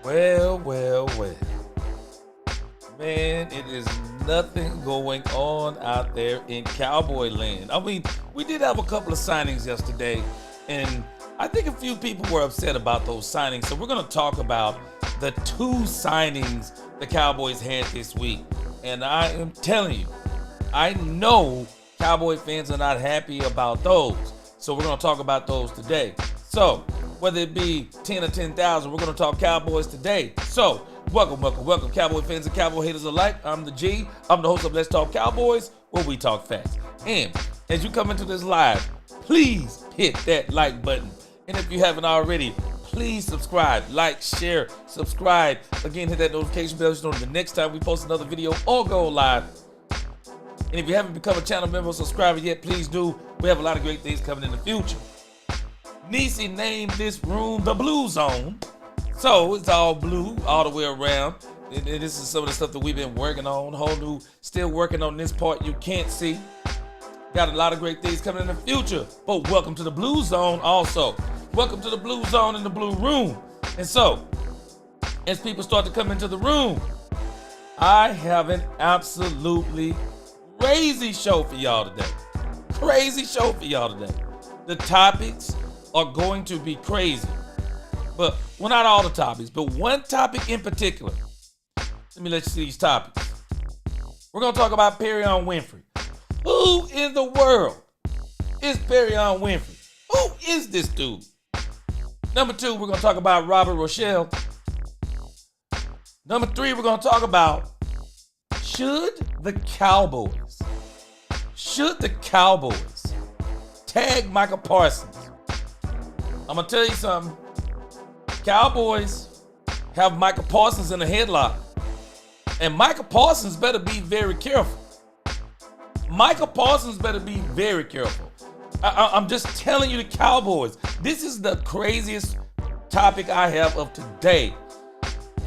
Well, well, well. Man, it is nothing going on out there in Cowboy land. I mean, we did have a couple of signings yesterday, and I think a few people were upset about those signings. So we're going to talk about the two signings the Cowboys had this week. And I am telling you, I know Cowboy fans are not happy about those. So we're going to talk about those today. So whether it be 10 or 10,000, we're going to talk Cowboys today. So welcome, Cowboy fans and Cowboy haters alike. I'm the G. I'm the host of Let's Talk Cowboys, where we talk facts. And as you come into this live, please hit that like button. And if you haven't already, please subscribe, like, share, subscribe. Again, hit that notification bell so you know the next time we post another video or go live. And if you haven't become a channel member or subscriber yet, please do. We have a lot of great things coming in the future. Niecy named this room the Blue Zone. So it's all blue all the way around. And this is some of the stuff that we've been working on. Still working on this part you can't see. Got a lot of great things coming in the future. But welcome to the Blue Zone also. Welcome to the Blue Zone in the Blue Room. And so, as people start to come into the room, I have an absolutely crazy show for y'all today. Crazy show for y'all today. The topics are going to be crazy. But, well, not all the topics, but one topic in particular. Let me let you see these topics. We're going to talk about Perion Winfrey. Who in the world is Perion Winfrey? Who is this dude? Number 2, we're going to talk about Robert Rochelle. Number 3, we're going to talk about should the Cowboys tag Micah Parsons? I'm going to tell you something. Cowboys have Micah Parsons in a headlock. And Micah Parsons better be very careful. Micah Parsons better be very careful. I'm just telling you, the Cowboys, this is the craziest topic I have of today.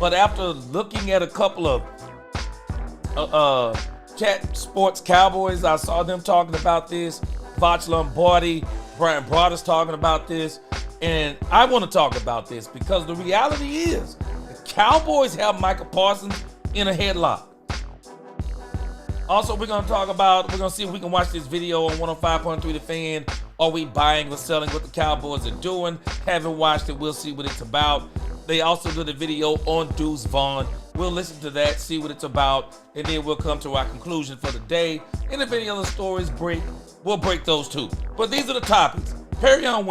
But after looking at a couple of Chat Sports Cowboys, I saw them talking about this. Vach Lombardi, Brian Broaddus talking about this. And I want to talk about this because the reality is the Cowboys have Micah Parsons in a headlock. Also, we're going to see if we can watch this video on 105.3 The Fan. Are we buying or selling what the Cowboys are doing? Haven't watched it. We'll see what it's about. They also did a video on Deuce Vaughn. We'll listen to that, see what it's about, and then we'll come to our conclusion for the day. And if any other stories break, we'll break those too. But these are the topics. Perion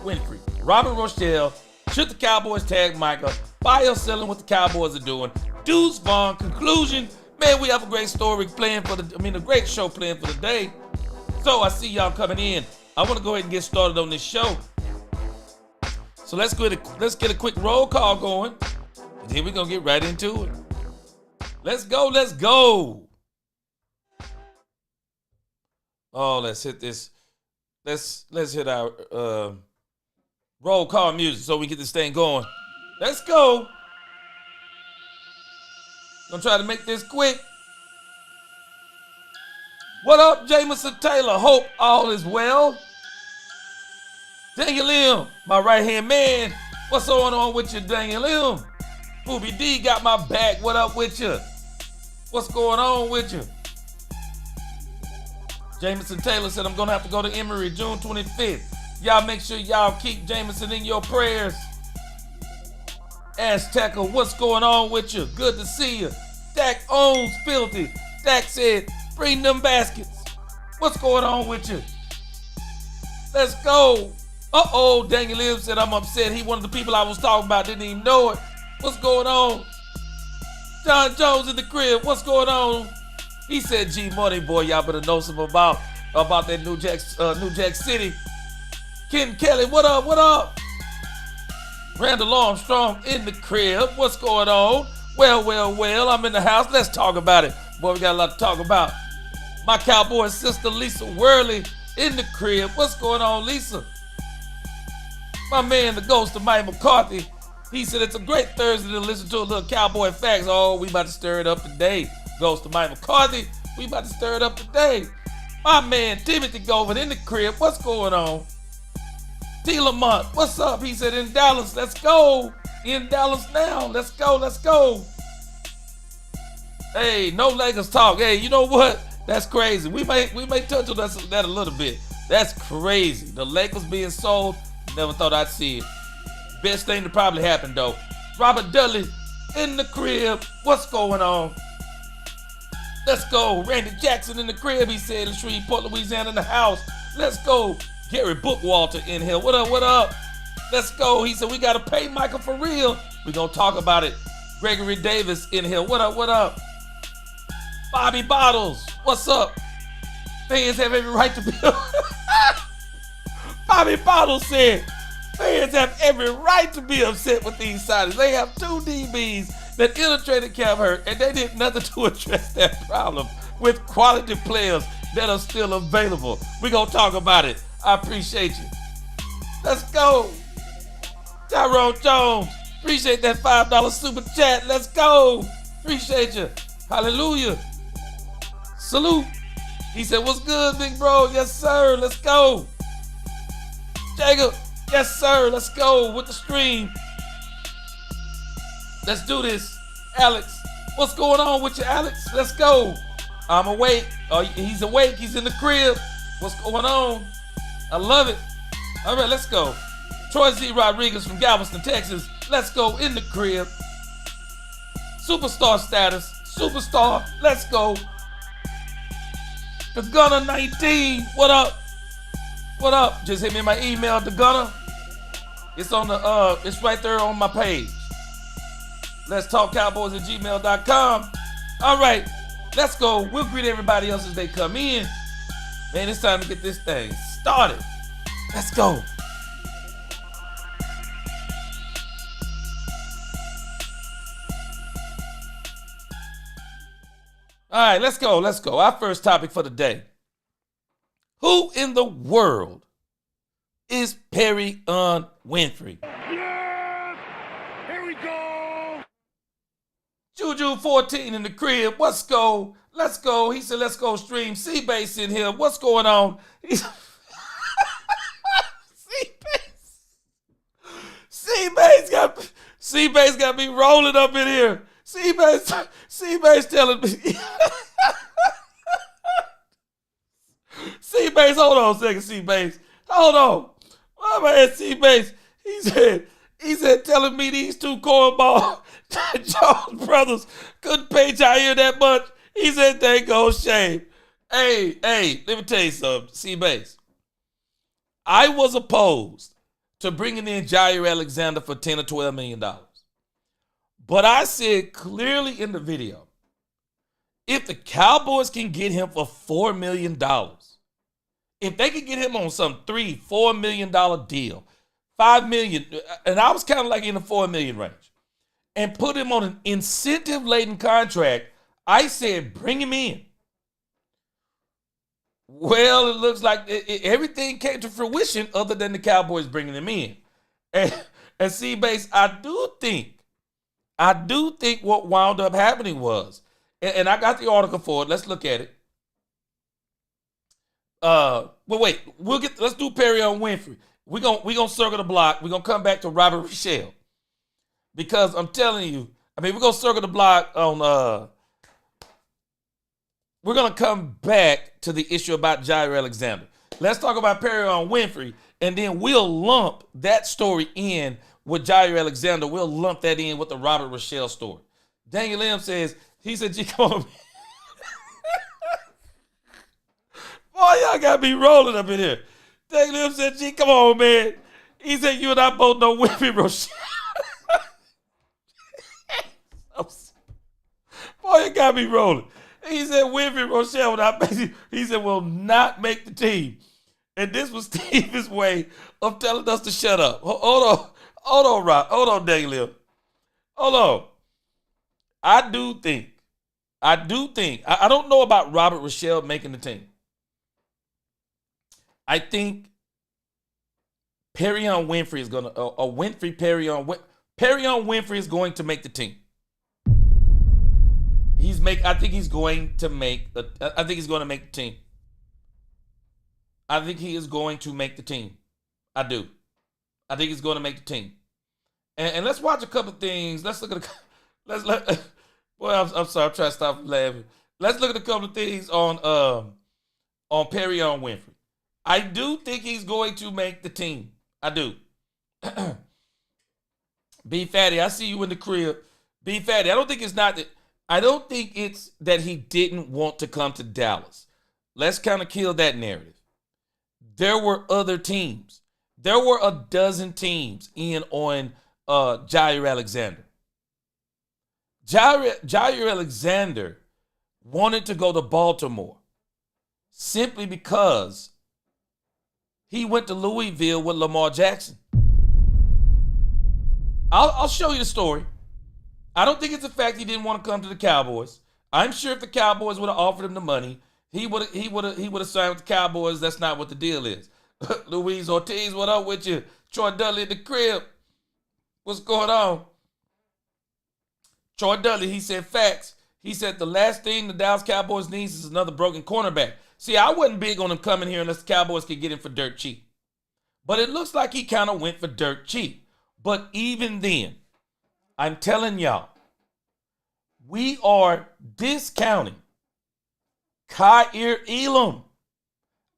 Winfrey, Robert Rochelle, should the Cowboys tag Micah, buy or selling what the Cowboys are doing, Deuce Vaughn, conclusion. Man, we have a great story a great show planned for the day. So I see y'all coming in. I want to go ahead and get started on this show. So let's get a quick roll call going, and then we're gonna get right into it. Let's go. Oh, let's hit this. Let's hit our roll call music so we get this thing going. Let's go. Gonna try to make this quick. What up, Jameson Taylor? Hope all is well. Daniel M, my right-hand man. What's going on with you, Daniel M? Booby D got my back. What up with you? What's going on with you? Jameson Taylor said, I'm gonna have to go to Emory June 25th. Y'all make sure y'all keep Jameson in your prayers. Azteca, what's going on with you? Good to see you. Dak owns Filthy. Dak said, bring them baskets. What's going on with you? Let's go. Uh-oh, Daniel Lim said, I'm upset. He one of the people I was talking about, didn't even know it. What's going on? John Jones in the crib. What's going on? He said, G Money boy, y'all better know something about that New Jack City. Ken Kelly, what up? Randall Armstrong in the crib. What's going on? Well, I'm in the house. Let's talk about it. Boy, we got a lot to talk about. My Cowboy sister, Lisa Worley, in the crib. What's going on, Lisa? My man, the ghost of Mike McCarthy, he said it's a great Thursday to listen to a little Cowboy facts. Oh, we about to stir it up today. Ghost of Mike McCarthy, we about to stir it up today. My man, Timothy Govan in the crib. What's going on? T. Lamont, what's up? He said in Dallas. Let's go. In Dallas now. Let's go. Let's go. Hey, no Lakers talk. Hey, you know what? That's crazy. We may touch on that a little bit. That's crazy. The Lakers being sold. Never thought I'd see it. Best thing to probably happen though. Robert Dudley in the crib. What's going on? Let's go. Randy Jackson in the crib. He said in Shreveport, Louisiana in the house. Let's go. Gary Bookwalter in here. What up? What up? Let's go. He said we gotta pay Michael for real. We gonna talk about it. Gregory Davis in here. What up? What up? Bobby Bottles. What's up? Fans have every right to be. Bobby Bottles said fans have every right to be upset with these signings. They have two DBs that illustrated Cam Hurt, and they did nothing to address that problem with quality players that are still available. We're going to talk about it. I appreciate you. Let's go. Tyrone Jones, appreciate that $5 super chat. Let's go. Appreciate you. Hallelujah. Salute. He said, what's good, big bro? Yes, sir. Let's go. Jacob, yes, sir. Let's go with the stream. Let's do this. Alex, what's going on with you, Alex? Let's go. I'm awake. Oh, he's awake. He's in the crib. What's going on? I love it. All right, let's go. Troy Z. Rodriguez from Galveston, Texas. Let's go in the crib. Superstar status. Superstar. Let's go. The Gunner 19. What up? What up? Just hit me in my email, The Gunner. It's on the it's right there on my page. Let's talk Cowboys at gmail.com. All right, let's go. We'll greet everybody else as they come in. Man, it's time to get this thing started. Let's go. All right, let's go. Let's go. Our first topic for the day. Who in the world is Perry Winfrey? Yes! Here we go! Juju 14 in the crib. Let's go. Let's go. He said, let's go stream. C-Base in here. What's going on? C-Base got me rolling up in here. C-Base telling me. C-Base, hold on a second, C-Base. Hold on. My man C-Base, he said telling me these two cornball Jones brothers couldn't pay Jair that much. He said they go shame. Hey, let me tell you something, C-Base. I was opposed to bringing in Jair Alexander for $10 or $12 million. But I said clearly in the video, if the Cowboys can get him for $4 million, if they could get him on some $3-4 million deal, $5 million, and I was kind of like in the $4 million range, and put him on an incentive-laden contract, I said bring him in. Well, it looks like everything came to fruition other than the Cowboys bringing him in. And C-Base, I do think what wound up happening was, and I got the article for it. Let's look at it. But wait, let's do Perry Winfrey. We're gonna circle the block. We're gonna come back to Robert Rochelle. Because I'm telling you, we're gonna circle the block on we're gonna come back to the issue about Jair Alexander. Let's talk about Perry Winfrey, and then we'll lump that story in with Jair Alexander. We'll lump that in with the Robert Rochelle story. Daniel M says, he said, G, come on. Boy, y'all got me rolling up in here. Daniel M said, G, come on, man. He said, you and I both know Winfrey Rochelle. Boy, you got me rolling. He said, Winfrey Rochelle will not make the team. And this was Steven's way of telling us to shut up. Hold on, Rob. Hold on, Daniel. Hold on. I do think, I don't know about Robert Rochelle making the team. I think Perry Winfrey is going to, Perry Winfrey is going to make the team. I think he's going to make the team. I think he is going to make the team. I do. I think he's going to make the team. And let's watch a couple things. Let's look at boy, I'm sorry, I'm trying to stop laughing. Let's look at a couple of things on Perrion Winfrey. I do think he's going to make the team. I do. B Fatty, I see you in the crib. B Fatty, I don't think it's that he didn't want to come to Dallas. Let's kind of kill that narrative. There were other teams. There were a dozen teams in on Jair Alexander. Jair Alexander wanted to go to Baltimore simply because he went to Louisville with Lamar Jackson. I'll show you the story. I don't think it's the fact he didn't want to come to the Cowboys. I'm sure if the Cowboys would have offered him the money, he would have signed with the Cowboys. That's not what the deal is. Luis Ortiz, what up with you? Troy Dudley in the crib. What's going on? Troy Dudley, he said facts. He said the last thing the Dallas Cowboys needs is another broken cornerback. See, I wasn't big on him coming here unless the Cowboys could get him for dirt cheap. But it looks like he kind of went for dirt cheap. But even then, I'm telling y'all, we are discounting Kaiir Elam.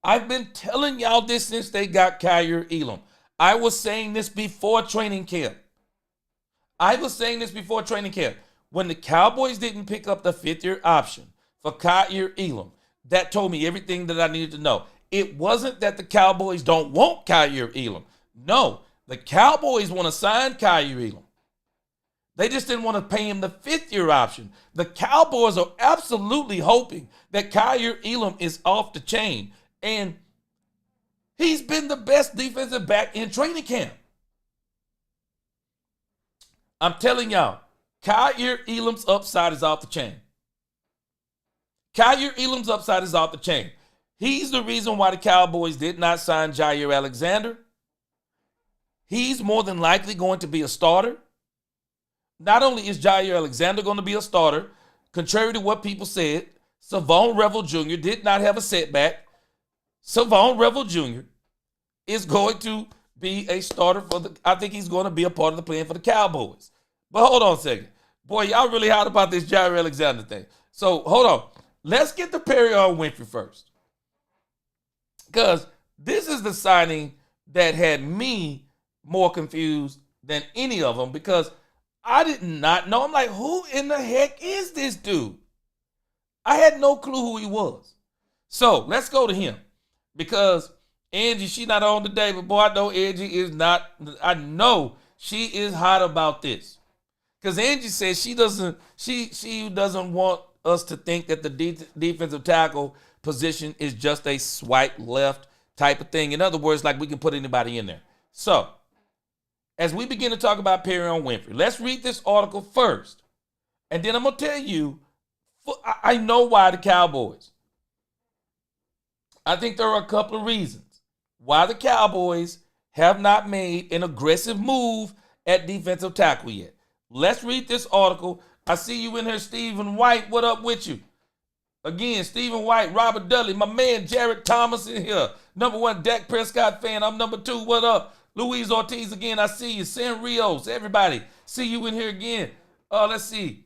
I've been telling y'all this since they got Kaiir Elam. I was saying this before training camp. When the Cowboys didn't pick up the fifth-year option for Kaiir Elam, that told me everything that I needed to know. It wasn't that the Cowboys don't want Kaiir Elam. No, the Cowboys want to sign Kaiir Elam. They just didn't want to pay him the fifth-year option. The Cowboys are absolutely hoping that Kaiir Elam is off the chain. And he's been the best defensive back in training camp. I'm telling y'all, Kaiir Elam's upside is off the chain. Kaiir Elam's upside is off the chain. He's the reason why the Cowboys did not sign Jair Alexander. He's more than likely going to be a starter. Not only is Jair Alexander going to be a starter, contrary to what people said, Savon Revel Jr. did not have a setback. Savon Revel Jr. is going to be a starter I think he's going to be a part of the plan for the Cowboys. But hold on a second. Boy, y'all really hot about this Jair Alexander thing. So hold on. Let's get to Perrion Winfrey first. Because this is the signing that had me more confused than any of them, because I did not know. I'm like, who in the heck is this dude? I had no clue who he was. So let's go to him, because Angie, she's not on today, but boy, I know Angie is not. I know she is hot about this, because Angie says she doesn't want us to think that the defensive tackle position is just a swipe left type of thing. In other words, like we can put anybody in there. So as we begin to talk about Perrion Winfrey, let's read this article first. And then I'm going to tell you, I know why the Cowboys. I think there are a couple of reasons why the Cowboys have not made an aggressive move at defensive tackle yet. Let's read this article. I see you in here, Stephen White. What up with you? Again, Stephen White, Robert Dudley, my man Jared Thomas in here. Number one Dak Prescott fan. I'm number two. What up? Luis Ortiz again. I see you. San Rios, everybody. See you in here again. Let's see.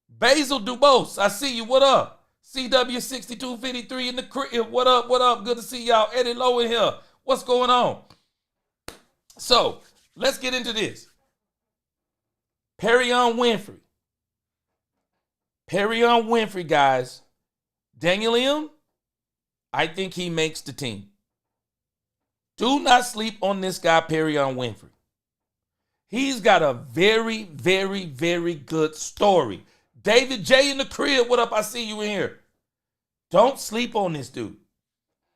Basil Dubose, I see you. What up? CW6253 in the crib. What up? What up? Good to see y'all. Eddie Lowe in here. What's going on? So, let's get into this. Perrion Winfrey. Perrion Winfrey, guys. Daniel M., I think he makes the team. Do not sleep on this guy, Perrion Winfrey. He's got a very, very, very good story. David J. in the crib, what up? I see you in here. Don't sleep on this dude.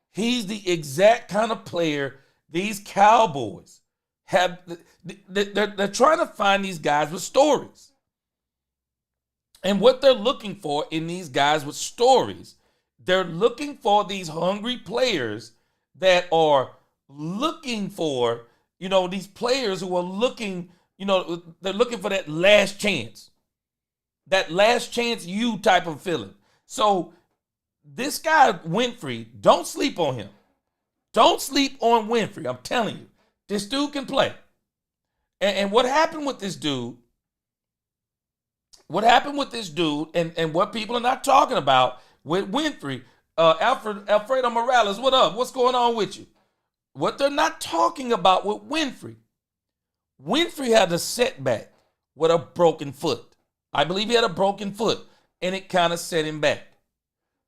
He's the exact kind of player these Cowboys have. They're trying to find these guys with stories. And what they're looking for in these guys with stories, they're looking for these hungry players that are looking for, these players who are looking, they're looking for that last chance. That last chance you type of feeling. So this guy, Winfrey, don't sleep on him. Don't sleep on Winfrey. I'm telling you. This dude can play. And what happened with this dude, and what people are not talking about with Winfrey, Alfredo Morales, what up? What's going on with you? What they're not talking about with Winfrey had a setback with a broken foot. I believe he had a broken foot, and it kind of set him back.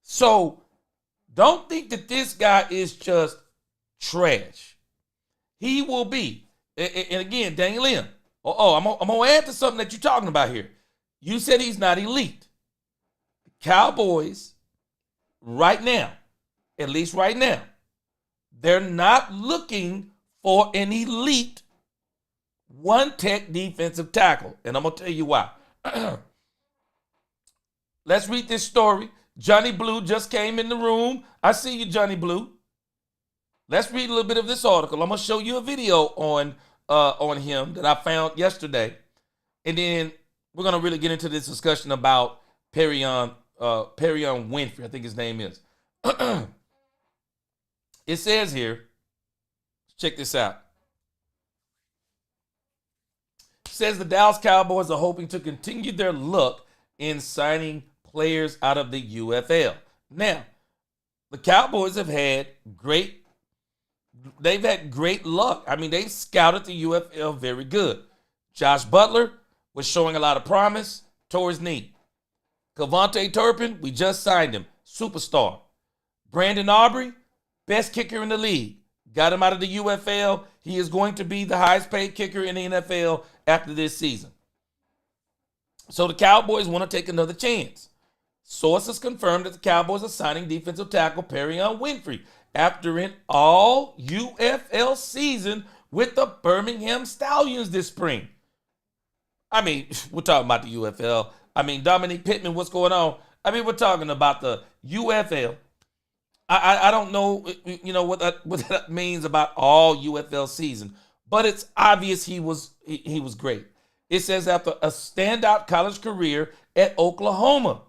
So don't think that this guy is just trash. He will be. And again, Daniel M. I'm going to add to something that you're talking about here. You said he's not elite. Cowboys, right now, at least right now, they're not looking for an elite one-tech defensive tackle. And I'm going to tell you why. Let's read this story. Johnny Blue just came in the room. I see you, Johnny Blue. Let's read a little bit of this article. I'm going to show you a video on him that I found yesterday. And then we're going to really get into this discussion about Perion Winfrey, I think his name is. It says here, check this out. It says the Dallas Cowboys are hoping to continue their luck in signing players out of the UFL. Now, the Cowboys have had great luck. I mean, they scouted the UFL very good. Josh Butler was showing a lot of promise, tore his knee. Cavante Turpin, we just signed him, superstar. Brandon Aubrey, best kicker in the league. Got him out of the UFL. He is going to be the highest paid kicker in the NFL after this season. So the Cowboys want to take another chance. Sources confirmed that the Cowboys are signing defensive tackle Perion Winfrey after an all UFL season with the Birmingham Stallions this spring. I mean, we're talking about the UFL. I mean, Dominique Pittman, what's going on? I mean, we're talking about the UFL. I don't know, what that means about all UFL season, but it's obvious he was great. It says after a standout college career at Oklahoma,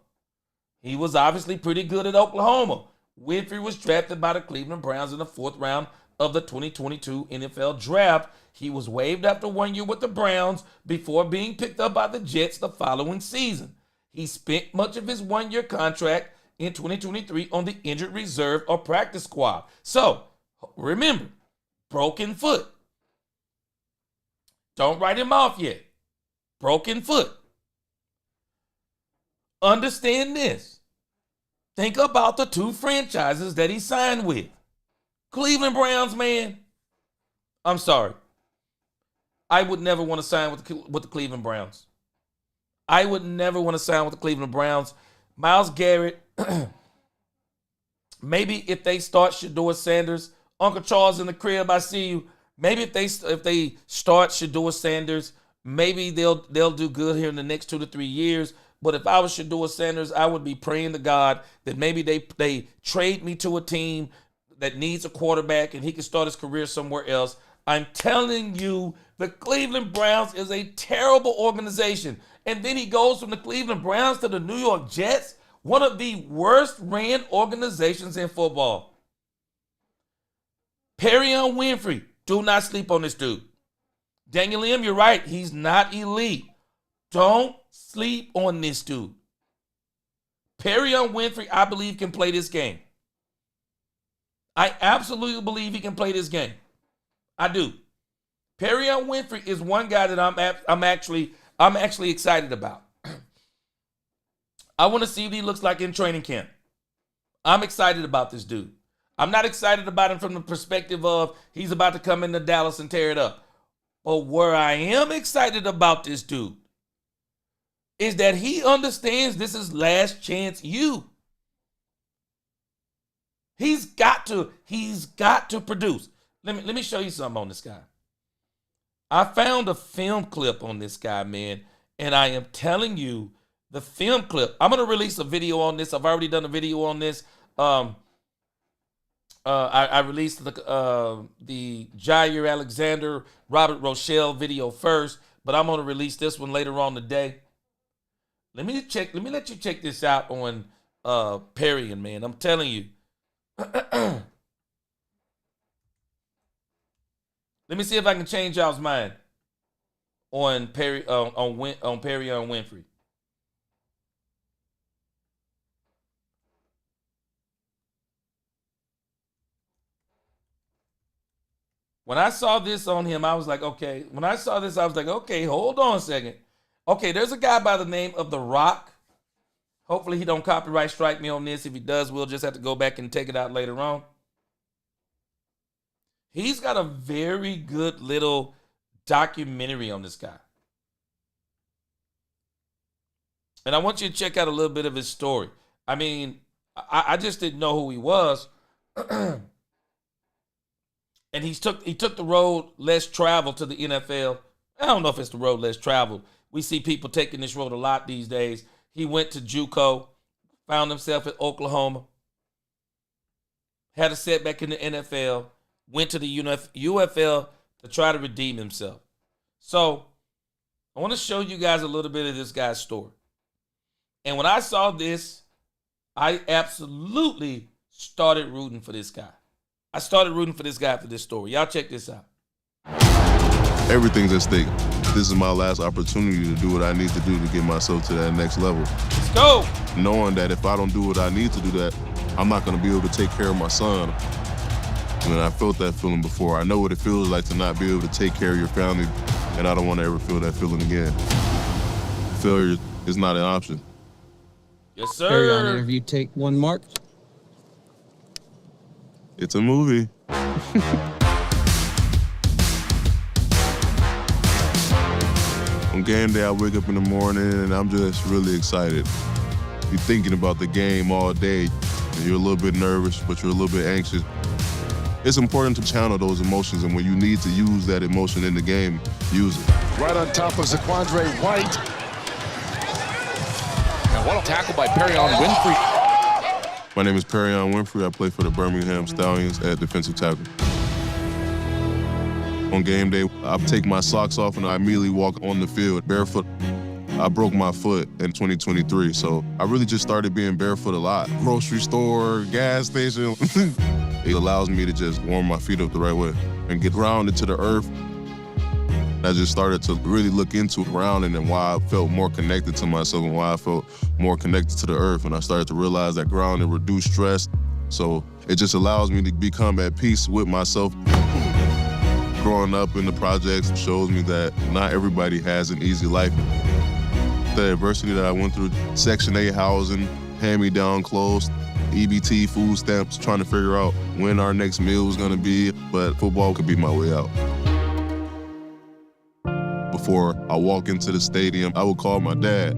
he was obviously pretty good at Oklahoma. Winfrey was drafted by the Cleveland Browns in the 4th round of the 2022 NFL Draft. He was waived after 1 year with the Browns before being picked up by the Jets the following season. He spent much of his 1-year contract in 2023 on the injured reserve or practice squad. So, remember, broken foot. Don't write him off yet. Broken foot. Understand this. Think about the 2 franchises that he signed with. Cleveland Browns, man. I'm sorry. I would never want to sign with the Cleveland Browns. I would never want to sign with the Cleveland Browns. Myles Garrett, maybe if they start Shedeur Sanders, Uncle Charles in the crib, I see you. Maybe if they start Shedeur Sanders, maybe they'll do good here in the next 2 to 3 years. But if I was Shedeur Sanders, I would be praying to God that maybe they trade me to a team that needs a quarterback and he can start his career somewhere else. I'm telling you, the Cleveland Browns is a terrible organization. And then he goes from the Cleveland Browns to the New York Jets, one of the worst ran organizations in football. Perion Winfrey, do not sleep on this dude. Daniel M., you're right. He's not elite. Don't sleep on this dude. Perion Winfrey, I believe, can play this game. I absolutely believe he can play this game. I do. Perion Winfrey is one guy that I'm actually excited about. I want to see what he looks like in training camp. I'm excited about this dude. I'm not excited about him from the perspective of he's about to come into Dallas and tear it up. But where I am excited about this dude is that he understands this is last chance you. He's got to produce. Let me show you something on this guy. I found a film clip on this guy, man, and I am telling you, the film clip. I'm going to release a video on this. I've already done a video on this. I released the Jair Alexander, Robert Rochelle video first, but I'm going to release this one later on today. Let me let you check this out on Perion, man. I'm telling you. Let me see if I can change y'all's mind on Perry on Perry on Winfrey. When I saw this on him, I was like, okay. When I saw this, I was like, okay, hold on a second. Okay, there's a guy by the name of The Rock. Hopefully he don't copyright strike me on this. If he does, we'll just have to go back and take it out later on. He's got a very good little documentary on this guy. And I want you to check out a little bit of his story. I mean, I just didn't know who he was. And he took the road less traveled to the NFL. I don't know if it's the road less traveled. We see people taking this road a lot these days. He went to JUCO, found himself at Oklahoma, had a setback in the NFL, went to the UFL to try to redeem himself. So I want to show you guys a little bit of this guy's story. And when I saw this, I absolutely started rooting for this guy. I started rooting for this guy for this story. Y'all check this out. Everything's at stake. This is my last opportunity to do what I need to do to get myself to that next level. Let's go. Knowing that if I don't do what I need to do that, I'm not going to be able to take care of my son. And I felt that feeling before. I know what it feels like to not be able to take care of your family, and I don't want to ever feel that feeling again. Failure is not an option. Yes, sir. Carry on interview, take one, Mark. It's a movie. On game day, I wake up in the morning and I'm just really excited. You're thinking about the game all day. And you're a little bit nervous, but you're a little bit anxious. It's important to channel those emotions, and when you need to use that emotion in the game, use it. Right on top of Zaquandre White. And what a tackle by Perrion Winfrey. My name is Perrion Winfrey. I play for the Birmingham Stallions at defensive tackle. On game day, I take my socks off and I immediately walk on the field barefoot. I broke my foot in 2023, so I really just started being barefoot a lot. Grocery store, gas station. It allows me to just warm my feet up the right way and get grounded to the earth. I just started to really look into grounding and why I felt more connected to myself and why I felt more connected to the earth. And I started to realize that grounding reduced stress. So it just allows me to become at peace with myself. Growing up in the projects shows me that not everybody has an easy life. The adversity that I went through, Section 8 housing, hand-me-down clothes, EBT food stamps, trying to figure out when our next meal was gonna be, but football could be my way out. Before I walk into the stadium, I would call my dad.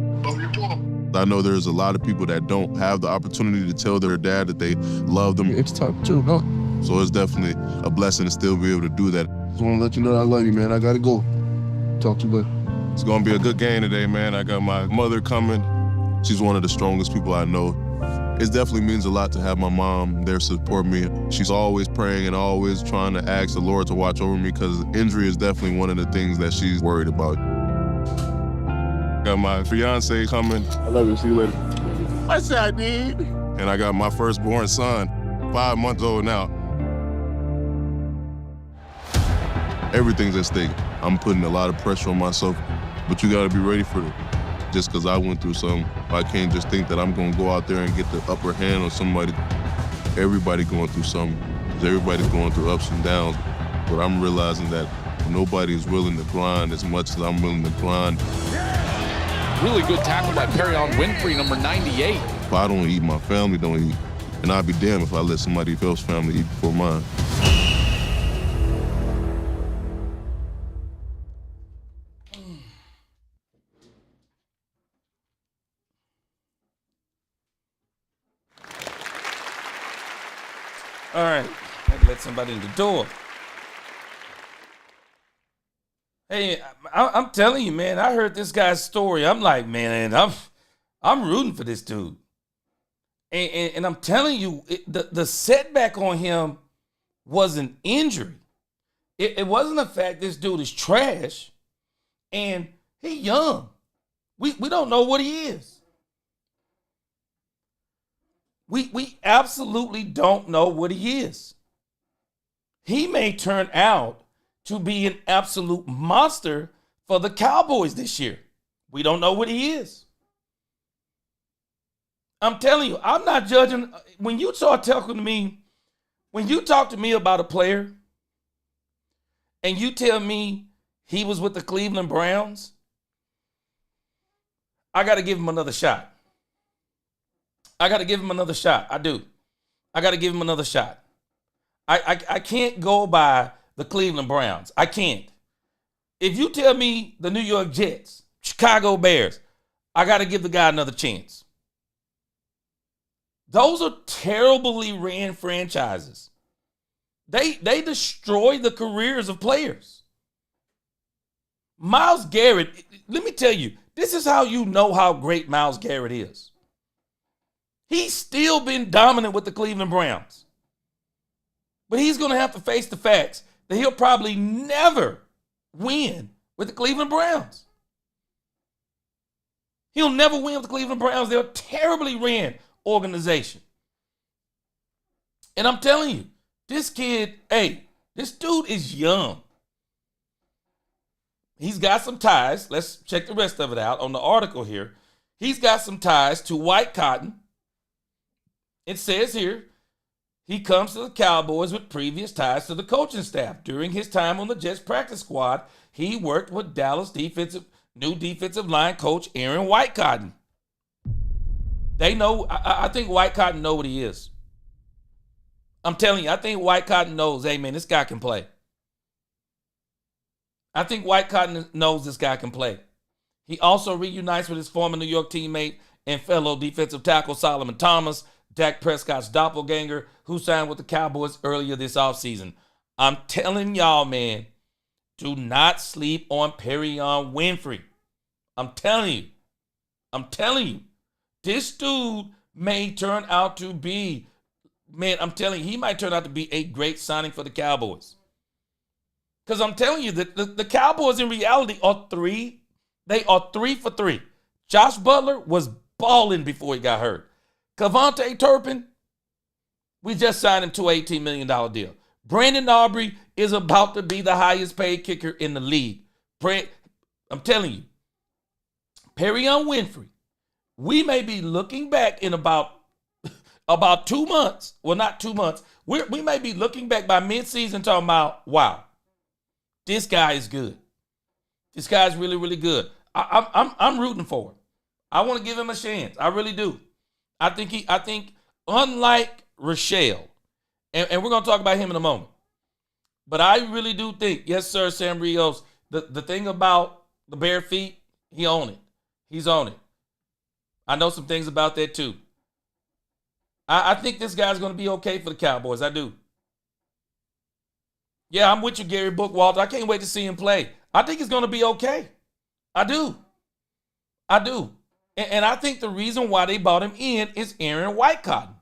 I know there's a lot of people that don't have the opportunity to tell their dad that they love them. It's tough too, huh? So it's definitely a blessing to still be able to do that. Just want to let you know I love you, man. I gotta go. Talk to you later. It's gonna be a good game today, man. I got my mother coming. She's one of the strongest people I know. It definitely means a lot to have my mom there to support me. She's always praying and always trying to ask the Lord to watch over me because injury is definitely one of the things that she's worried about. Got my fiance coming. I love you. See you later. What's that, dude? And I got my firstborn son, 5 months old now. Everything's at stake. I'm putting a lot of pressure on myself, but you gotta be ready for it. Just because I went through something, I can't just think that I'm gonna go out there and get the upper hand on somebody. Everybody going through something. Everybody's going through ups and downs. But I'm realizing that nobody's willing to grind as much as I'm willing to grind. Really good tackle by Perrion Winfrey, number 98. If I don't eat, my family don't eat. And I'd be damned if I let somebody else's family eat before mine. All right, had to let somebody in the door. Hey, I'm telling you, man, I heard this guy's story. I'm like, man, I'm rooting for this dude. And I'm telling you, the setback on him was an injury. It wasn't the fact this dude is trash and he young. We don't know what he is. We absolutely don't know what he is. He may turn out to be an absolute monster for the Cowboys this year. We don't know what he is. I'm telling you, I'm not judging. When you start talking to me, when you talk to me about a player and you tell me he was with the Cleveland Browns, I got to give him another shot. I got to give him another shot. I do. I got to give him another shot. I can't go by the Cleveland Browns. I can't. If you tell me the New York Jets, Chicago Bears, I got to give the guy another chance. Those are terribly ran franchises. They destroy the careers of players. Myles Garrett, let me tell you, this is how you know how great Myles Garrett is. He's still been dominant with the Cleveland Browns. But he's going to have to face the facts that he'll probably never win with the Cleveland Browns. He'll never win with the Cleveland Browns. They're a terribly ran organization. And I'm telling you, this kid, this dude is young. He's got some ties. Let's check the rest of it out on the article here. He's got some ties to White Cotton. It says here, he comes to the Cowboys with previous ties to the coaching staff. During his time on the Jets practice squad, he worked with Dallas new defensive line coach Aaron White Cotton. They know, I think White Cotton know what he is. I'm telling you, I think White Cotton knows, hey man, this guy can play. I think White Cotton knows this guy can play. He also reunites with his former New York teammate and fellow defensive tackle Solomon Thomas, Dak Prescott's doppelganger, who signed with the Cowboys earlier this offseason. I'm telling y'all, man, do not sleep on Perion Winfrey. I'm telling you. This dude may turn out to be, he might turn out to be a great signing for the Cowboys. Because I'm telling you that the Cowboys in reality are three for three. Josh Butler was balling before he got hurt. Cavante Turpin, we just signed him to an $18 million deal. Brandon Aubrey is about to be the highest paid kicker in the league. I'm telling you, Perion Winfrey, we may be looking back in about 2 months. Well, not 2 months. We may be looking back by midseason talking about, wow, this guy is good. This guy's really, really good. I'm rooting for him. I want to give him a chance. I really do. I think unlike Rochelle, and we're going to talk about him in a moment, but I really do think, yes, sir, Sam Rios, the thing about the bare feet, he own it. He's on it. I know some things about that too. I think this guy's going to be okay for the Cowboys. I do. Yeah, I'm with you, Gary Bookwalter. I can't wait to see him play. I think he's going to be okay. I do. And I think the reason why they bought him in is Aaron White Cotton.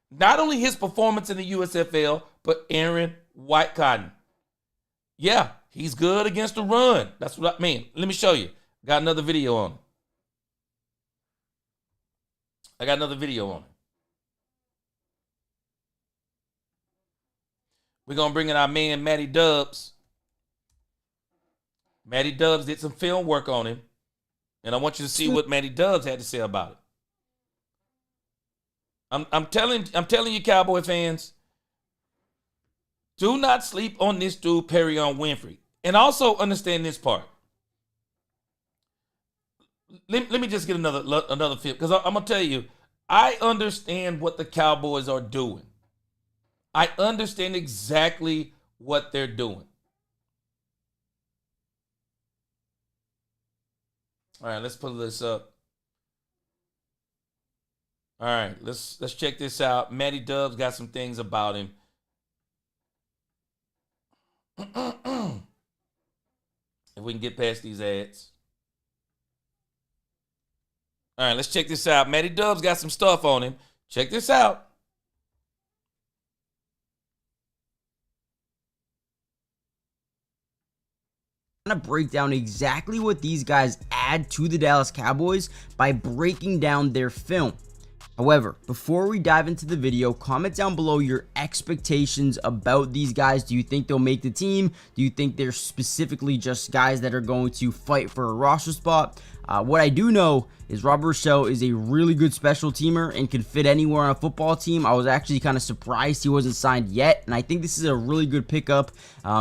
Not only his performance in the USFL, but Aaron White Cotton. Yeah, he's good against the run. That's what I mean. Let me show you. Got another video on him. We're going to bring in our man, Matty Dubs. Matty Dubs did some film work on him. And I want you to see what Matty Dubs had to say about it. I'm telling you, Cowboy fans, do not sleep on this dude, Perion Winfrey. And also understand this part. Let me just get another film, because I'm going to tell you, I understand what the Cowboys are doing. I understand exactly what they're doing. All right, let's pull this up. All right, let's check this out. Matty Dubs got some things about him. If we can get past these ads. All right, let's check this out. Matty Dubs got some stuff on him. Check this out. To break down exactly what these guys add to the Dallas Cowboys by breaking down their film. However, before we dive into the video, comment down below your expectations about these guys. Do you think they'll make the team? Do you think they're specifically just guys that are going to fight for a roster spot? What I do know is Robert Rochelle is a really good special teamer and can fit anywhere on a football team. I was actually kind of surprised he wasn't signed yet, and I think this is a really good pickup.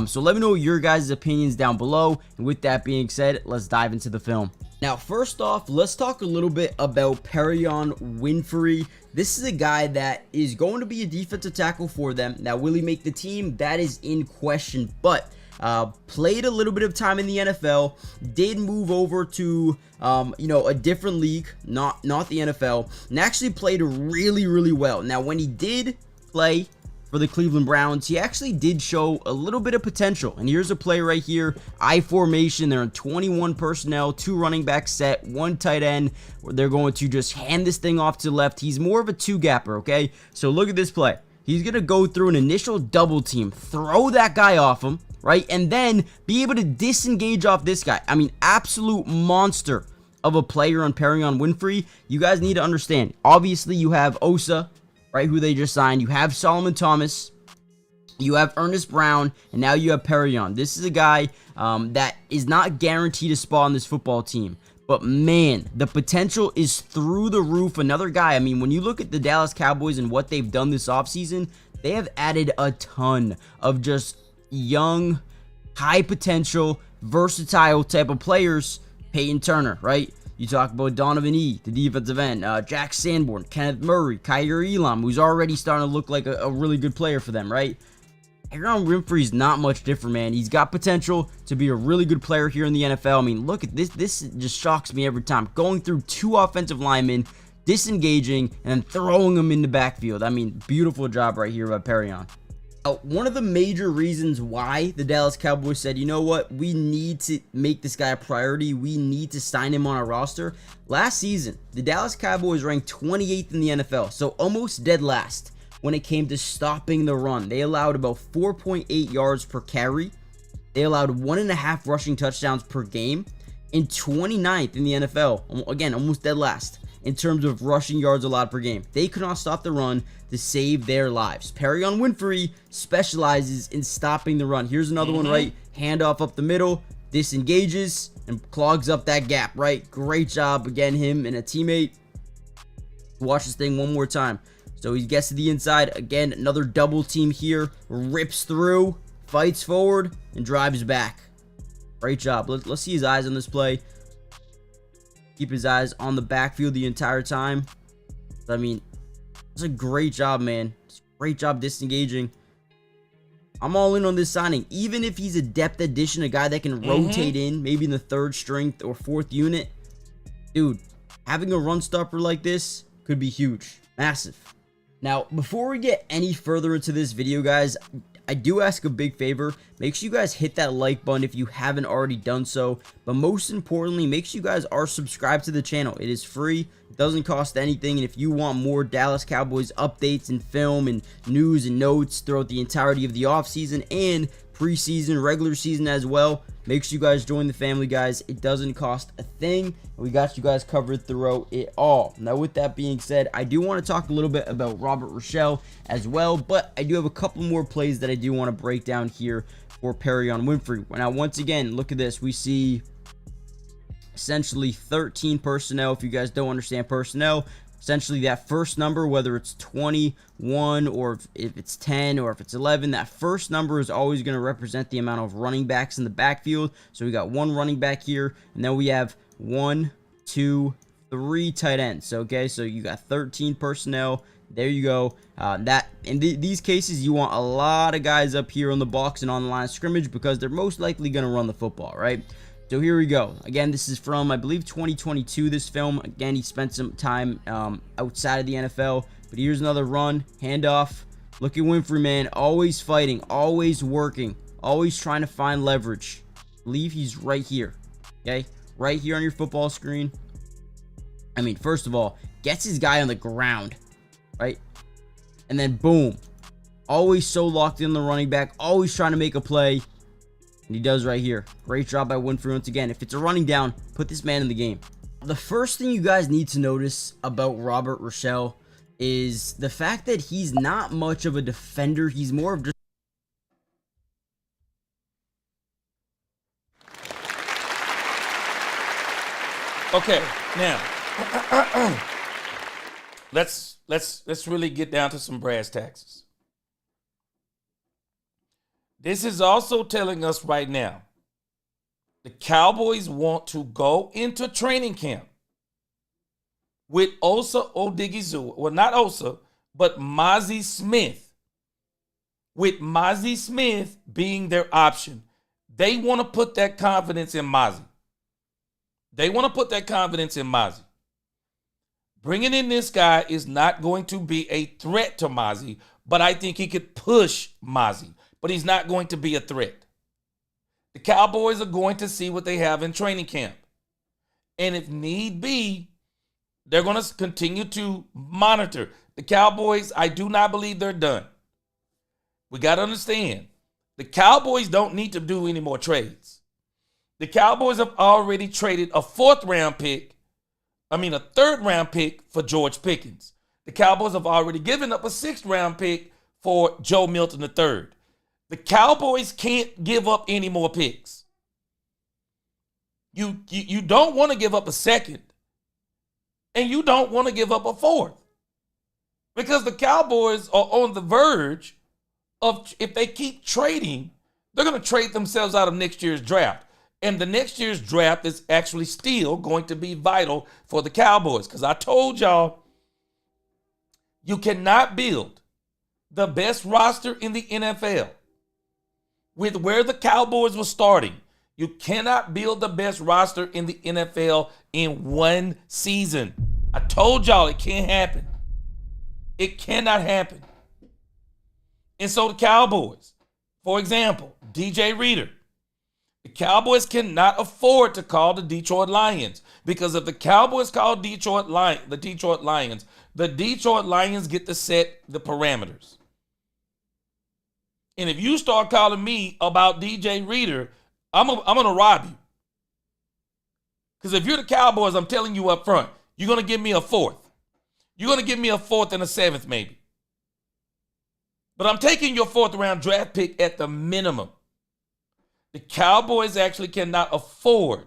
So let me know your guys' opinions down below. And with that being said, let's dive into the film. Now, first off, let's talk a little bit about Perrion Winfrey. This is a guy that is going to be a defensive tackle for them. Now, will he make the team? That is in question, but played a little bit of time in the NFL, did move over to a different league, not the NFL, and actually played really well. Now, when he did play for the Cleveland Browns, he actually did show a little bit of potential. And here's a play right here, I formation. They're in 21 personnel, 2 running back set, 1 tight end. They're going to just hand this thing off to the left. He's more of a 2-gapper, okay? So look at this play. He's going to go through an initial double team, throw that guy off him, right? And then be able to disengage off this guy. I mean, absolute monster of a player on Perrion Winfrey. You guys need to understand, obviously you have Osa, right, who they just signed. You have Solomon Thomas, you have Ernest Brown, and now you have Perrion. This is a guy that is not guaranteed a spot on this football team. But man, the potential is through the roof. Another guy, I mean, when you look at the Dallas Cowboys and what they've done this offseason, they have added a ton of just young, high potential, versatile type of players. Peyton Turner, right? You talk about Donovan E., the defensive end, Jack Sanborn, Kenneth Murray, Kyer Elam, who's already starting to look like a really good player for them, right? Perrion Winfrey's not much different, man. He's got potential to be a really good player here in the NFL. I mean, look at this. This just shocks me every time. Going through 2 offensive linemen, disengaging, and then throwing them in the backfield. I mean, beautiful job right here by Perrion. One of the major reasons why the Dallas Cowboys said, you know what, we need to make this guy a priority, we need to sign him on our roster. Last season, the Dallas Cowboys ranked 28th in the NFL, so almost dead last when it came to stopping the run. They allowed about 4.8 yards per carry. They allowed 1.5 rushing touchdowns per game, and 29th in the NFL. Again, almost dead last in terms of rushing yards allowed per game. They could not stop the run to save their lives. Perrion Winfrey specializes in stopping the run. Here's another one, right? Handoff up the middle, disengages, and clogs up that gap, right? Great job, again, him and a teammate. Watch this thing one more time. So he gets to the inside. Again, another double team here. Rips through, fights forward, and drives back. Great job. Let's see his eyes on this play. Keep his eyes on the backfield the entire time. I mean, it's a great job, man. Great job disengaging. I'm all in on this signing. Even if he's a depth addition, a guy that can rotate in, maybe in the 3rd strength or 4th unit. Dude, having a run stopper like this could be huge. Massive. Now, before we get any further into this video, guys, I do ask a big favor. Make sure you guys hit that like button if you haven't already done so. But most importantly, make sure you guys are subscribed to the channel. It is free. It doesn't cost anything. And if you want more Dallas Cowboys updates and film and news and notes throughout the entirety of the offseason and preseason, regular season as well, make sure you guys join the family, guys. It doesn't cost a thing. We got you guys covered throughout it all. Now, with that being said, I do want to talk a little bit about Robert Rochelle as well, but I do have a couple more plays that I do want to break down here for Perrion Winfrey. Now, once again, look at this. We see essentially 13 personnel. If you guys don't understand personnel, essentially that first number, whether it's 21 or if it's 10 or if it's 11, that first number is always going to represent the amount of running backs in the backfield. So we got 1 running back here, and then we have 1, 2, 3 tight ends. Okay, so you got 13 personnel. There you go. That in these cases, you want a lot of guys up here on the box and on the line of scrimmage because they're most likely going to run the football, right? So here we go. Again, this is from, I believe, 2022, this film. Again, he spent some time outside of the NFL. But here's another run, handoff. Look at Winfrey, man. Always fighting, always working, always trying to find leverage. I believe he's right here, okay? Right here on your football screen. I mean, first of all, gets his guy on the ground, right? And then, boom. Always so locked in the running back, always trying to make a play. And he does right here. Great job by Winfrey once again. If it's a running down, put this man in the game. The first thing you guys need to notice about Robert Rochelle, is the fact that he's not much of a defender. He's more of just Okay, now let's really get down to some brass tacks. This is also telling us right now the Cowboys want to go into training camp with Osa Odigizua. Well, not Osa, but Mozzie Smith. With Mozzie Smith being their option. They want to put that confidence in Mozzie. They want to put that confidence in Mozzie. Bringing in this guy is not going to be a threat to Mozzie, but I think he could push Mozzie. But he's not going to be a threat. The Cowboys are going to see what they have in training camp. And if need be, they're going to continue to monitor. The Cowboys, I do not believe they're done. We got to understand, the Cowboys don't need to do any more trades. The Cowboys have already traded a third round pick for George Pickens. The Cowboys have already given up a 6th round pick for Joe Milton III. The Cowboys can't give up any more picks. You don't want to give up a 2nd, and you don't want to give up a 4th, because the Cowboys are on the verge of, if they keep trading, they're going to trade themselves out of next year's draft. And the next year's draft is actually still going to be vital for the Cowboys, because I told y'all, you cannot build the best roster in the NFL with where the Cowboys were starting. You cannot build the best roster in the NFL in one season. I told y'all it can't happen. It cannot happen. And so the Cowboys, for example, DJ Reader, the Cowboys cannot afford to call the Detroit Lions, because if the Cowboys call the Detroit Lions get to set the parameters. And if you start calling me about DJ Reader, I'm going to rob you. Because if you're the Cowboys, I'm telling you up front, you're going to give me a 4th. You're going to give me a 4th and a 7th maybe. But I'm taking your 4th round draft pick at the minimum. The Cowboys actually cannot afford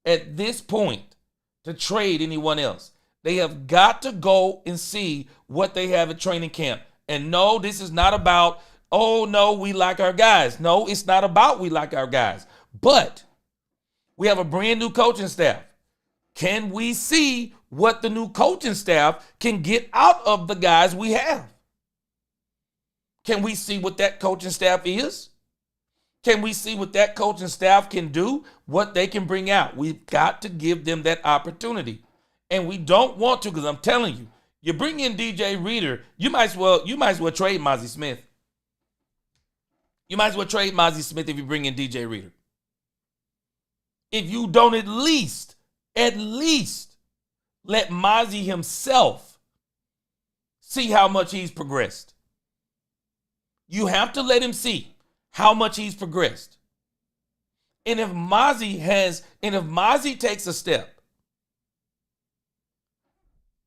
at this point to trade anyone else. They have got to go and see what they have at training camp. And no, this is not about, oh no, we like our guys. No, it's not about we like our guys. But we have a brand new coaching staff. Can we see what the new coaching staff can get out of the guys we have? Can we see what that coaching staff is? Can we see what that coaching staff can do, what they can bring out? We've got to give them that opportunity. And we don't want to, because I'm telling you, you bring in DJ Reader, you might as well trade Mozzie Smith. You might as well trade Mozzie Smith if you bring in DJ Reader. If you don't at least let Mozzie himself see how much he's progressed. You have to let him see how much he's progressed. And if Mozzie takes a step,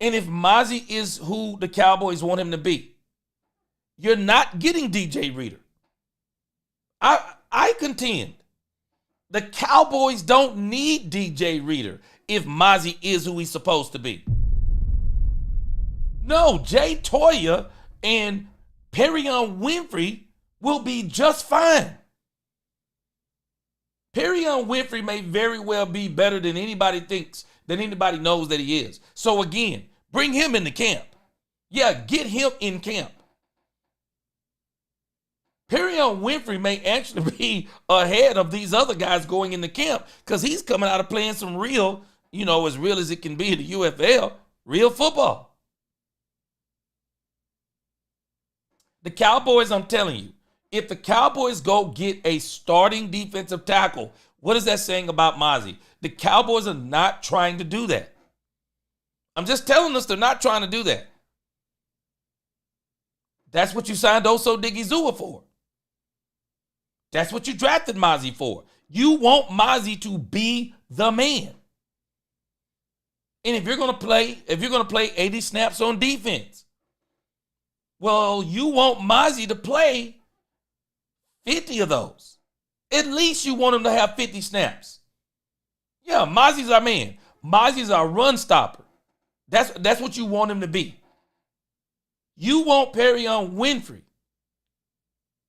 and if Mozzie is who the Cowboys want him to be, you're not getting DJ Reader. I contend the Cowboys don't need DJ Reader if Mozzie is who he's supposed to be. No, Jay Toya and Perion Winfrey will be just fine. Perion Winfrey may very well be better than anybody knows that he is. So again, bring him into camp. Yeah, get him in camp. Perion Winfrey may actually be ahead of these other guys going into camp, because he's coming out of playing some real, as real as it can be in the UFL, real football. The Cowboys, I'm telling you, if the Cowboys go get a starting defensive tackle, what is that saying about Mozzie? The Cowboys are not trying to do that. I'm just telling us they're not trying to do that. That's what you signed Osa Odigizua for. That's what you drafted Mozzie for. You want Mozzie to be the man. And if you're gonna play 80 snaps on defense, Well, you want Mozzie to play 50 of those. At least you want him to have 50 snaps. Yeah, Mozzie's our man. Mozzie's our run stopper. That's what you want him to be. You want Perrion Winfrey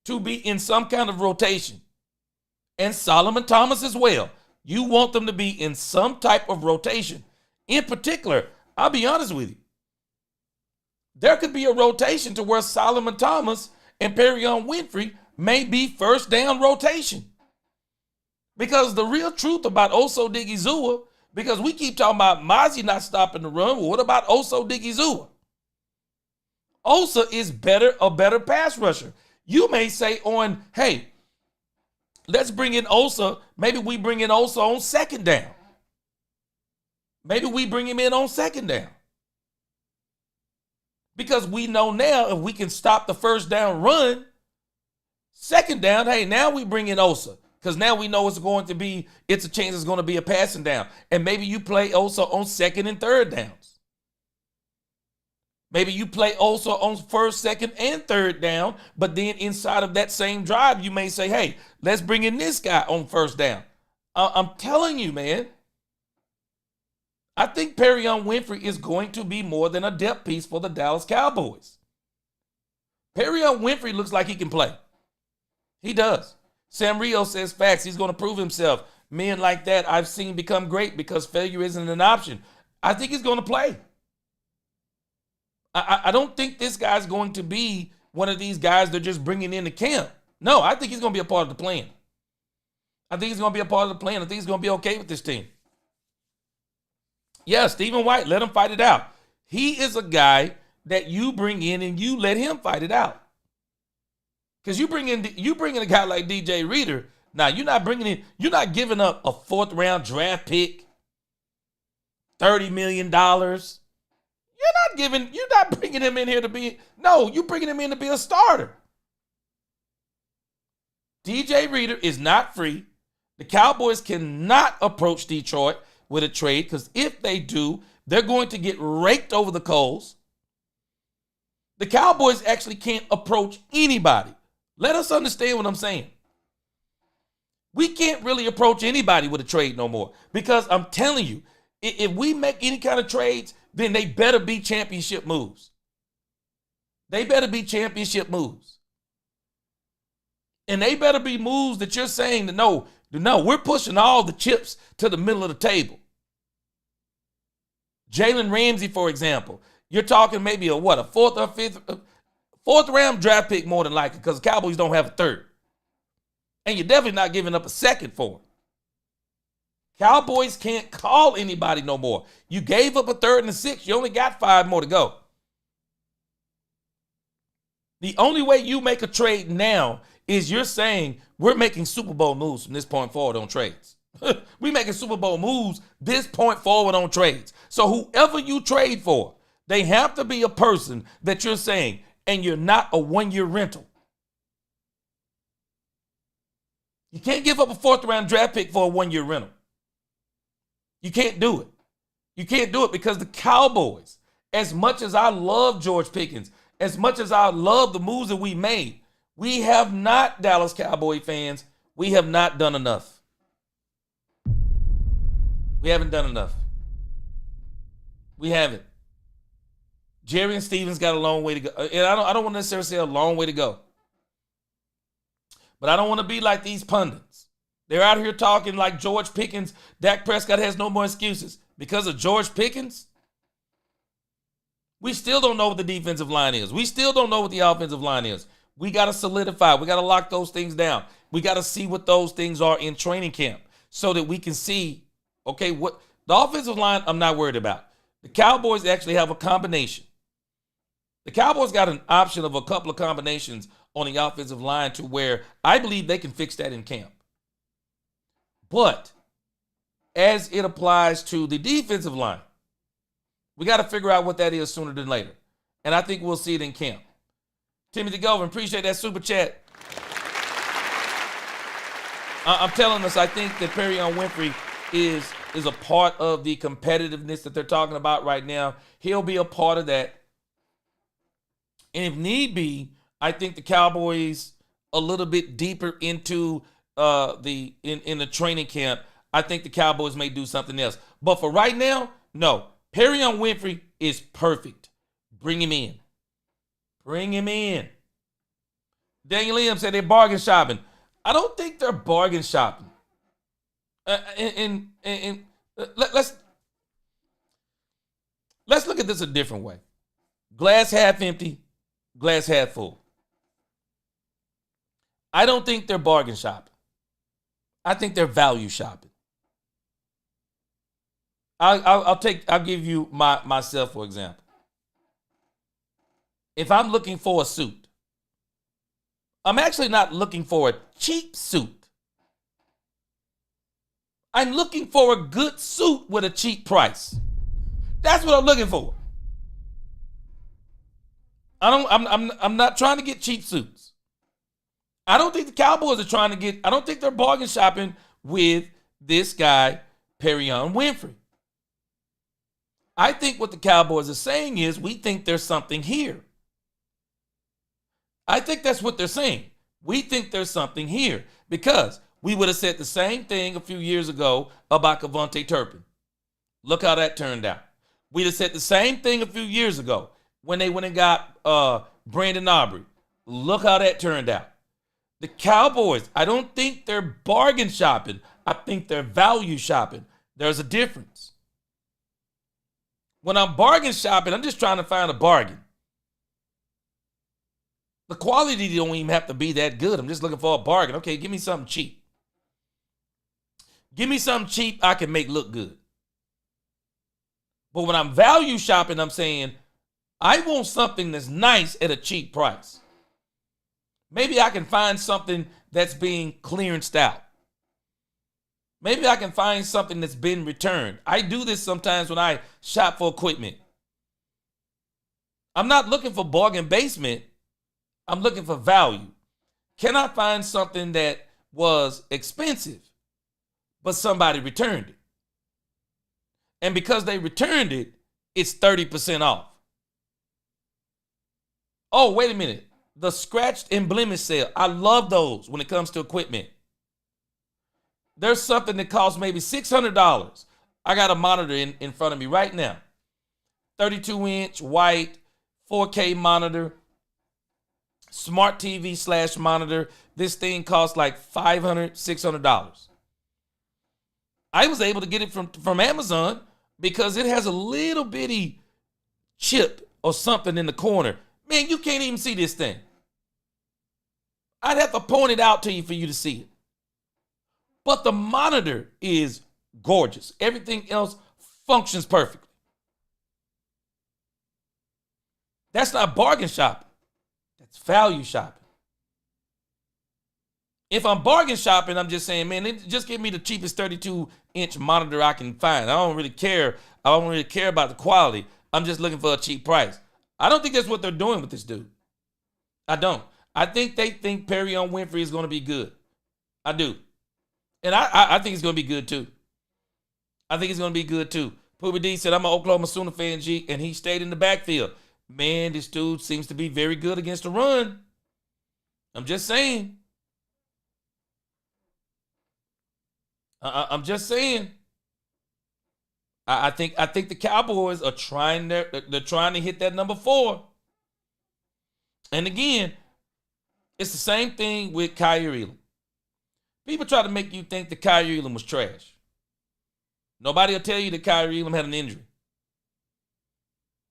to be in some kind of rotation. And Solomon Thomas as well. You want them to be in some type of rotation. In particular, I'll be honest with you. There could be a rotation to where Solomon Thomas and Perrion Winfrey may be first down rotation. Because the real truth about Oso Digizua, because we keep talking about Mozzie not stopping the run, well, what about Oso Digizua? Osa is a better pass rusher. You may say hey, let's bring in Osa. Maybe we bring in Osa on second down. Maybe we bring him in on second down. Because we know now if we can stop the first down run, second down, hey, now we bring in Osa. Because now we know it's a chance it's going to be a passing down. And maybe you play Osa on second and third downs. Maybe you play Osa on first, second, and third down, but then inside of that same drive, you may say, hey, let's bring in this guy on first down. I'm telling you, man, I think Perrion Winfrey is going to be more than a depth piece for the Dallas Cowboys. Perrion Winfrey looks like he can play. He does. Sam Rio says facts. He's going to prove himself. Men like that I've seen become great because failure isn't an option. I think he's going to play. I don't think this guy's going to be one of these guys they're just bringing into camp. No, I think he's going to be a part of the plan. I think he's going to be a part of the plan. I think he's going to be okay with this team. Yeah, Stephen White, let him fight it out. He is a guy that you bring in and you let him fight it out. Because you bring in a guy like DJ Reader. Now, you're not giving up a 4th round draft pick, $30 million. You're not bringing him in here to be, no, you're bringing him in to be a starter. DJ Reader is not free. The Cowboys cannot approach Detroit with a trade because if they do, they're going to get raked over the coals. The Cowboys actually can't approach anybody. Let us understand what I'm saying. We can't really approach anybody with a trade no more because I'm telling you, if we make any kind of trades, then they better be championship moves. They better be championship moves. And they better be moves that you're saying that no, we're pushing all the chips to the middle of the table. Jalen Ramsey, for example, you're talking maybe a 4th or 5th, 4th round draft pick more than likely because the Cowboys don't have a 3rd. And you're definitely not giving up a 2nd for him. Cowboys can't call anybody no more. You gave up a 3rd and a 6th. You only got 5 more to go. The only way you make a trade now is you're saying we're making Super Bowl moves from this point forward on trades. We're making Super Bowl moves this point forward on trades. So whoever you trade for, they have to be a person that you're saying, and you're not a 1-year rental. You can't give up a 4th round draft pick for a 1-year rental. You can't do it. You can't do it because the Cowboys, as much as I love George Pickens, as much as I love the moves that we made, we have not, Dallas Cowboy fans, we have not done enough. We haven't done enough. We haven't. Jerry and Stevens got a long way to go. And I don't want to necessarily say a long way to go. But I don't want to be like these pundits. They're out here talking like George Pickens. Dak Prescott has no more excuses. Because of George Pickens? We still don't know what the defensive line is. We still don't know what the offensive line is. We got to solidify. We got to lock those things down. We got to see what those things are in training camp so that we can see, okay, what the offensive line I'm not worried about. The Cowboys actually have a combination. The Cowboys got an option of a couple of combinations on the offensive line to where I believe they can fix that in camp. But as it applies to the defensive line, we got to figure out what that is sooner than later. And I think we'll see it in camp. Timothy Govan, appreciate that super chat. I'm telling us, I think that Perrion Winfrey is a part of the competitiveness that they're talking about right now. He'll be a part of that. And if need be, I think the Cowboys a little bit deeper into in the training camp, I think the Cowboys may do something else. But for right now, no. Perrion Winfrey is perfect. Bring him in. Bring him in. Daniel Liam said they're bargain shopping. I don't think they're bargain shopping. Let's look at this a different way. Glass half empty, glass half full. I don't think they're bargain shopping. I think they're value shopping. I'll give you myself for example. If I'm looking for a suit, I'm actually not looking for a cheap suit. I'm looking for a good suit with a cheap price. That's what I'm looking for. I'm not trying to get cheap suits. I don't think the Cowboys are trying to get, I don't think they're bargain shopping with this guy, Perrion Winfrey. I think what the Cowboys are saying is we think there's something here. I think that's what they're saying. We think there's something here because we would have said the same thing a few years ago about Kevontae Turpin. Look how that turned out. We'd have said the same thing a few years ago when they went and got Brandon Aubrey. Look how that turned out. The Cowboys, I don't think they're bargain shopping. I think they're value shopping. There's a difference. When I'm bargain shopping, I'm just trying to find a bargain. The quality don't even have to be that good. I'm just looking for a bargain. Okay, give me something cheap. Give me something cheap I can make look good. But when I'm value shopping, I'm saying, I want something that's nice at a cheap price. Maybe I can find something that's being clearanced out. Maybe I can find something that's been returned. I do this sometimes when I shop for equipment. I'm not looking for bargain basement. I'm looking for value. Can I find something that was expensive, but somebody returned it? And because they returned it, it's 30% off. Oh, wait a minute. The scratched and blemished sale. I love those when it comes to equipment. There's something that costs maybe $600. I got a monitor in front of me right now. 32-inch white 4K monitor. Smart TV / monitor. This thing costs like $500, $600. I was able to get it from Amazon because it has a little bitty chip or something in the corner. Man, you can't even see this thing. I'd have to point it out to you for you to see it. But the monitor is gorgeous. Everything else functions perfectly. That's not bargain shopping. That's value shopping. If I'm bargain shopping, I'm just saying, man, just give me the cheapest 32-inch monitor I can find. I don't really care. I don't really care about the quality. I'm just looking for a cheap price. I don't think that's what they're doing with this dude. I don't. I think they think Perrion Winfrey is going to be good. I do. And I think it's going to be good, too. I think it's going to be good, too. Pooby D said, I'm an Oklahoma Sooner fan, G, and he stayed in the backfield. Man, this dude seems to be very good against the run. I'm just saying. I'm just saying. I think the Cowboys are trying they're trying to hit that number 4. And again, it's the same thing with Kaiir Elam. People try to make you think that Kaiir Elam was trash. Nobody will tell you that Kaiir Elam had an injury.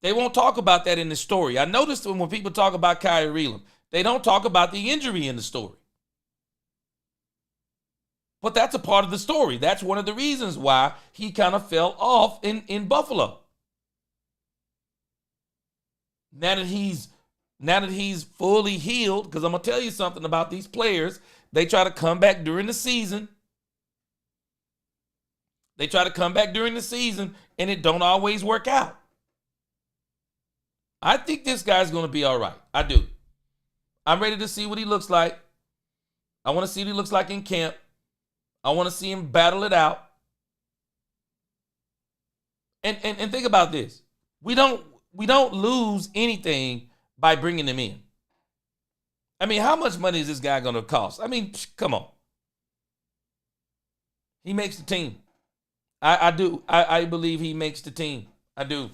They won't talk about that in the story. I noticed when people talk about Kaiir Elam, they don't talk about the injury in the story. But that's a part of the story. That's one of the reasons why he kind of fell off in Buffalo. Now that he's fully healed, because I'm going to tell you something about these players. They try to come back during the season. And it don't always work out. I think this guy's going to be all right. I do. I'm ready to see what he looks like. I want to see what he looks like in camp. I want to see him battle it out. And think about this. We don't lose anything by bringing him in. I mean, how much money is this guy going to cost? I mean, come on. He makes the team. I do. I believe he makes the team. I do.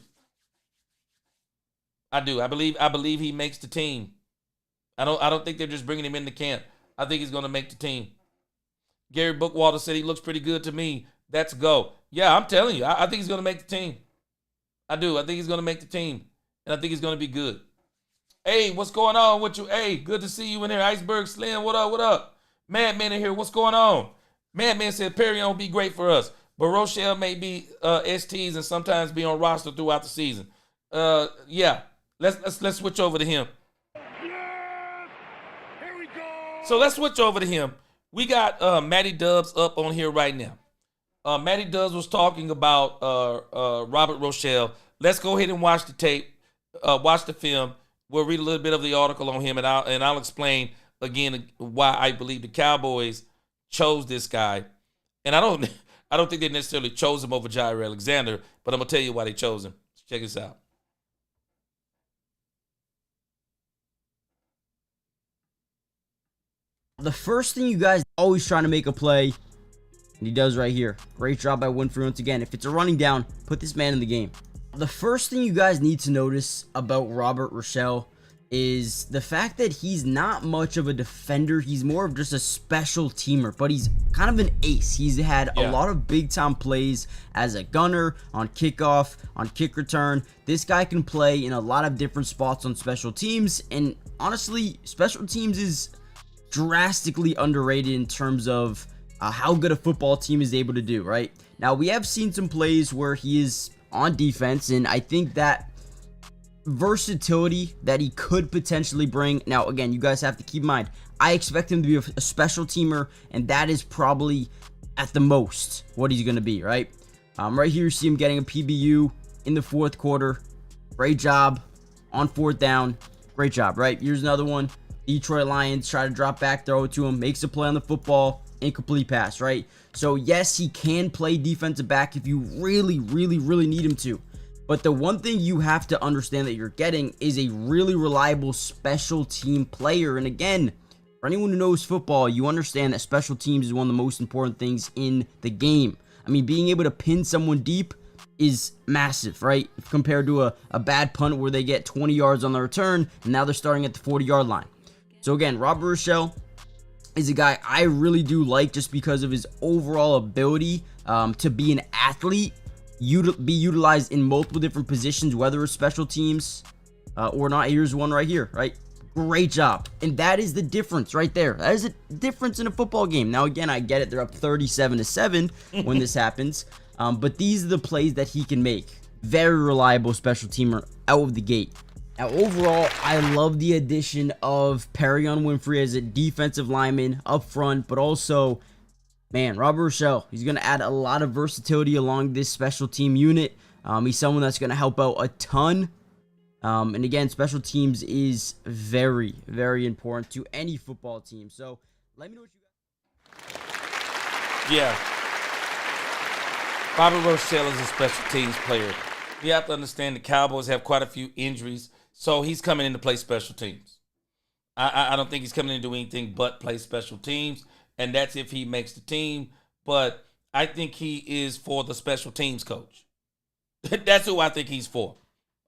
I believe he makes the team. I don't think they're just bringing him into camp. I think he's going to make the team. Gary Bookwalter said he looks pretty good to me. That's go. Yeah, I'm telling you. I think he's going to make the team. I do. I think he's going to make the team. And I think he's going to be good. Hey, what's going on with you? Hey, good to see you in here. Iceberg Slim, what up, what up? Madman in here, what's going on? Madman said Perrion will be great for us, but Rochelle may be STs and sometimes be on roster throughout the season. Yeah, let's switch over to him. Here we go. So let's switch over to him. We got Matty Dubs up on here right now. Matty Dubs was talking about Robert Rochelle. Let's go ahead and watch the tape, watch the film. We'll read a little bit of the article on him, and I'll explain again why I believe the Cowboys chose this guy. And I don't think they necessarily chose him over Jair Alexander, but I'm gonna tell you why they chose him. Check this out. The first thing you guys always trying to make a play, and he does right here. Great job by Winfrey once again. If it's a running down, put this man in the game. The first thing you guys need to notice about Robert Rochelle is the fact that he's not much of a defender. He's more of just a special teamer, but he's kind of an ace. He's had a lot of big time plays as a gunner, on kickoff, on kick return. This guy can play in a lot of different spots on special teams, and honestly, special teams is drastically underrated in terms of how good a football team is able to do, right? Now, we have seen some plays where he is on defense, and I think that versatility that he could potentially bring. Now, again, you guys have to keep in mind, I expect him to be a special teamer, and that is probably at the most what he's going to be, right? Right here, you see him getting a PBU in the fourth quarter. Great job on fourth down. Great job, right? Here's another one. Detroit Lions try to drop back, throw it to him, makes a play on the football, incomplete pass, right? So yes, he can play defensive back if you really need him to. But the one thing you have to understand that you're getting is a really reliable special team player. And again, for anyone who knows football, you understand that special teams is one of the most important things in the game. I mean, being able to pin someone deep is massive, right? Compared to a bad punt where they get 20 yards on the return, and now they're starting at the 40-yard line. So again, Robert Rochelle is a guy I really do like just because of his overall ability to be an athlete, be utilized in multiple different positions, whether it's special teams or not. Here's one right here, right? Great job. And that is the difference right there. That is a difference in a football game. Now, again, I get it. They're up 37-7 when this happens. But these are the plays that he can make. Very reliable special teamer out of the gate. Now, overall, I love the addition of Perrion Winfrey as a defensive lineman up front, but also, man, Robert Rochelle, he's going to add a lot of versatility along this special team unit. He's someone that's going to help out a ton. And again, special teams is very important to any football team. So, let me know what you got. Yeah. Robert Rochelle is a special teams player. You have to understand the Cowboys have quite a few injuries. So he's coming in to play special teams. I don't think he's coming in to do anything but play special teams, and that's if he makes the team. But I think he is for the special teams coach. That's who I think he's for.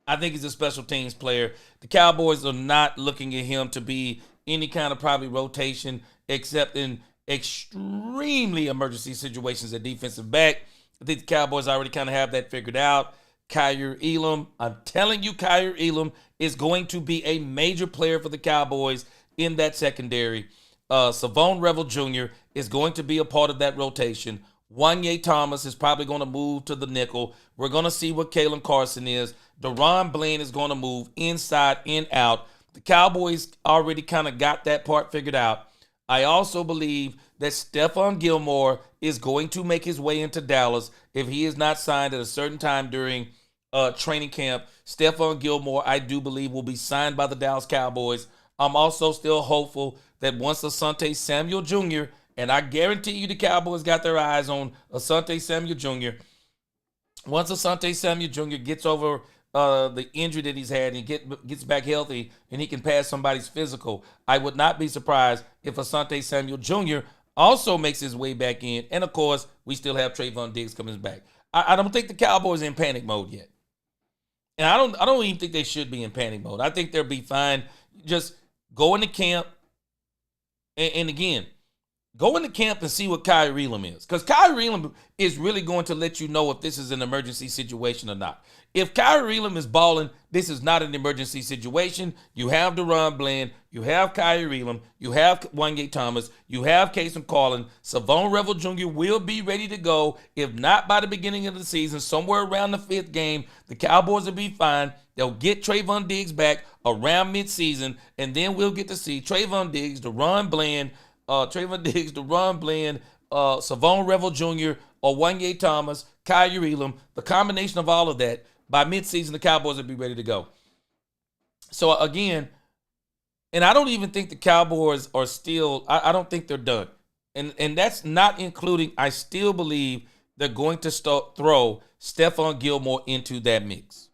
I think he's a special teams player. The Cowboys are not looking at him to be any kind of probably rotation except in extremely emergency situations at defensive back. I think the Cowboys already kind of have that figured out. Kyer Elam, I'm telling you, Kyer Elam is going to be a major player for the Cowboys in that secondary. Savon Revel Jr. is going to be a part of that rotation. Wanye Thomas is probably going to move to the nickel. We're going to see what Kalen Carson is. Deron Blaine is going to move inside and out. The Cowboys already kind of got that part figured out. I also believe that Stephon Gilmore is going to make his way into Dallas if he is not signed at a certain time during training camp. Stephon Gilmore, I do believe, will be signed by the Dallas Cowboys. I'm also still hopeful that once Asante Samuel Jr., and I guarantee you the Cowboys got their eyes on Asante Samuel Jr., once Asante Samuel Jr. gets over the injury that he's had and gets back healthy and he can pass somebody's physical, I would not be surprised if Asante Samuel Jr. also makes his way back in. And, of course, we still have Trayvon Diggs coming back. I don't think the Cowboys are in panic mode yet. And I don't even think they should be in panic mode. I think they'll be fine. Just go into camp. And again, go into camp and see what Kyrie Elam is. Because Kyrie Elam is really going to let you know if this is an emergency situation or not. If Kyrie Elam is balling, this is not an emergency situation. You have DeRon Bland. You have Kyrie Elam. You have Wanye Thomas. You have Casey Carlin. Savon Revel Jr. will be ready to go. If not by the beginning of the season, somewhere around the 5th game, the Cowboys will be fine. They'll get Trayvon Diggs back around midseason, and then we'll get to see Trayvon Diggs, DeRon Bland, Savon Revel Jr., or Wanye Thomas, Kyrie Elam, the combination of all of that. By midseason, the Cowboys will be ready to go. So, again, and I don't even think the Cowboys are still, I don't think they're done. And that's not including, I still believe they're going to throw Stephon Gilmore into that mix.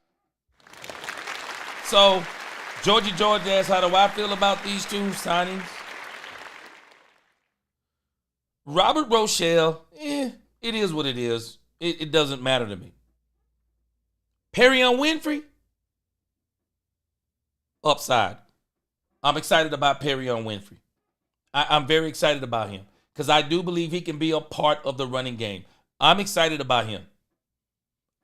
So, George asks, how do I feel about these two signings? Robert Rochelle, it is what it is. It doesn't matter to me. Perrion Winfrey, upside. I'm excited about Perrion Winfrey. I'm very excited about him because I do believe he can be a part of the running game. I'm excited about him.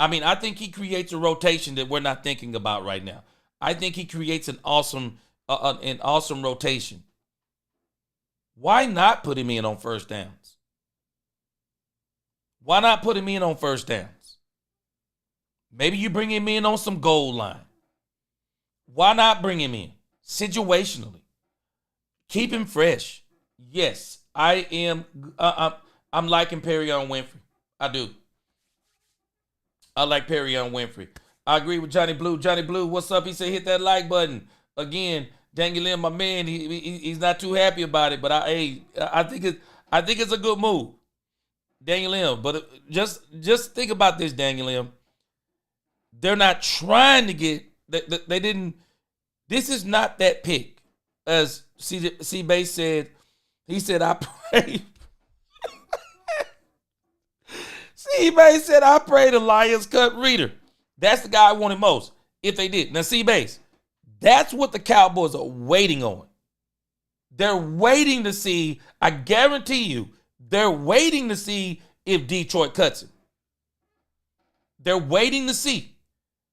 I mean, I think he creates a rotation that we're not thinking about right now. I think he creates an awesome rotation. Why not put him in on first downs? Why not put him in on first downs? Maybe you bring him in on some goal line. Why not bring him in situationally? Keep him fresh. Yes, I am. I'm liking Perrion Winfrey. I do. I like Perrion Winfrey. I agree with Johnny Blue. Johnny Blue, what's up? He said hit that like button. Again, Daniel Lim, my man, he's not too happy about it, but I think it's a good move. Daniel Lim, but just think about this, Daniel Lim. They're not trying to get they didn't. This is not that pick, as C Base said. He said I pray. C Base said I pray the Lions cut Reader. That's the guy I wanted most. If they did, now C Base, that's what the Cowboys are waiting on. They're waiting to see. I guarantee you, they're waiting to see if Detroit cuts him. They're waiting to see.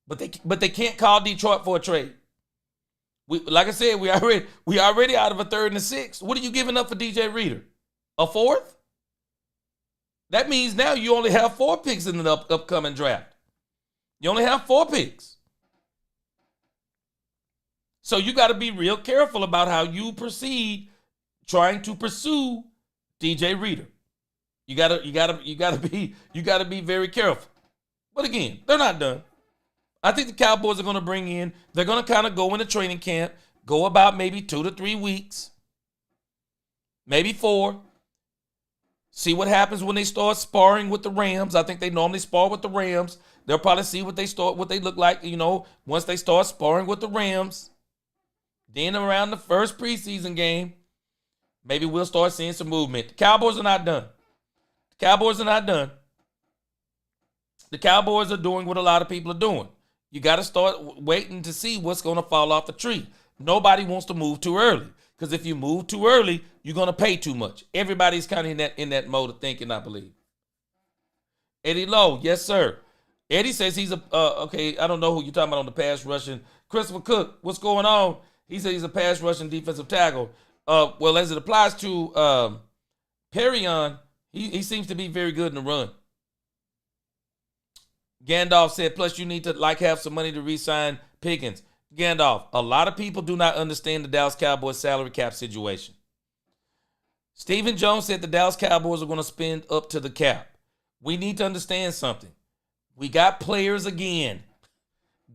But they can't call Detroit for a trade. Like I said, we already out of a 3rd and a 6th. What are you giving up for DJ Reader? A 4th? That means now you only have 4 picks in the upcoming draft. You only have 4 picks. So you got to be real careful about how you proceed trying to pursue DJ Reader. You gotta be very careful. But again, they're not done. I think the Cowboys are going to bring in, they're going to kind of go into training camp, go about maybe 2 to 3 weeks, maybe 4. See what happens when they start sparring with the Rams. I think they normally spar with the Rams. They'll probably see what they look like, once they start sparring with the Rams. Then around the first preseason game, maybe we'll start seeing some movement. The Cowboys are not done. The Cowboys are doing what a lot of people are doing. You got to start waiting to see what's going to fall off the tree. Nobody wants to move too early because if you move too early, you're going to pay too much. Everybody's kind of in that mode of thinking, I believe. Eddie Lowe, yes, sir. Eddie says he's okay, I don't know who you're talking about on the pass rushing. Christopher Cook, what's going on? He said he's a pass rushing defensive tackle. Well, as it applies to Perrion, he seems to be very good in the run. Gandalf said, plus you need to have some money to re-sign Pickens. Gandalf, a lot of people do not understand the Dallas Cowboys salary cap situation. Stephen Jones said the Dallas Cowboys are going to spend up to the cap. We need to understand something. We got players again.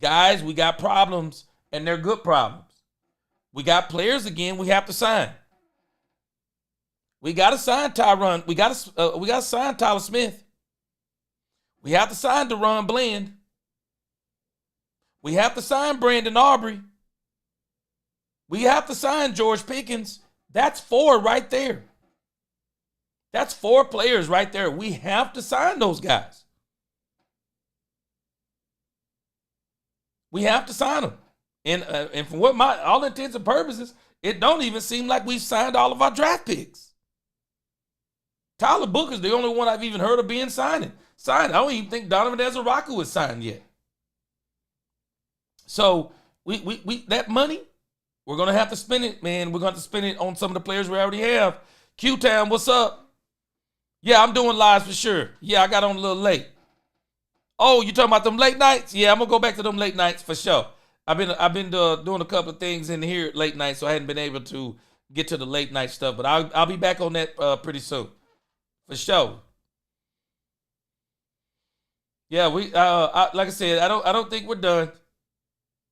Guys, we got problems, and they're good problems. We got players again we have to sign. We got to sign Tyron. We got to sign Tyler Smith. We have to sign DeRon Bland. We have to sign Brandon Aubrey. We have to sign George Pickens. That's 4 right there. That's 4 players right there. We have to sign those guys. We have to sign them. And for what all intents and purposes, it don't even seem like we've signed all of our draft picks. Tyler Booker's the only one I've even heard of being signed. I don't even think Donovan Ezeraku is signed yet. So we that money, we're gonna have to spend it, man. We're gonna have to spend it on some of the players we already have. Q-Town, what's up? Yeah, I'm doing lives for sure. Yeah, I got on a little late. Oh, you talking about them late nights? Yeah, I'm gonna go back to them late nights for sure. I've been doing a couple of things in here late night, so I hadn't been able to get to the late night stuff. But I'll be back on that pretty soon, for sure. Yeah, like I said, I don't think we're done.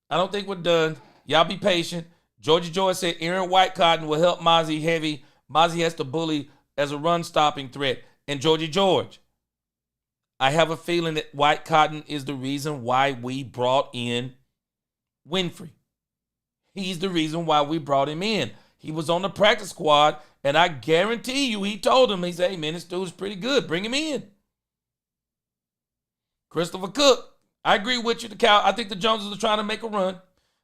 I don't think we're done. Y'all be patient. Georgie Joy said Aaron White Cotton will help Mozzie heavy. Mozzie has to bully as a run-stopping threat. And Georgie George, I have a feeling that White Cotton is the reason why we brought in Winfrey. He's the reason why we brought him in. He was on the practice squad, and I guarantee you he told him, he said, hey, man, this dude's pretty good. Bring him in. Christopher Cook, I agree with you. I think the Joneses are trying to make a run.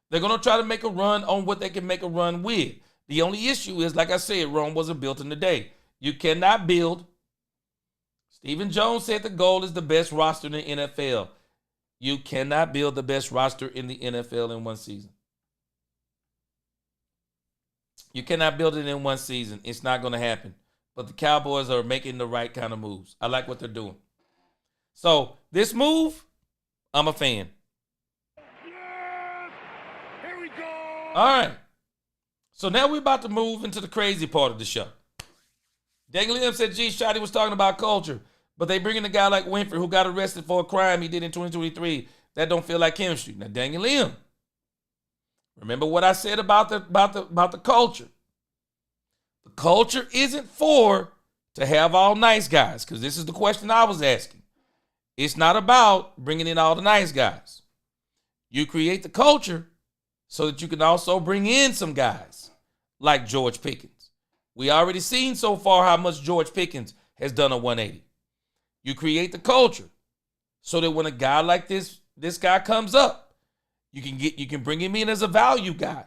They're going to try to make a run on what they can make a run with. The only issue is, like I said, Rome wasn't built in a day. You cannot build. Stephen Jones said the goal is the best roster in the NFL. You cannot build the best roster in the NFL in one season. You cannot build it in one season. It's not going to happen. But the Cowboys are making the right kind of moves. I like what they're doing. So this move, I'm a fan. Here we go. All right. So now we're about to move into the crazy part of the show. Daniel Lim said, gee, Shotty was talking about culture, but they bring in a guy like Winfrey who got arrested for a crime he did in 2023. That don't feel like chemistry. Now, Daniel Lim, remember what I said about the culture. The culture isn't to have all nice guys, because this is the question I was asking. It's not about bringing in all the nice guys. You create the culture so that you can also bring in some guys like George Pickens. We already seen so far how much George Pickens has done a 180. You create the culture so that when a guy like this guy comes up, you can bring him in as a value guy.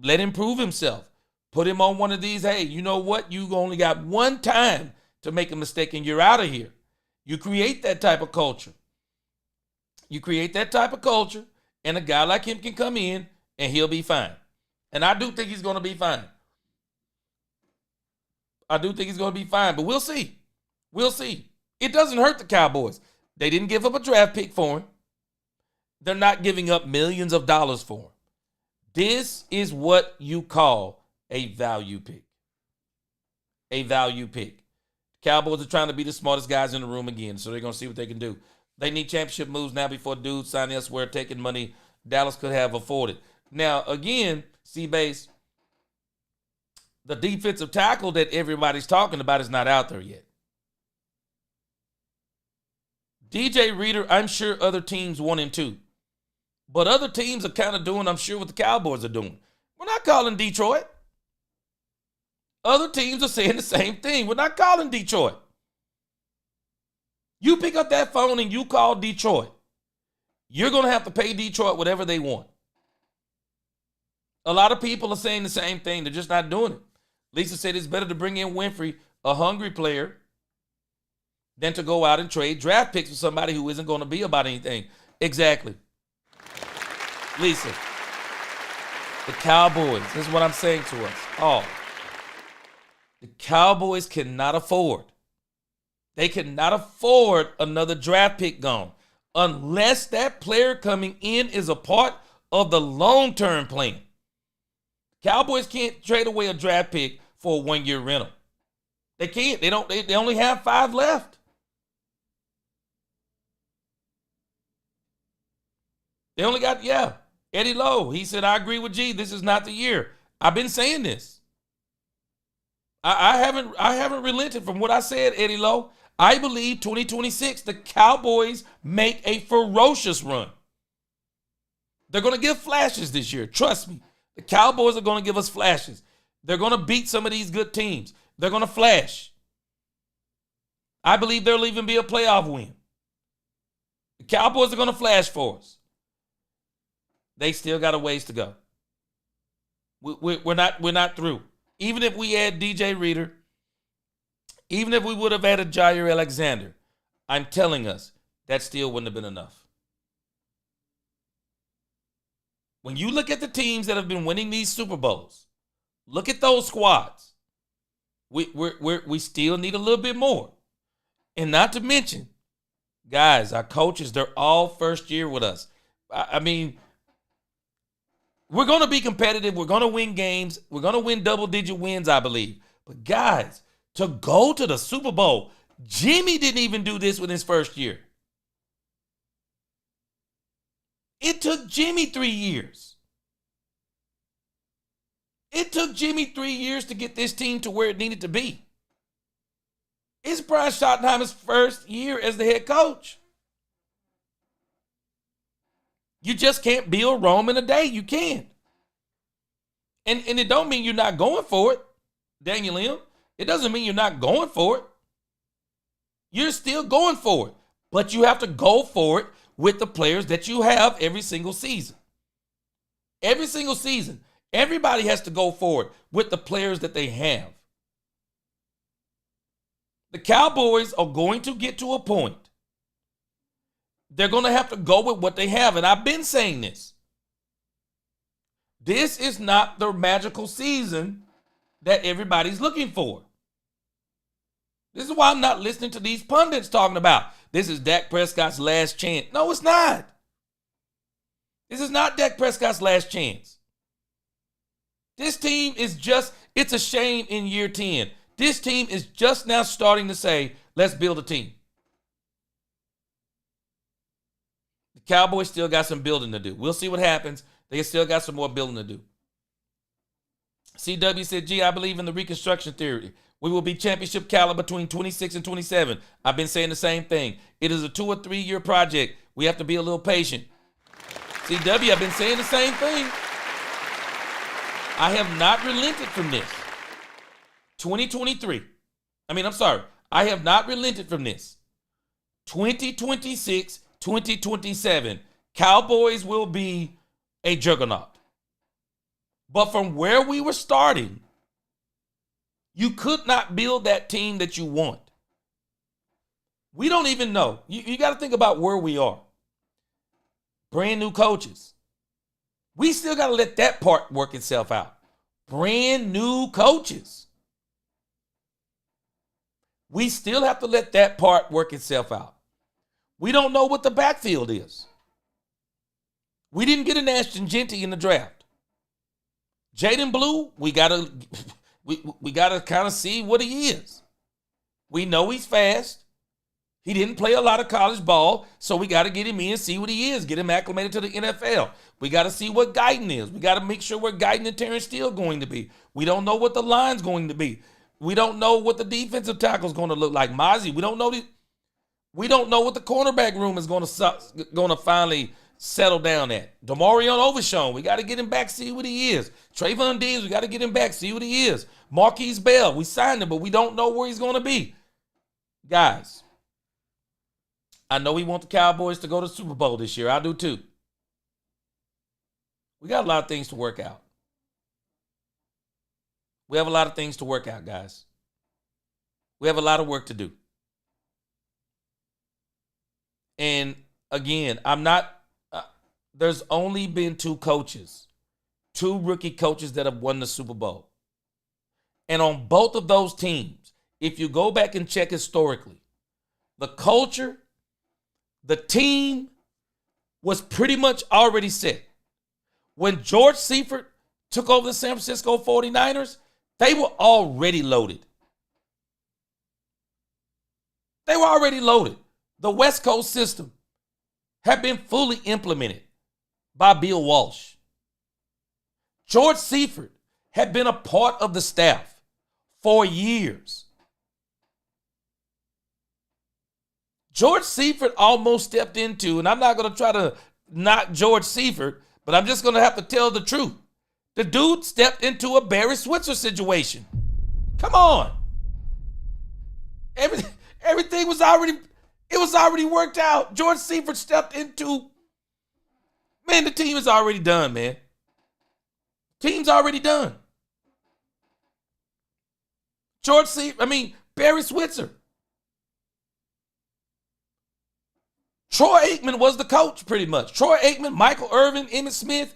Let him prove himself. Put him on one of these, hey, you know what? You only got one time to make a mistake and you're out of here. You create that type of culture. You create that type of culture, and a guy like him can come in and he'll be fine. And I do think he's going to be fine. I do think he's going to be fine, but we'll see. We'll see. It doesn't hurt the Cowboys. They didn't give up a draft pick for him. They're not giving up millions of dollars for him. This is what you call a value pick. A value pick. Cowboys are trying to be the smartest guys in the room again, so they're going to see what they can do. They need championship moves now before dudes sign elsewhere, taking money Dallas could have afforded. Now, again, C-Base, the defensive tackle that everybody's talking about is not out there yet. DJ Reader, I'm sure other teams want him too. But other teams are kind of doing, I'm sure, what the Cowboys are doing. We're not calling Detroit. Other teams are saying the same thing. We're not calling Detroit. You pick up that phone and you call Detroit. You're going to have to pay Detroit whatever they want. A lot of people are saying the same thing. They're just not doing it. Lisa said it's better to bring in Winfrey, a hungry player, than to go out and trade draft picks with somebody who isn't going to be about anything. Exactly. Lisa, the Cowboys, this is what I'm saying to us all. The Cowboys cannot afford. They cannot afford another draft pick gone unless that player coming in is a part of the long-term plan. Cowboys can't trade away a draft pick for a one-year rental. They can't. They only have 5 left. They only got, Eddie Lowe. He said, I agree with G. This is not the year. I've been saying this. I haven't relented from what I said, Eddie Lowe. I believe 2026, the Cowboys make a ferocious run. They're going to give flashes this year. Trust me. The Cowboys are going to give us flashes. They're going to beat some of these good teams. They're going to flash. I believe there'll even be a playoff win. The Cowboys are going to flash for us. They still got a ways to go. We're not through. Even if we add DJ Reader, even if we would have added Jair Alexander, I'm telling us that still wouldn't have been enough. When you look at the teams that have been winning these Super Bowls, look at those squads. We still need a little bit more. And not to mention, guys, our coaches, they're all first year with us. I mean, we're going to be competitive. We're going to win games. We're going to win double-digit wins, I believe. But, guys, to go to the Super Bowl, Jimmy didn't even do this with his first year. It took Jimmy 3 years. It took Jimmy 3 years to get this team to where it needed to be. It's Brian Schottenheimer's first year as the head coach. You just can't build Rome in a day. You can't. And it don't mean you're not going for it, Daniel M. It doesn't mean you're not going for it. You're still going for it. But you have to go for it with the players that you have every single season. Every single season. Everybody has to go for it with the players that they have. The Cowboys are going to get to a point. They're going to have to go with what they have. And I've been saying this. This is not the magical season that everybody's looking for. This is why I'm not listening to these pundits talking about this is Dak Prescott's last chance. No, it's not. This is not Dak Prescott's last chance. This team is just, it's a shame in year 10. This team is just now starting to say, let's build a team. The Cowboys still got some building to do. We'll see what happens. They still got some more building to do. CW said, gee, I believe in the reconstruction theory. We will be championship caliber between 26 and 27. I've been saying the same thing. It is a 2 or 3 year project. We have to be a little patient. CW, I've been saying the same thing. I have not relented from this. 2023. I have not relented from this. 2026, 2027. Cowboys will be a juggernaut. But from where we were starting, you could not build that team that you want. We don't even know. You got to think about where we are. Brand new coaches. We still got to let that part work itself out. Brand new coaches. We still have to let that part work itself out. We don't know what the backfield is. We didn't get an Ashton Genty in the draft. Jaden Blue, we gotta kind of see what he is. We know he's fast. He didn't play a lot of college ball, so we got to get him in and see what he is. Get him acclimated to the NFL. We got to see what Guyton is. We got to make sure where Guyton and Terrence Steele going to be. We don't know what the line's going to be. We don't know what the defensive tackle is going to look like. Mozzie, we don't know what the cornerback room is going to finally settle down at. Demarion Overshown, we got to get him back, see what he is. Trayvon Diggs, we got to get him back, see what he is. Marquise Bell, we signed him, but we don't know where he's going to be. Guys, I know we want the Cowboys to go to the Super Bowl this year. I do too. We got a lot of things to work out. We have a lot of things to work out, guys. We have a lot of work to do. And again, there's only been 2 coaches, 2 rookie coaches that have won the Super Bowl. And on both of those teams, if you go back and check historically, the culture, the team was pretty much already set. When George Seifert took over the San Francisco 49ers, they were already loaded. They were already loaded. The West Coast system had been fully implemented by Bill Walsh. George Seifert had been a part of the staff for years. George Seifert almost stepped into, and I'm not going to try to knock George Seifert, But I'm just going to have to tell the truth. The dude stepped into a Barry Switzer situation. Come on. Everything was already worked out. George Seifert stepped into, man, the team is already done, man. Team's already done. Barry Switzer. Troy Aikman was the coach pretty much. Troy Aikman, Michael Irvin, Emmitt Smith.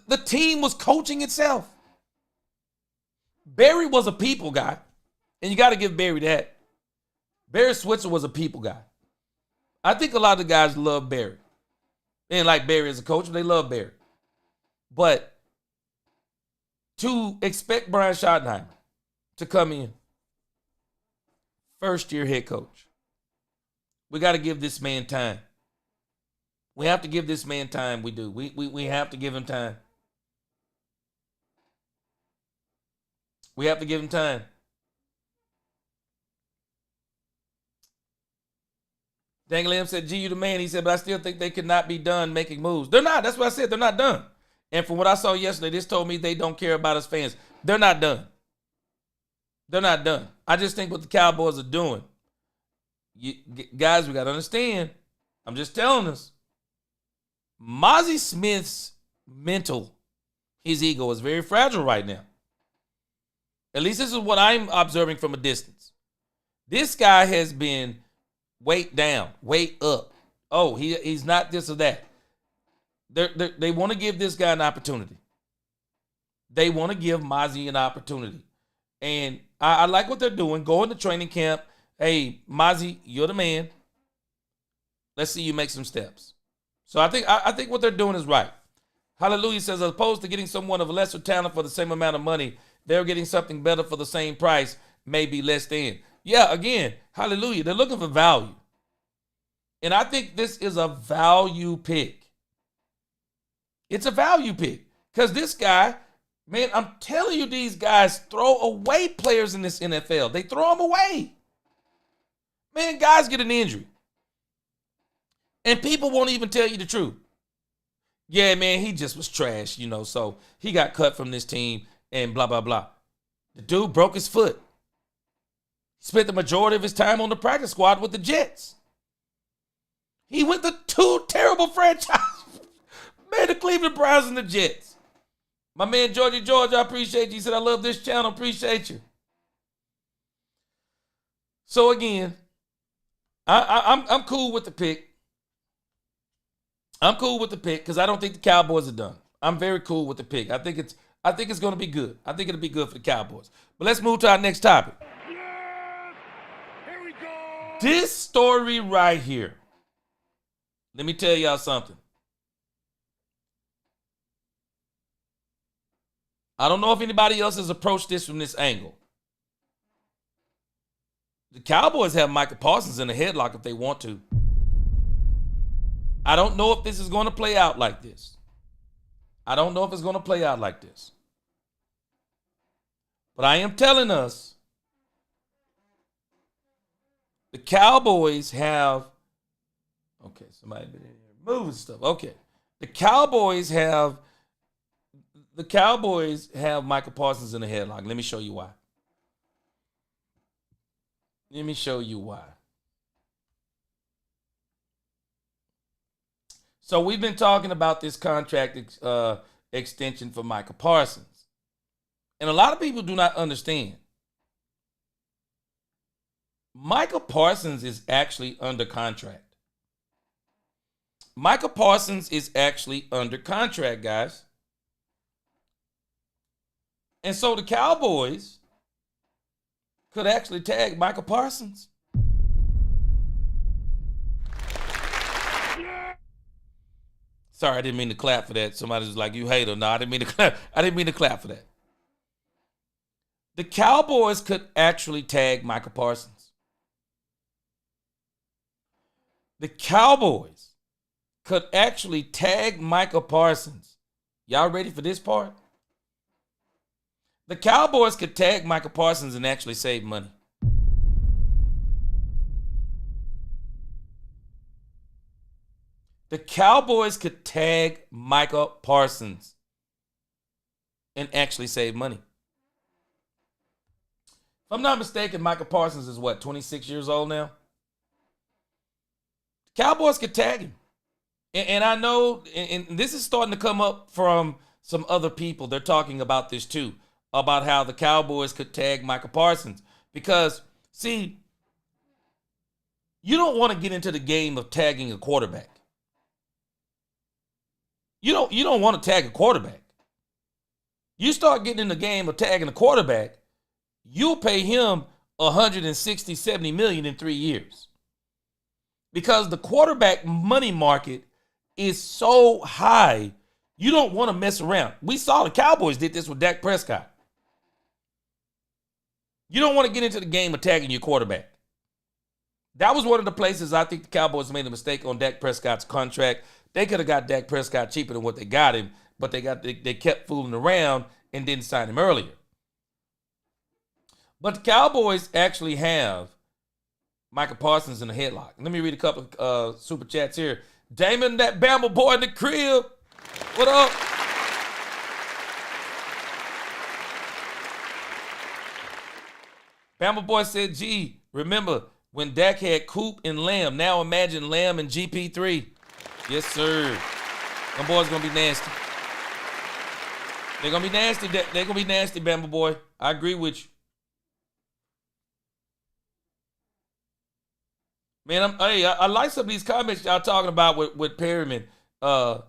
The team was coaching itself. Barry was a people guy. And you got to give Barry that. Barry Switzer was a people guy. I think a lot of the guys love Barry. They didn't like Barry as a coach, but they love Barry. But to expect Brian Schottenheimer to come in, first-year head coach, we got to give this man time. We have to give this man time. We do. We have to give him time. We have to give him time. Danglim said, G, you the man. He said, but I still think they could not be done making moves. They're not. That's what I said. They're not done. And from what I saw yesterday, this told me they don't care about us fans. They're not done. They're not done. I just think what the Cowboys are doing, guys, we got to understand. I'm just telling us. Mozzie Smith's his ego is very fragile right now. At least this is what I'm observing from a distance. This guy has been weight down, weight up. Oh, he's not this or that. They want to give this guy an opportunity. They want to give Mozzie an opportunity. And I like what they're doing. Go into training camp. Hey, Mozzie, you're the man. Let's see you make some steps. So I think what they're doing is right. Hallelujah says, as opposed to getting someone of lesser talent for the same amount of money, they're getting something better for the same price, maybe less than. Yeah, again, hallelujah. They're looking for value. And I think this is a value pick. It's a value pick. Because this guy, man, I'm telling you, these guys throw away players in this NFL. They throw them away. Man, guys get an injury. And people won't even tell you the truth. Yeah, man, he just was trash, so he got cut from this team and blah, blah, blah. The dude broke his foot. He spent the majority of his time on the practice squad with the Jets. He went to two terrible franchises. Man, the Cleveland Browns and the Jets. My man, George, I appreciate you. He said, I love this channel. Appreciate you. So, again, I'm cool with the pick. I'm cool with the pick because I don't think the Cowboys are done. I'm very cool with the pick. I think it's going to be good. I think it'll be good for the Cowboys. But let's move to our next topic. Yes! Here we go! This story right here. Let me tell y'all something. I don't know if anybody else has approached this from this angle. The Cowboys have Micah Parsons in a headlock if they want to. I don't know if this is going to play out like this. I don't know if it's going to play out like this. But I am telling us the Cowboys have, okay, somebody been in here moving stuff. Okay. The Cowboys have Micah Parsons in the headlock. Let me show you why. Let me show you why. So we've been talking about this contract extension for Micah Parsons. And a lot of people do not understand. Micah Parsons is actually under contract. Micah Parsons is actually under contract, guys. And so the Cowboys could actually tag Micah Parsons. Sorry, I didn't mean to clap for that. Somebody was like, you hater. No, I didn't mean to clap. I didn't mean to clap for that. The Cowboys could actually tag Micah Parsons. The Cowboys could actually tag Micah Parsons. Y'all ready for this part? The Cowboys could tag Micah Parsons and actually save money. The Cowboys could tag Micah Parsons and actually save money. If I'm not mistaken, Micah Parsons is what, 26 years old now? The Cowboys could tag him. And I know, and this is starting to come up from some other people. They're talking about this too, about how the Cowboys could tag Micah Parsons. Because, see, you don't want to get into the game of tagging a quarterback. You don't want to tag a quarterback. You start getting in the game of tagging a quarterback, you'll pay him 160, 70 million in 3 years. Because the quarterback money market is so high, you don't want to mess around. We saw the Cowboys did this with Dak Prescott. You don't want to get into the game of tagging your quarterback. That was one of the places I think the Cowboys made a mistake on Dak Prescott's contract. They could have got Dak Prescott cheaper than what they got him, but they kept fooling around and didn't sign him earlier. But the Cowboys actually have Micah Parsons in the headlock. Let me read a couple of super chats here. Damon, that Bama boy in the crib. What up? Bama boy said, gee, remember when Dak had Coop and Lamb. Now imagine Lamb and GP3. Yes, sir. Them boys gonna be nasty. They're gonna be nasty. They're gonna be nasty, Bama boy. I agree with you. Man, I like some of these comments y'all talking about with Perryman. Poobie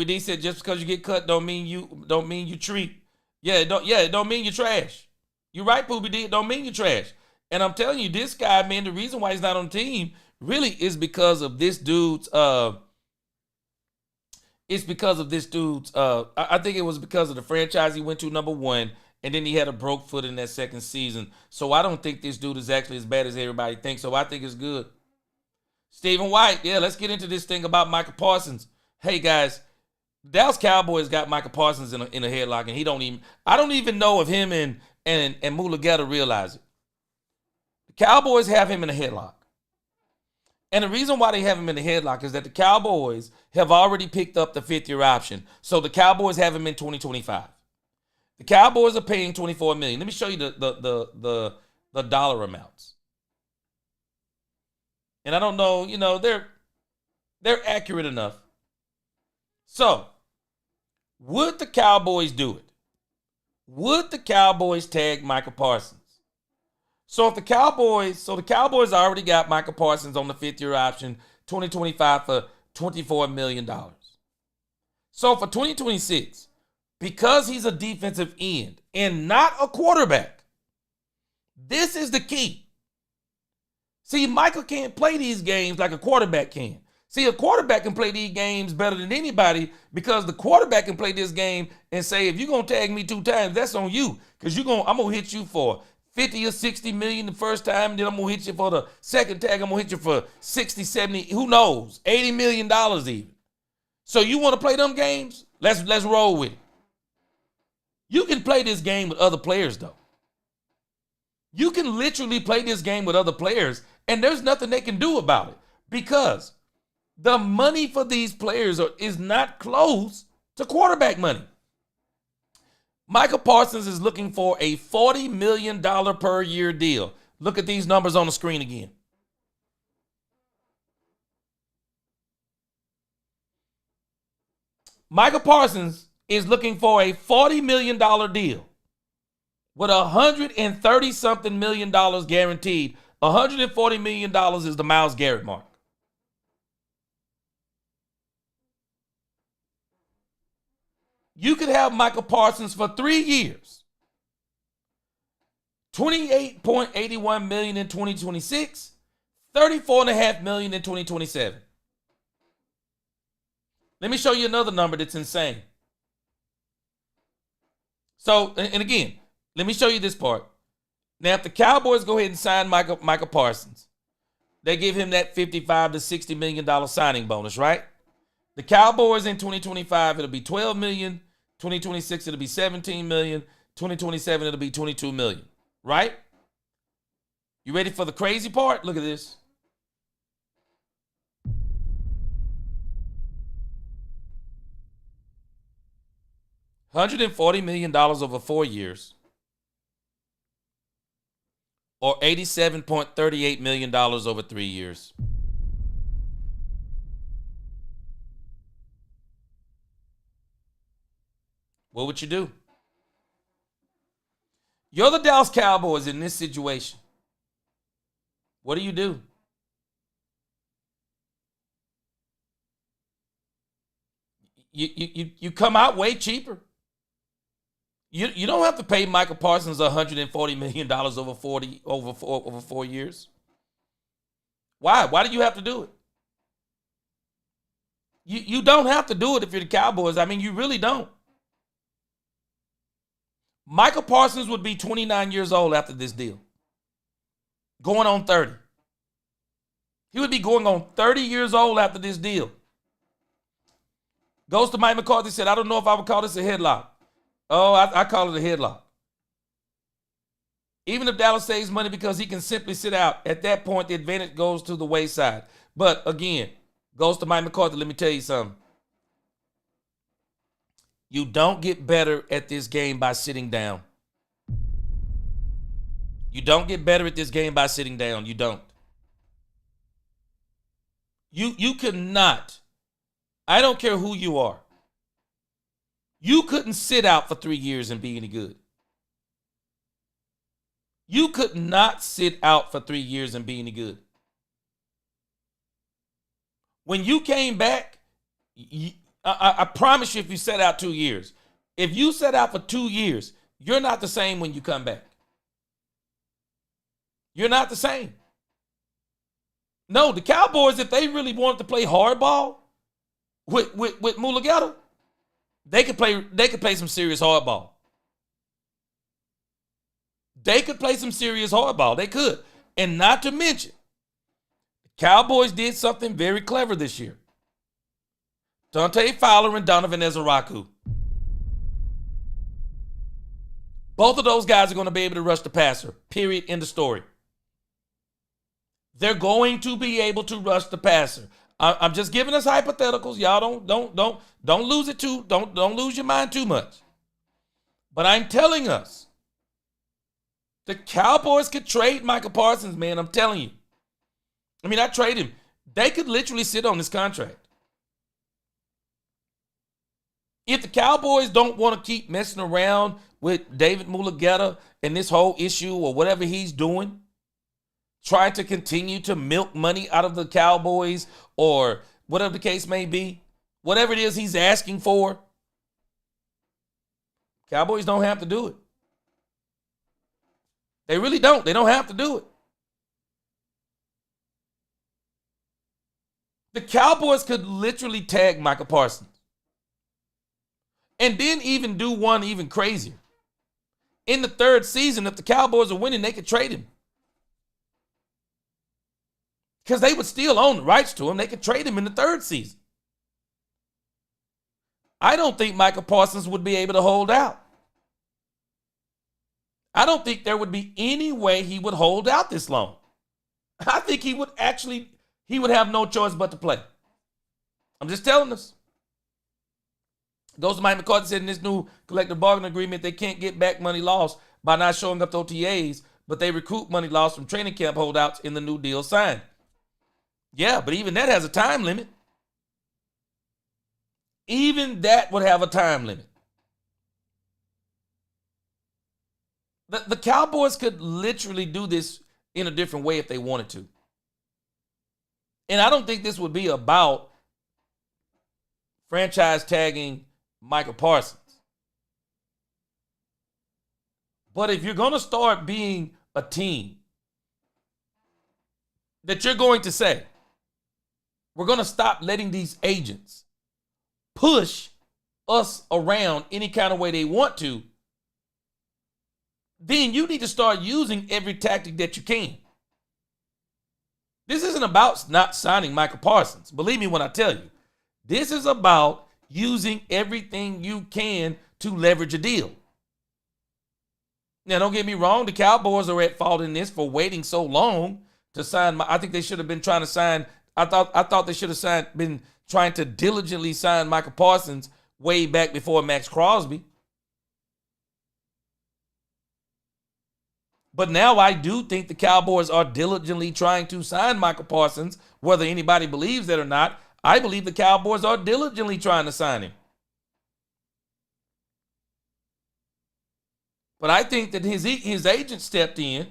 D said just because you get cut don't mean you treat. It don't mean you trash. You're right, Poobie D. It don't mean you trash. And I'm telling you, this guy, man, the reason why he's not on the team really is because of this dude's I think it was because of the franchise he went to, number one, and then he had a broke foot in that second season. So I don't think this dude is actually as bad as everybody thinks. So I think it's good. Stephen White, yeah, let's get into this thing about Micah Parsons. Hey guys, Dallas Cowboys got Micah Parsons in a headlock, and I don't even know if him and Mulugeta realize it. The Cowboys have him in a headlock. And the reason why they have him in the headlock is that the Cowboys have already picked up the 5th-year option. So the Cowboys have him in 2025. The Cowboys are paying $24 million. Let me show you the dollar amounts. And I don't know, they're accurate enough. So, would the Cowboys do it? Would the Cowboys tag Micah Parsons? So the Cowboys already got Micah Parsons on the 5th-year option, 2025 for $24 million. So for 2026, because he's a defensive end and not a quarterback, this is the key. See, Micah can't play these games like a quarterback can. See, a quarterback can play these games better than anybody because the quarterback can play this game and say, if you're going to tag me 2 times, that's on you. Because I'm going to hit you for 50 or 60 million the first time, and then I'm going to hit you for the second tag. I'm going to hit you for 60, 70, who knows, $80 million even. So you want to play them games? Let's roll with it. You can play this game with other players, though. You can literally play this game with other players, and there's nothing they can do about it because the money for these players is not close to quarterback money. Micah Parsons is looking for a $40 million per year deal. Look at these numbers on the screen again. Micah Parsons is looking for a $40 million deal with $130-something million guaranteed. $140 million is the Myles Garrett mark. You could have Micah Parsons for 3 years. $28.81 million in 2026, $34.5 million in 2027. Let me show you another number that's insane. So, and again, let me show you this part. Now, if the Cowboys go ahead and sign Micah Parsons, they give him that $55 to $60 million signing bonus, right? The Cowboys in 2025, it'll be $12 million. 2026, it'll be $17 million. 2027, it'll be $22 million, right? You ready for the crazy part? Look at this. $140 million over 4 years, or $87.38 million over 3 years. What would you do? You're the Dallas Cowboys in this situation. What do? You come out way cheaper. You don't have to pay Michael Parsons $140 million over 4 years. Why? Why do you have to do it? You don't have to do it if you're the Cowboys. I mean, you really don't. Michael Parsons would be 29 years old after this deal. Going on 30. He would be going on 30 years old after this deal. Goes to Mike McCarthy, said, I don't know if I would call this a headlock. Oh, I call it a headlock. Even if Dallas saves money because he can simply sit out, at that point, the advantage goes to the wayside. But again, goes to Mike McCarthy, let me tell you something. You don't get better at this game by sitting down. You don't get better at this game by sitting down. You don't. You could not. I don't care who you are. You couldn't sit out for 3 years and be any good. You could not sit out for 3 years and be any good. When you came back, I promise you, if you sat out 2 years, if you sat out for 2 years, you're not the same when you come back. You're not the same. No, the Cowboys, if they really wanted to play hardball with Mulugeta, they could play some serious hardball. They could play some serious hardball. They could. And not to mention, the Cowboys did something very clever this year. Dante Fowler and Donovan Ezeraku. Both of those guys are going to be able to rush the passer. Period. End of story. They're going to be able to rush the passer. I'm just giving us hypotheticals. Y'all don't lose it too. Don't lose your mind too much. But I'm telling us, the Cowboys could trade Michael Parsons, man. I'm telling you. I mean, I trade him. They could literally sit on this contract. If the Cowboys don't want to keep messing around with David Mulugeta and this whole issue or whatever he's doing, trying to continue to milk money out of the Cowboys or whatever the case may be, whatever it is he's asking for, Cowboys don't have to do it. They really don't. They don't have to do it. The Cowboys could literally tag Michael Parsons. And then even do one even crazier. In the third season, if the Cowboys are winning, they could trade him. Because they would still own the rights to him. They could trade him in the third season. I don't think Michael Parsons would be able to hold out. I don't think there would be any way he would hold out this long. I think he would have no choice but to play. I'm just telling us. Goes to Mike McCarthy, said in this new collective bargaining agreement, they can't get back money lost by not showing up to OTAs, but they recoup money lost from training camp holdouts in the new deal signed. Yeah, but even that has a time limit. Even that would have a time limit. The Cowboys could literally do this in a different way if they wanted to. And I don't think this would be about franchise tagging Michael Parsons. But if you're going to start being a team that you're going to say, we're going to stop letting these agents push us around any kind of way they want to, then you need to start using every tactic that you can. This isn't about not signing Michael Parsons. Believe me when I tell you. This is about using everything you can to leverage a deal. Now, don't get me wrong. The Cowboys are at fault in this for waiting so long to sign. I think they should have been trying to sign. I thought they should have been trying to diligently sign Michael Parsons way back before Max Crosby. But now I do think the Cowboys are diligently trying to sign Michael Parsons, whether anybody believes that or not. I believe the Cowboys are diligently trying to sign him. But I think that his agent stepped in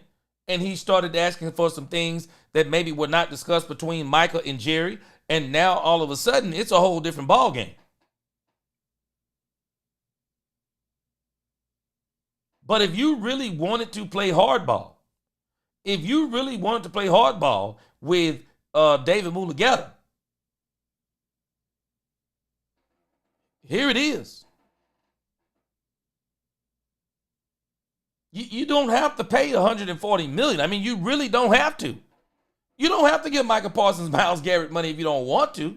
and he started asking for some things that maybe were not discussed between Michael and Jerry. And now all of a sudden, it's a whole different ballgame. But if you really wanted to play hardball, with David Mulugeta, here it is. You don't have to pay $140 million. I mean, you really don't have to. You don't have to give Michael Parsons, Myles Garrett money if you don't want to.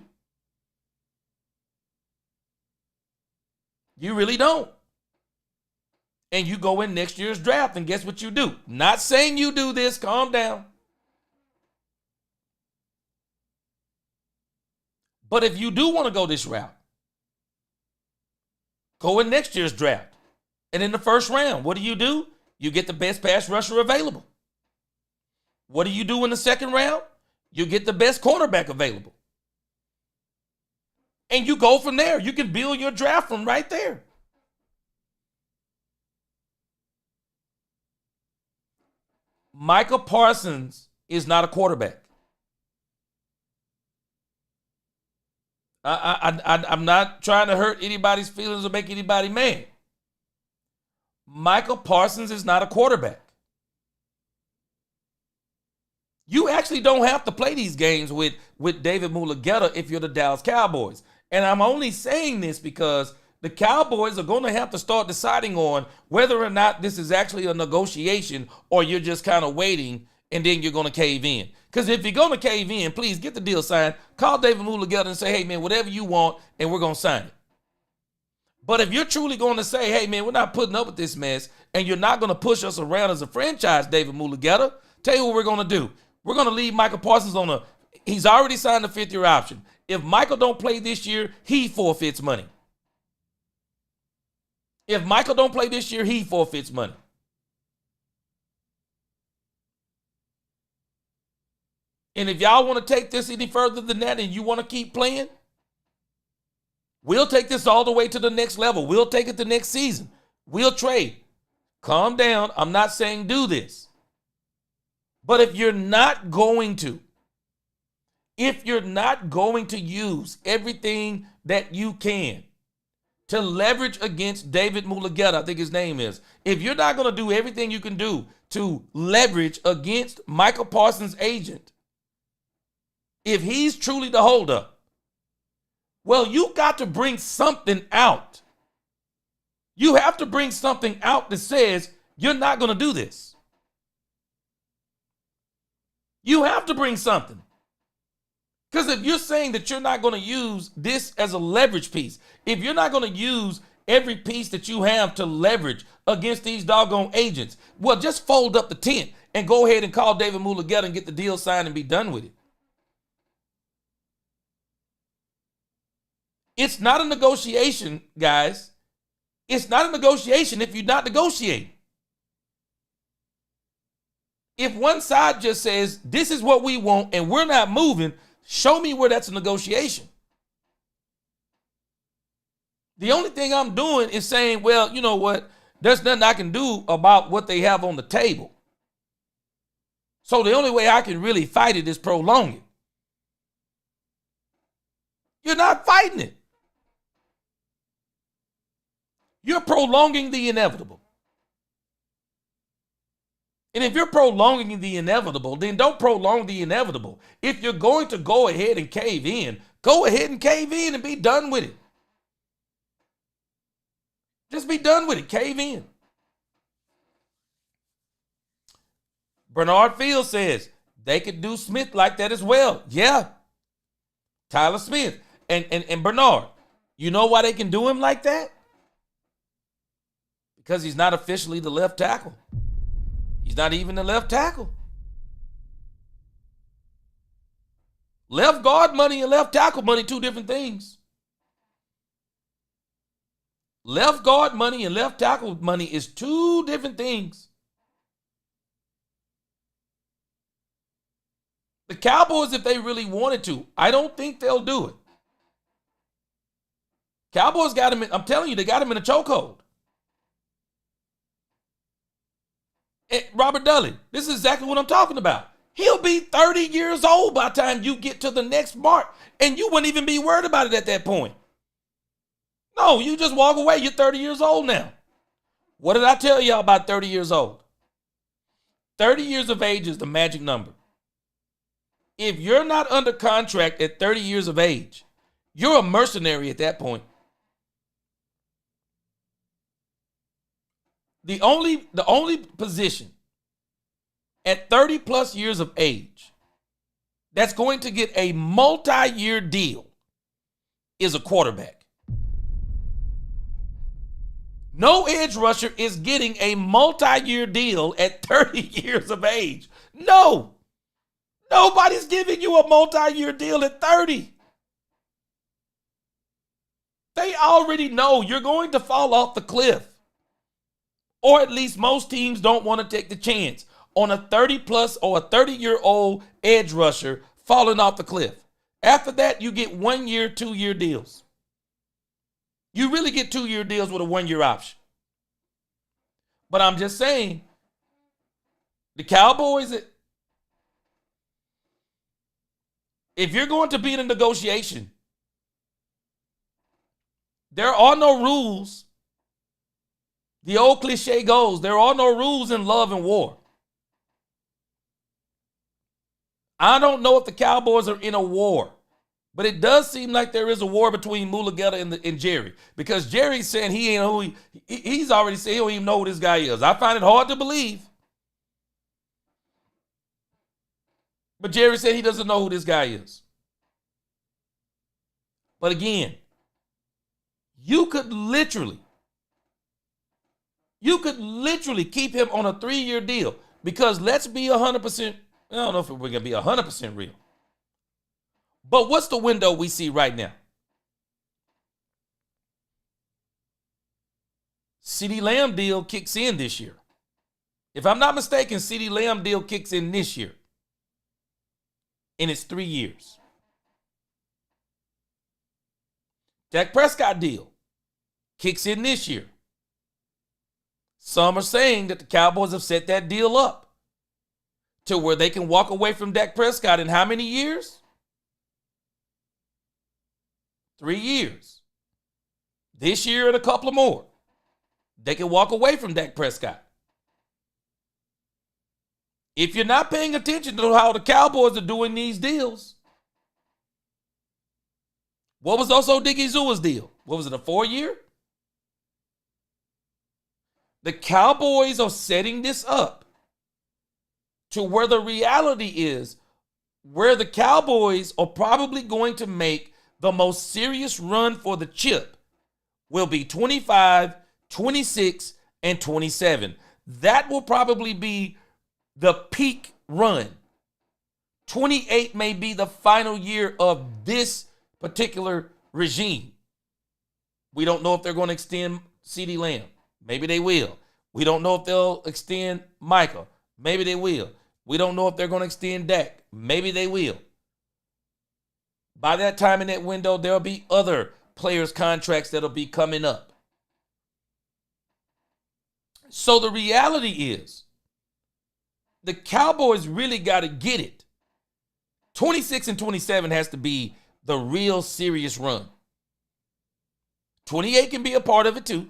You really don't. And you go in next year's draft, and guess what you do? Not saying you do this. Calm down. But if you do want to go this route, go in next year's draft. And in the first round, what do? You get the best pass rusher available. What do you do in the second round? You get the best cornerback available. And you go from there. You can build your draft from right there. Michael Parsons is not a quarterback. I'm not trying to hurt anybody's feelings or make anybody mad. Michael Parsons is not a quarterback. You actually don't have to play these games with David Mulugeta if you're the Dallas Cowboys. And I'm only saying this because the Cowboys are going to have to start deciding on whether or not this is actually a negotiation or you're just kind of waiting and then you're going to cave in. Because if you're going to cave in, please get the deal signed. Call David Mulugeta and say, hey, man, whatever you want, and we're going to sign it. But if you're truly going to say, hey, man, we're not putting up with this mess, and you're not going to push us around as a franchise, David Mulugeta, tell you what we're going to do. We're going to leave Michael Parsons on he's already signed a fifth-year option. If Michael don't play this year, he forfeits money. If Michael don't play this year, he forfeits money. And if y'all want to take this any further than that and you want to keep playing, we'll take this all the way to the next level. We'll take it to next season. We'll trade. Calm down. I'm not saying do this. But if you're not going to use everything that you can to leverage against David Mulugeta, I think his name is, if you're not going to do everything you can do to leverage against Michael Parsons' agent, if he's truly the holdup, well, you got to bring something out. You have to bring something out that says you're not going to do this. You have to bring something. Because if you're saying that you're not going to use this as a leverage piece, if you're not going to use every piece that you have to leverage against these doggone agents, well, just fold up the tent and go ahead and call David Mulugeta and get the deal signed and be done with it. It's not a negotiation, guys. It's not a negotiation if you're not negotiating. If one side just says, this is what we want and we're not moving, show me where that's a negotiation. The only thing I'm doing is saying, well, you know what? There's nothing I can do about what they have on the table. So the only way I can really fight it is prolong it. You're not fighting it. You're prolonging the inevitable. And if you're prolonging the inevitable, then don't prolong the inevitable. If you're going to go ahead and cave in, go ahead and cave in and be done with it. Just be done with it. Cave in. Bernard Field says they could do Smith like that as well. Yeah. Tyler Smith. And Bernard, you know why they can do him like that? Because he's not officially the left tackle. He's not even the left tackle. Left guard money and left tackle money, two different things. Left guard money and left tackle money is two different things. The Cowboys, if they really wanted to, I don't think they'll do it. Cowboys got him, I'm telling you, they got him in a chokehold. Robert Dudley, this is exactly what I'm talking about. He'll be 30 years old by the time you get to the next mark, and you wouldn't even be worried about it at that point. No, you just walk away. You're 30 years old now. What did I tell y'all about 30 years old? 30 years of age is the magic number. If you're not under contract at 30 years of age, you're a mercenary at that point. The only position at 30 plus years of age that's going to get a multi-year deal is a quarterback. No edge rusher is getting a multi-year deal at 30 years of age. No. Nobody's giving you a multi-year deal at 30. They already know you're going to fall off the cliff. Or at least most teams don't want to take the chance on a 30-plus or a 30-year-old edge rusher falling off the cliff. After that, you get 1 year, 2 year deals. You really get 2 year deals with a 1 year option. But I'm just saying, the Cowboys, if you're going to be in a negotiation, there are no rules. The old cliche goes, there are no rules in love and war. I don't know if the Cowboys are in a war, but it does seem like there is a war between Mulugeta and Jerry, because Jerry's saying he ain't who he's already said he don't even know who this guy is. I find it hard to believe. But Jerry said he doesn't know who this guy is. But again, you could literally keep him on a 3 year deal, because let's be 100%, I don't know if we're going to be 100% real. But what's the window we see right now? CeeDee Lamb deal kicks in this year. If I'm not mistaken, CeeDee Lamb deal kicks in this year. And it's 3 years. Dak Prescott deal kicks in this year. Some are saying that the Cowboys have set that deal up to where they can walk away from Dak Prescott in how many years? 3 years. This year and a couple of more. They can walk away from Dak Prescott. If you're not paying attention to how the Cowboys are doing these deals, what was also Diggy Zua's deal? What was it, a 4 year? The Cowboys are setting this up to where the reality is, where the Cowboys are probably going to make the most serious run for the chip will be 25, 26, and 27. That will probably be the peak run. 28 may be the final year of this particular regime. We don't know if they're going to extend CeeDee Lamb. Maybe they will. We don't know if they'll extend Michael. Maybe they will. We don't know if they're going to extend Dak. Maybe they will. By that time in that window, there'll be other players' contracts that'll be coming up. So the reality is, the Cowboys really got to get it. 26 and 27 has to be the real serious run. 28 can be a part of it too.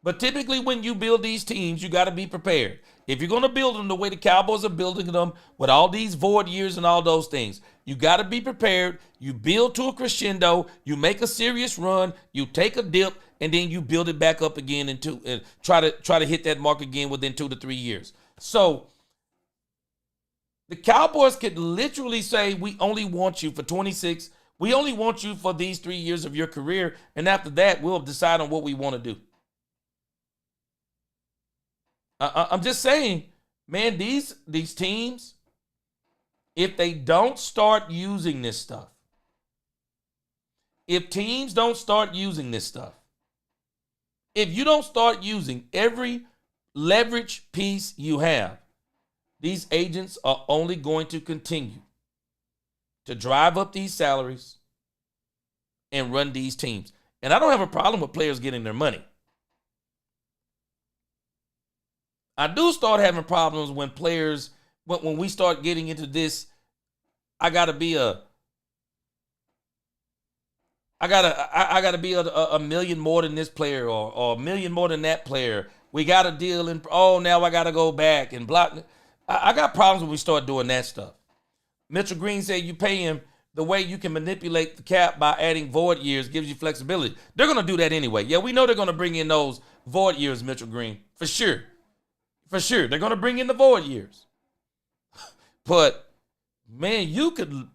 But typically when you build these teams, you got to be prepared. If you're going to build them the way the Cowboys are building them, with all these void years and all those things, you got to be prepared. You build to a crescendo, you make a serious run, you take a dip, and then you build it back up again and try to hit that mark again within 2 to 3 years. So the Cowboys could literally say, we only want you for 26. We only want you for these 3 years of your career. And after that, we'll decide on what we want to do. I'm just saying, man, these teams, if they don't start using this stuff, if teams don't start using this stuff, if you don't start using every leverage piece you have, these agents are only going to continue to drive up these salaries and run these teams. And I don't have a problem with players getting their money. I do start having problems when players, when we start getting into this, I gotta be a million more than this player or a million more than that player. We got a deal and now I gotta go back and block. I got problems when we start doing that stuff. Mitchell Green said you pay him the way you can manipulate the cap by adding void years gives you flexibility. They're gonna do that anyway. Yeah, we know they're gonna bring in those void years, Mitchell Green, for sure. For sure, they're gonna bring in the void years. But man, you could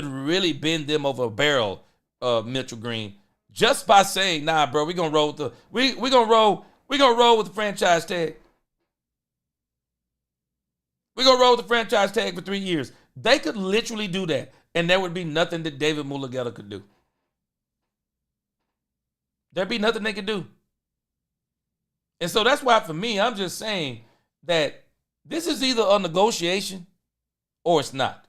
really bend them over a barrel, Mitchell Green, just by saying, "Nah, bro, we're gonna roll with the franchise tag. We're gonna roll with the franchise tag for 3 years." They could literally do that, and there would be nothing that David Mulugeta could do. There'd be nothing they could do. And so that's why, for me, I'm just saying that this is either a negotiation or it's not.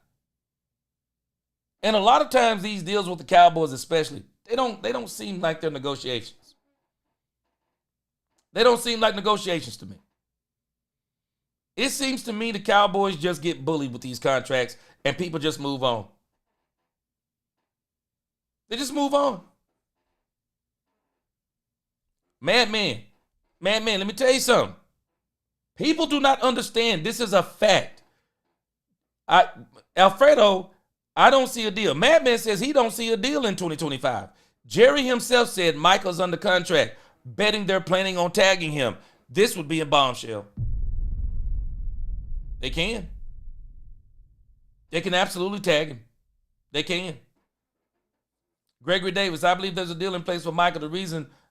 And a lot of times these deals with the Cowboys especially, they don't seem like they're negotiations. They don't seem like negotiations to me. It seems to me the Cowboys just get bullied with these contracts and people just move on. They just move on. Madman, let me tell you something. People do not understand. This is a fact. Alfredo, I don't see a deal. Madman says he don't see a deal in 2025. Jerry himself said Michael's under contract, betting they're planning on tagging him. This would be a bombshell. They can. They can absolutely tag him. They can. Gregory Davis, I believe there's a deal in place for Michael.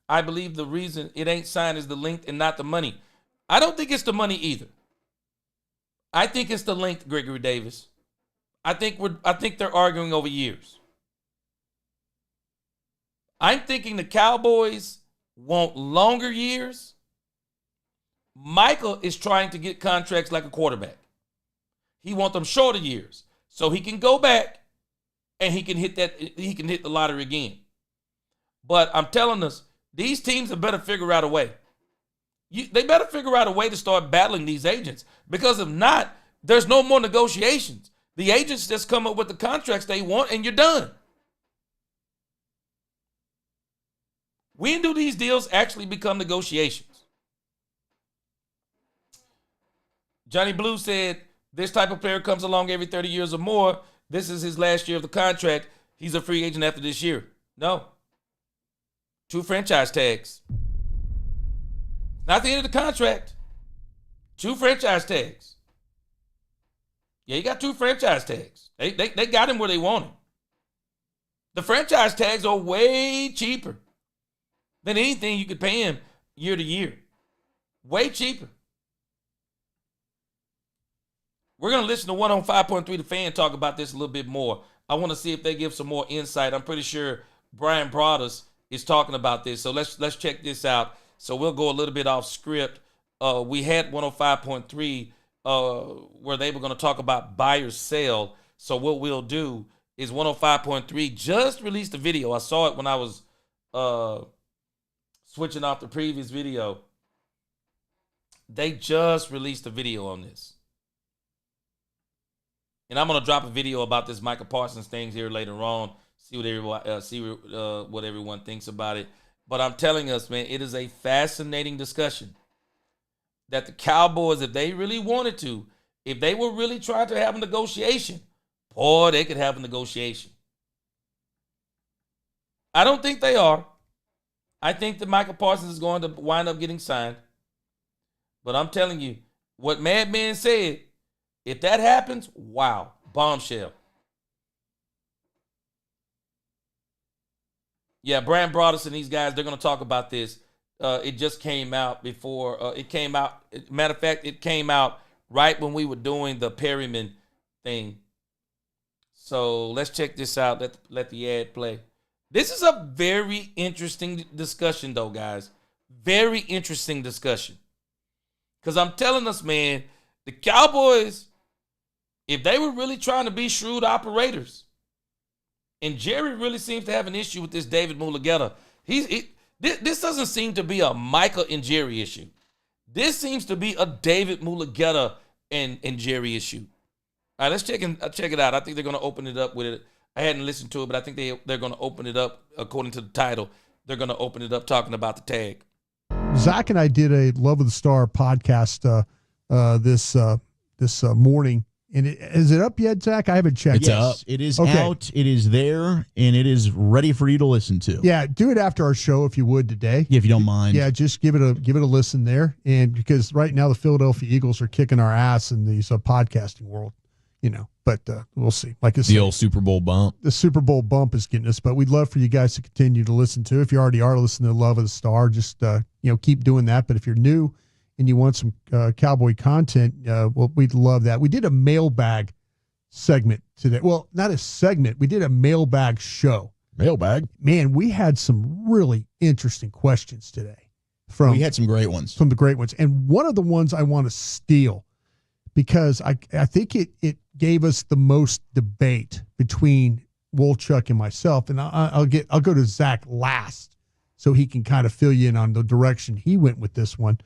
I believe the reason it ain't signed is the length and not the money. I don't think it's the money either. I think it's the length, Gregory Davis. I think they're arguing over years. I'm thinking the Cowboys want longer years. Michael is trying to get contracts like a quarterback. He wants them shorter years so he can go back and he can hit the lottery again. But I'm telling us, these teams have better figure out a way. They better figure out a way to start battling these agents, because if not, there's no more negotiations. The agents just come up with the contracts they want and you're done. When do these deals actually become negotiations? Johnny Blue said, this type of player comes along every 30 years or more. This is his last year of the contract. He's a free agent after this year. No. 2 franchise tags. Not the end of the contract. 2 franchise tags. Yeah, you got 2 franchise tags. They got him where they want him. The franchise tags are way cheaper than anything you could pay him year to year. Way cheaper. We're going to listen to 105.3 The Fan talk about this a little bit more. I want to see if they give some more insight. I'm pretty sure Brian Broaddus is talking about this. So let's check this out. So we'll go a little bit off script. We had 105.3 where they were going to talk about buy or sell. So what we'll do is 105.3 just released a video. I saw it when I was switching off the previous video. They just released a video on this. And I'm going to drop a video about this Micah Parsons thing here later on. See what everyone thinks about it. But I'm telling us, man, it is a fascinating discussion that the Cowboys, if they really wanted to, if they were really trying to have a negotiation, boy, they could have a negotiation. I don't think they are. I think that Micah Parsons is going to wind up getting signed. But I'm telling you, what Madman said, if that happens, wow, bombshell. Yeah, Brian Broaddus and these guys, they're going to talk about this. It just came out before. It came out. Matter of fact, it came out right when we were doing the Perryman thing. So let's check this out. Let the ad play. This is a very interesting discussion, though, guys. Very interesting discussion. Because I'm telling us, man, The Cowboys, if they were really trying to be shrewd operators, and Jerry really seems to have an issue with this David Mulugeta. This doesn't seem to be a Michael and Jerry issue. This seems to be a David Mulugeta and Jerry issue. All right, let's check it out. I think they're going to open it up with it. I hadn't listened to it, but I think they're going to open it up according to the title. They're going to open it up talking about the tag. Zach and I did a Love of the Star podcast this morning. And is it up yet, Zach? I haven't checked. It's up. It is out. It is there, and it is ready for you to listen to. Yeah, do it after our show if you would today. Yeah, if you don't mind. Yeah, just give it a listen there. And because right now the Philadelphia Eagles are kicking our ass in these podcasting world, But we'll see. Like I said, the old Super Bowl bump. The Super Bowl bump is getting us. But we'd love for you guys to continue to listen to. If you already are listening to Love of the Star, just keep doing that. But if you're new and you want some Cowboy content, well, we'd love that. We did a mailbag segment today. Well, not a segment. We did a mailbag show. Mailbag? Man, we had some really interesting questions today. We had some great ones. From the great ones. And one of the ones I want to steal because I think it gave us the most debate between Wolchuk and myself. And I'll go to Zach last so he can kind of fill you in on the direction he went with this one.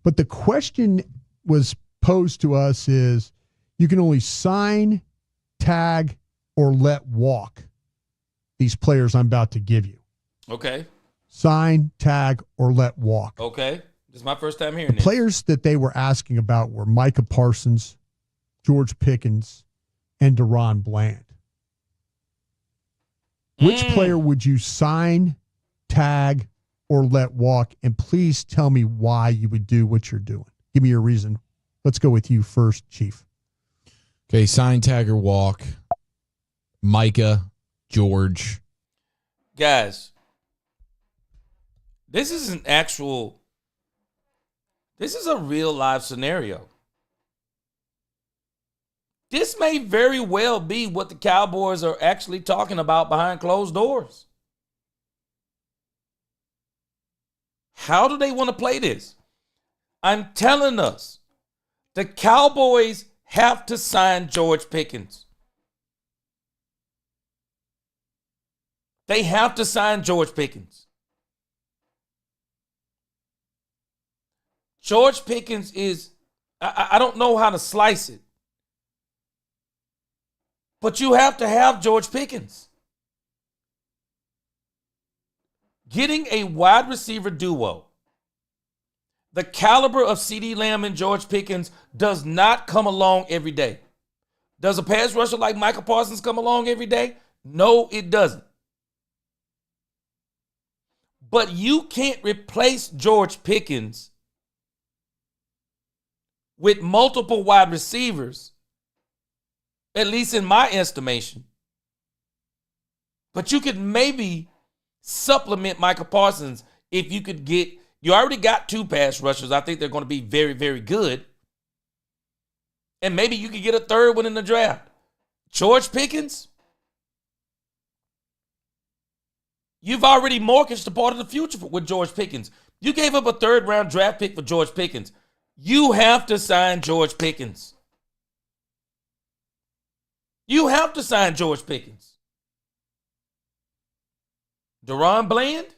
But the question was posed to us is you can only sign, tag, or let walk these players I'm about to give you. Okay. Sign, tag, or let walk. Okay. This is my first time hearing the players that they were asking about were Micah Parsons, George Pickens, and Deron Bland. Which player would you sign, tag, or let walk? And please tell me why you would do what you're doing. Give me your reason. Let's go with you first, Chief. Okay, sign, tag, or walk. Micah, George. Guys, this is a real life scenario. This may very well be what the Cowboys are actually talking about behind closed doors. How do they want to play this? I'm telling us, the Cowboys have to sign George Pickens. They have to sign George Pickens. George Pickens is, I don't know how to slice it, but you have to have George Pickens. Getting a wide receiver duo, the caliber of CeeDee Lamb and George Pickens, does not come along every day. Does a pass rusher like Micah Parsons come along every day? No, it doesn't. But you can't replace George Pickens with multiple wide receivers, at least in my estimation. But you could maybe supplement Micah Parsons if you could get, you already got two pass rushers. I think they're going to be very, very good. And maybe you could get a third one in the draft. George Pickens, you've already mortgaged a part of the future with George Pickens. You gave up a third-round draft pick for George Pickens. You have to sign George Pickens. You have to sign George Pickens. Deron Bland?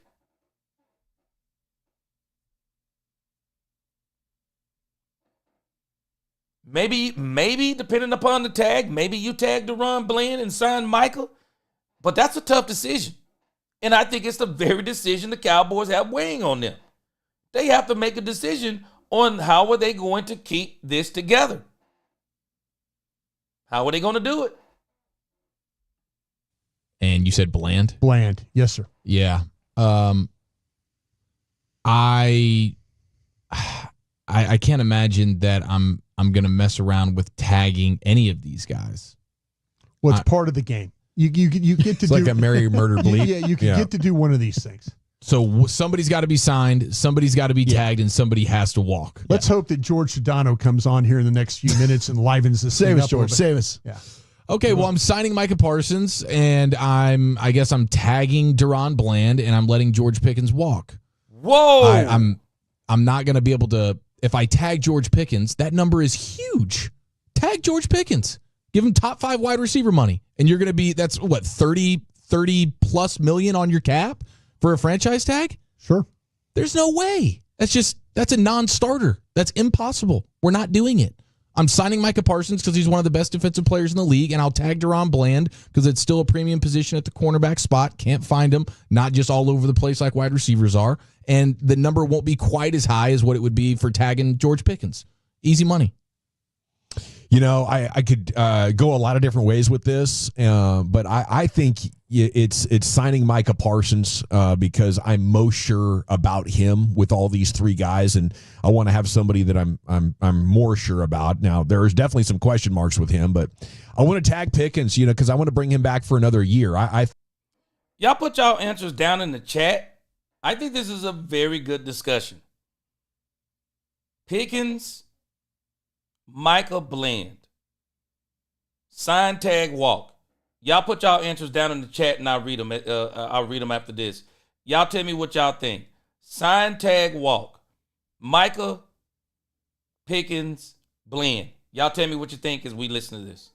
Maybe, depending upon the tag, maybe you tag Deron Bland and sign Michael. But that's a tough decision. And I think it's the very decision the Cowboys have weighing on them. They have to make a decision on how are they going to keep this together. How are they going to do it? And you said Bland? Bland, yes, sir. Yeah. I can't imagine that I'm going to mess around with tagging any of these guys. Well, it's part of the game. You get to it's do like a marry, murder, bleed. Yeah, you can get to do one of these things. So somebody's got to be signed, somebody's got to be tagged, and somebody has to walk. Let's hope that George Sedano comes on here in the next few minutes and livens this thing up. George. Save us. Yeah. Okay, well, I'm signing Micah Parsons, and I guess I'm tagging Deron Bland, and I'm letting George Pickens walk. Whoa! I'm not going to be able to if I tag George Pickens, that number is huge. Tag George Pickens. Give him top 5 wide receiver money. And you're going to be, that's what, 30 plus million on your cap for a franchise tag? Sure. There's no way. That's a non-starter. That's impossible. We're not doing it. I'm signing Micah Parsons because he's one of the best defensive players in the league, and I'll tag Deron Bland because it's still a premium position at the cornerback spot. Can't find him, not just all over the place like wide receivers are. And the number won't be quite as high as what it would be for tagging George Pickens. Easy money. You know, I could go a lot of different ways with this, but I think it's signing Micah Parsons because I'm most sure about him with all these 3 guys, and I want to have somebody that I'm more sure about. Now, there's definitely some question marks with him, but I want to tag Pickens, because I want to bring him back for another year. Y'all put y'all answers down in the chat. I think this is a very good discussion. Pickens, Michael Bland, sign, tag, walk. Y'all put y'all answers down in the chat and I'll read them. I'll read them after this. Y'all tell me what y'all think. Sign, tag, walk. Micah, Pickens, Bland. Y'all tell me what you think as we listen to this.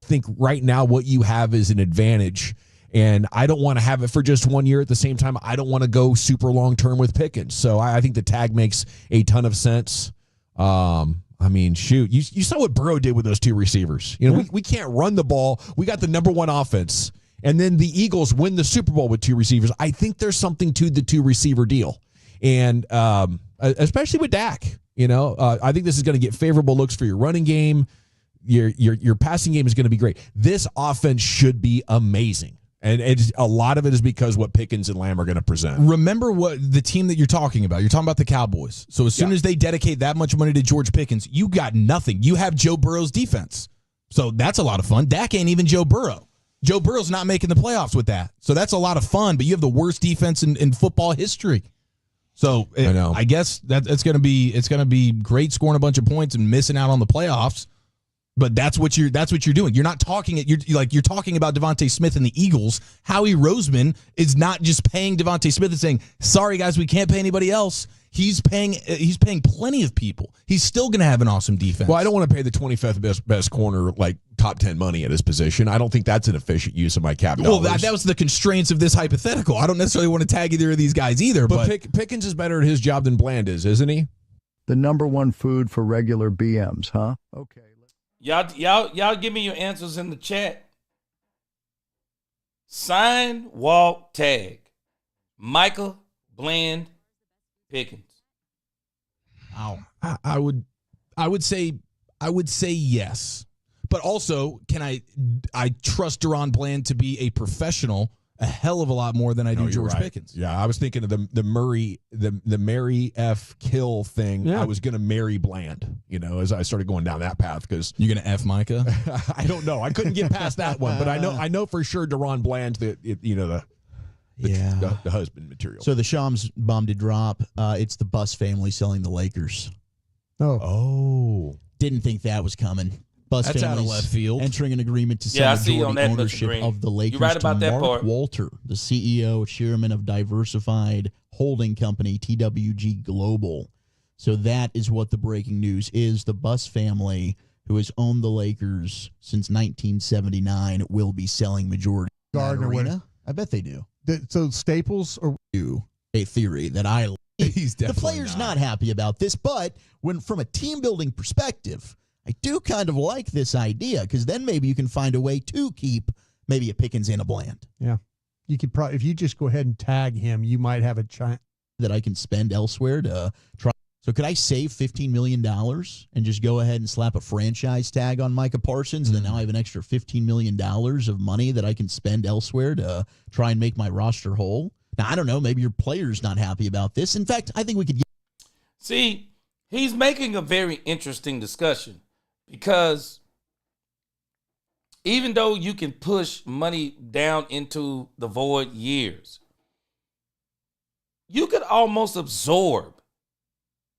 I think right now what you have is an advantage, and I don't want to have it for just 1 year. At the same time, I don't want to go super long-term with Pickens. So I think the tag makes a ton of sense. I mean, shoot, you saw what Burrow did with those 2 receivers. We can't run the ball. We got the number 1 offense. And then the Eagles win the Super Bowl with 2 receivers. I think there's something to the 2 receiver deal. And especially with Dak, I think this is going to get favorable looks for your running game. Your passing game is going to be great. This offense should be amazing. And a lot of it is because what Pickens and Lamb are going to present. Remember what the team that you're talking about. You're talking about the Cowboys. So as soon as they dedicate that much money to George Pickens, you got nothing. You have Joe Burrow's defense. So that's a lot of fun. Dak ain't even Joe Burrow. Joe Burrow's not making the playoffs with that. So that's a lot of fun, but you have the worst defense in football history. So I guess it's going to be great scoring a bunch of points and missing out on the playoffs. But that's what you're doing. You're not talking it. You're talking about Devontae Smith and the Eagles. Howie Roseman is not just paying Devontae Smith and saying, "Sorry guys, we can't pay anybody else." He's paying plenty of people. He's still going to have an awesome defense. Well, I don't want to pay the 25th best corner like top 10 money at his position. I don't think that's an efficient use of my cap dollars. Well, that was the constraints of this hypothetical. I don't necessarily want to tag either of these guys either. But Pickens is better at his job than Bland is, isn't he? The number 1 food for regular BMs, huh? Okay. Y'all give me your answers in the chat. Sign, walk, tag. Michael, Bland, Pickens. I would say yes. But also, I trust Deron Bland to be a professional a hell of a lot more than I do George Pickens. Yeah, I was thinking of the Mary F. Kill thing. Yeah. I was going to marry Bland, as I started going down that path because you're going to F Micah. I don't know. I couldn't get past that one, but I know for sure Deron Bland's the husband material. So the Shams bomb to drop. It's the Buss family selling the Lakers. Oh, didn't think that was coming. That's out of left field. Entering an agreement to sell majority ownership of the Lakers. You're right about that Mark part. Walter, the CEO, chairman of Diversified Holding Company, TWG Global. So that is what the breaking news is. The Buss family, who has owned the Lakers since 1979, will be selling majority. Arena. I bet they do. So Staples or a theory that I. He's definitely the player's not happy about this, but when from a team building perspective, I do kind of like this idea because then maybe you can find a way to keep maybe a Pickens and a Bland. Yeah. You could probably, if you just go ahead and tag him, you might have a chance that I can spend elsewhere to try. So could I save $15 million and just go ahead and slap a franchise tag on Micah Parsons? And then now I have an extra $15 million of money that I can spend elsewhere to try and make my roster whole. Now, I don't know. Maybe your player's not happy about this. In fact, I think we could get. See, he's making a very interesting discussion. Because even though you can push money down into the void years, you could almost absorb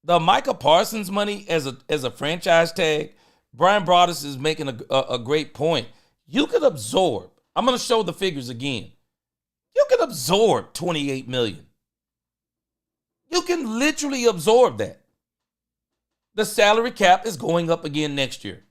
the Micah Parsons money as a franchise tag. Brian Broaddus is making a great point. You could absorb. I'm going to show the figures again. You can absorb $28 million. You can literally absorb that. the salary cap is going up again next year.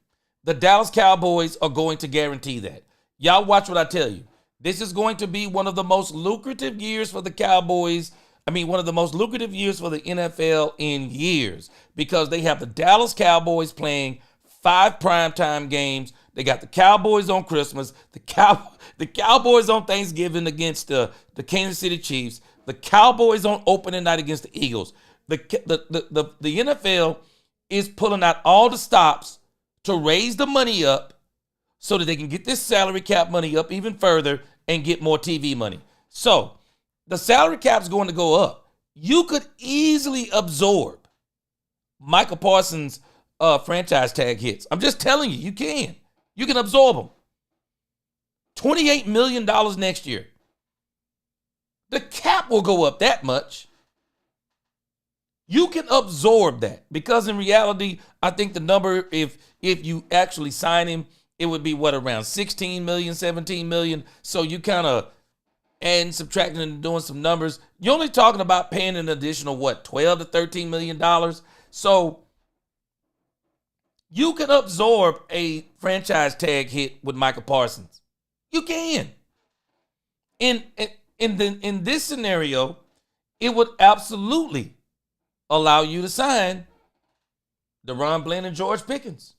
The Dallas Cowboys are going to guarantee that. Y'all watch what I tell you. This is going to be one of the most lucrative years for the Cowboys. One of the most lucrative years for the NFL in years, because they have the Dallas Cowboys playing 5 primetime games. They got the Cowboys on Christmas, the Cowboys on Thanksgiving against the Kansas City Chiefs, the Cowboys on opening night against the Eagles. The NFL is pulling out all the stops to raise the money up so that they can get this salary cap money up even further and get more TV money. So the salary cap is going to go up. You could easily absorb Michael Parsons' franchise tag hits. I'm just telling you, you can. You can absorb them. $28 million next year. The cap will go up that much. You can absorb that, because in reality, I think the number, if you actually sign him, it would be around 16 million, 17 million. So you kind of adding, subtracting, and doing some numbers. You're only talking about paying an additional 12 to 13 million dollars. So you can absorb a franchise tag hit with Michael Parsons. You can. In this scenario, it would absolutely allow you to sign DeRon Bland and George Pickens.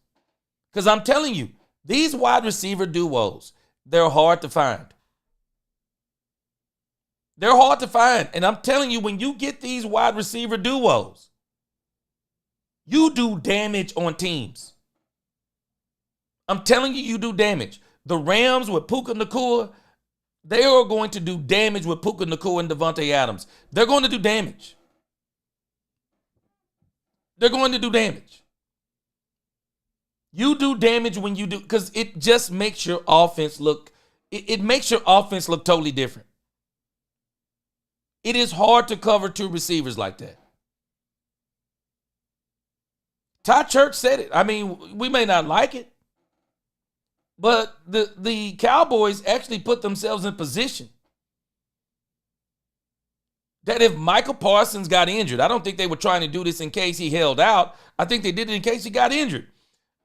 Because I'm telling you, these wide receiver duos, they're hard to find. They're hard to find. And I'm telling you, when you get these wide receiver duos, you do damage on teams. I'm telling you, you do damage. The Rams with Puka Nacua, they are going to do damage with Puka Nacua and Devontae Adams. They're going to do damage. They're going to do damage. You do damage when you do, because it just makes your offense look, it makes your offense look totally different. It is hard to cover 2 receivers like that. Todd Church said it. We may not like it, but the Cowboys actually put themselves in position that if Michael Parsons got injured, I don't think they were trying to do this in case he held out. I think they did it in case he got injured.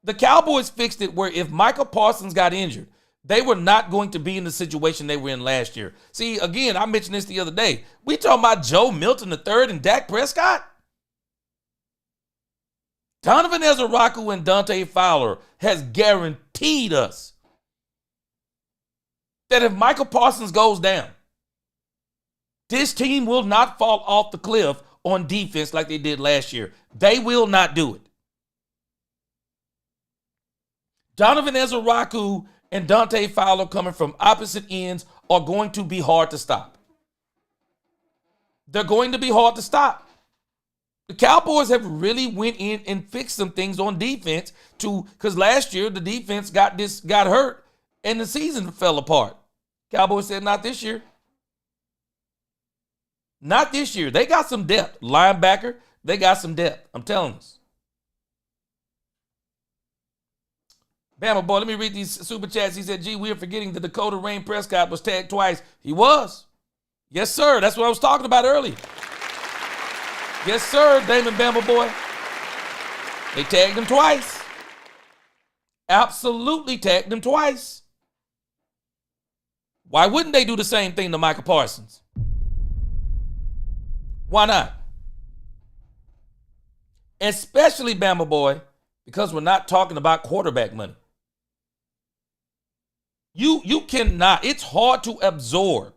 The Cowboys fixed it where if Michael Parsons got injured, they were not going to be in the situation they were in last year. See, again, I mentioned this the other day. We talking about Joe Milton III and Dak Prescott? Donovan Ezeraku and Dante Fowler has guaranteed us that if Michael Parsons goes down, this team will not fall off the cliff on defense like they did last year. They will not do it. Donovan Ezeraku and Dante Fowler, coming from opposite ends, are going to be hard to stop. They're going to be hard to stop. The Cowboys have really went in and fixed some things on defense because last year the defense got hurt and the season fell apart. Cowboys said not this year. Not this year. They got some depth. Linebacker, they got some depth. I'm telling us. Bama boy, let me read these super chats. He said, gee, we are forgetting that Dakota Rain Prescott was tagged twice. He was. Yes, sir. That's what I was talking about earlier. Yes, sir, Damon Bama boy. They tagged him twice. Absolutely tagged him twice. Why wouldn't they do the same thing to Michael Parsons? Why not? Especially, Bama boy, because we're not talking about quarterback money. You cannot. It's hard to absorb,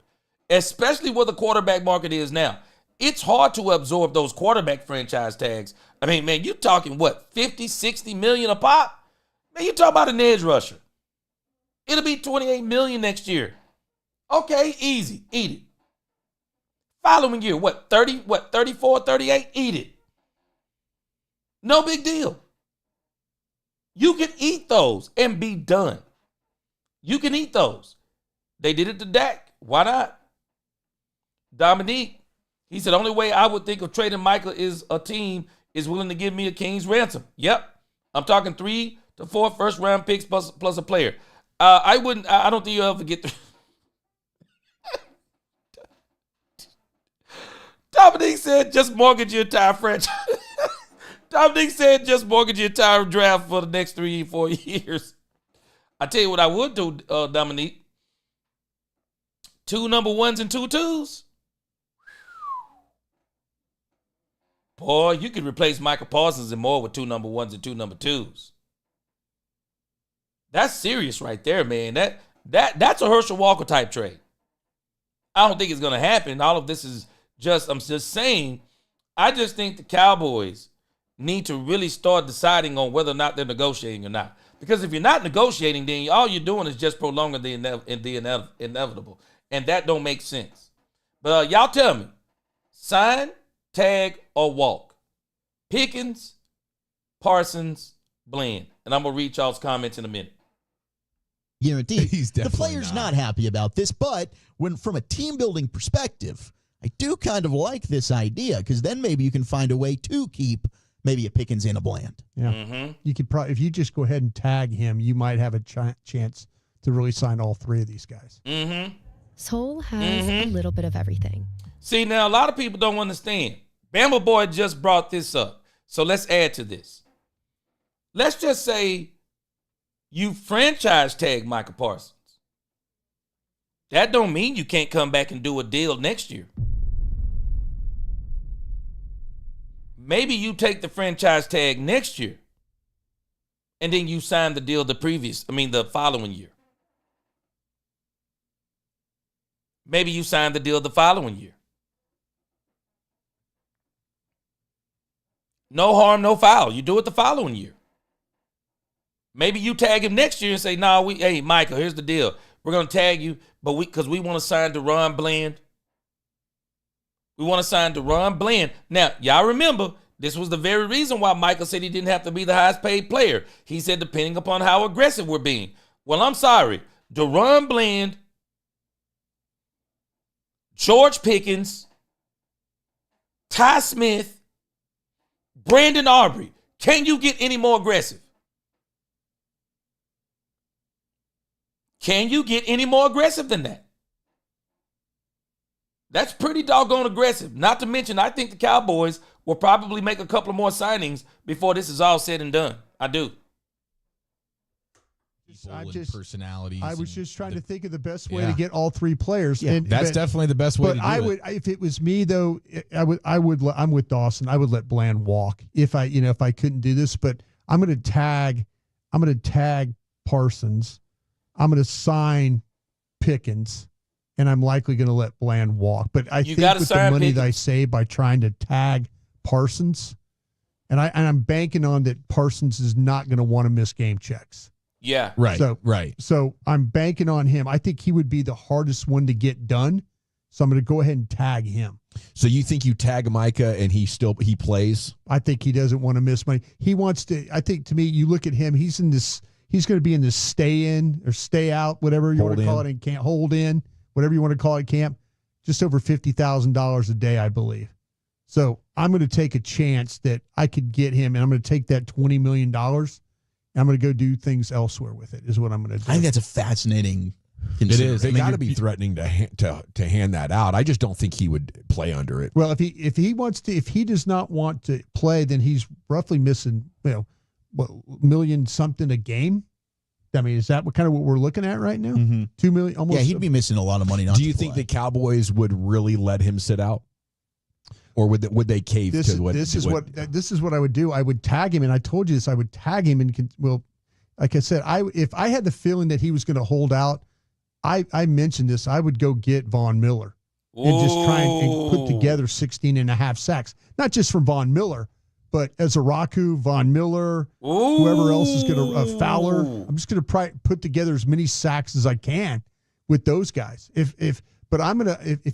especially where the quarterback market is now. It's hard to absorb those quarterback franchise tags. I mean, man, you're talking what, 50, 60 million a pop? Man, you talking about an edge rusher. It'll be 28 million next year. Okay, easy. Eat it. Following year, 34, 38? Eat it. No big deal. You can eat those and be done. You can eat those. They did it to Dak. Why not? Dominique, he said, only way I would think of trading Michael is a team is willing to give me a king's ransom. Yep. I'm talking 3 to 4 first round picks plus a player. I don't think you'll ever get through. Dominique said, just mortgage your entire franchise. Dominique said just mortgage your entire draft for the next 3-4 years. I tell you what I would do, Dominique. 2 number 1s and 2 2s. Boy, you could replace Michael Parsons and more with 2 number 1s and 2 number 2s. That's serious right there, man. That's a Herschel Walker type trade. I don't think it's going to happen. All of this is I'm just saying, I just think the Cowboys need to really start deciding on whether or not they're negotiating or not. Because if you're not negotiating, then all you're doing is just prolonging the inevitable. And that don't make sense. But y'all tell me, sign, tag, or walk? Pickens, Parsons, Bland. And I'm going to read y'all's comments in a minute. Guaranteed. He's The definitely player's not happy about this, but when from a team-building perspective, I do kind of like this idea because then maybe you can find a way to keep maybe a Pickens and a Bland. Yeah. You could probably, if you just go ahead and tag him, you might have a chance to really sign all 3 of these guys. Soul has a little bit of everything. See, now a lot of people don't understand. Bama Boy just brought this up. So let's add to this. Let's just say you franchise tag Michael Parsons. That don't mean you can't come back and do a deal next year. Maybe you take the franchise tag next year and then you sign the deal the following year. Maybe you sign the deal the following year. No harm, no foul. You do it the following year. Maybe you tag him next year and say, hey, Michael, here's the deal. We're going to tag you, but because we want to sign Deron Bland. We want to sign Deron Bland. Now, y'all remember, this was the very reason why Michael said he didn't have to be the highest paid player. He said, depending upon how aggressive we're being. Well, I'm sorry. Deron Bland, George Pickens, Ty Smith, Brandon Aubrey. Can you get any more aggressive? Can you get any more aggressive than that? That's pretty doggone aggressive. Not to mention, I think the Cowboys will probably make a couple of more signings before this is all said and done. I do. Personalities. I was just trying to think of the best way to get all 3 players. Yeah, that's definitely the best way to do it. If it was me though, I'm with Dawson. I would let Bland walk if I couldn't do this. But I'm going to tag Parsons. I'm going to sign Pickens, and I'm likely going to let Bland walk. But I think with the money Pickens that I save by trying to tag Parsons, and I'm banking on that Parsons is not going to want to miss game checks. Yeah. Right. Right. So I'm banking on him. I think he would be the hardest one to get done. So I'm going to go ahead and tag him. So you think you tag Micah and he plays? I think he doesn't want to miss money. He wants to. I think to me, you look at him. He's going to be in this stay in or stay out, whatever you want to call it, and can't hold in, whatever you want to call it, camp. Just over $50,000 a day, I believe. So I'm going to take a chance that I could get him, and I'm going to take that $20 million. I'm going to go do things elsewhere with it, is what I'm going to do. I think that's a fascinating It is. They got to be threatening to hand that out. I just don't think he would play under it. Well, if he does not want to play, then he's roughly missing, million something a game. I mean, is that what we're looking at right now? Mm-hmm. 2 million, almost. Yeah, he'd be missing a lot of money. Do you think the Cowboys would really let him sit out? Or would they cave to what? This is what I would do. I would tag him, and I told you this. I would tag him, and like I said, if I had the feeling that he was going to hold out, I mentioned this. I would go get Von Miller and just try and put together 16 and a half sacks, not just from Von Miller, but Ezaraku, Von Miller, whoever else is going to Fowler. I'm just going to put together as many sacks as I can with those guys. If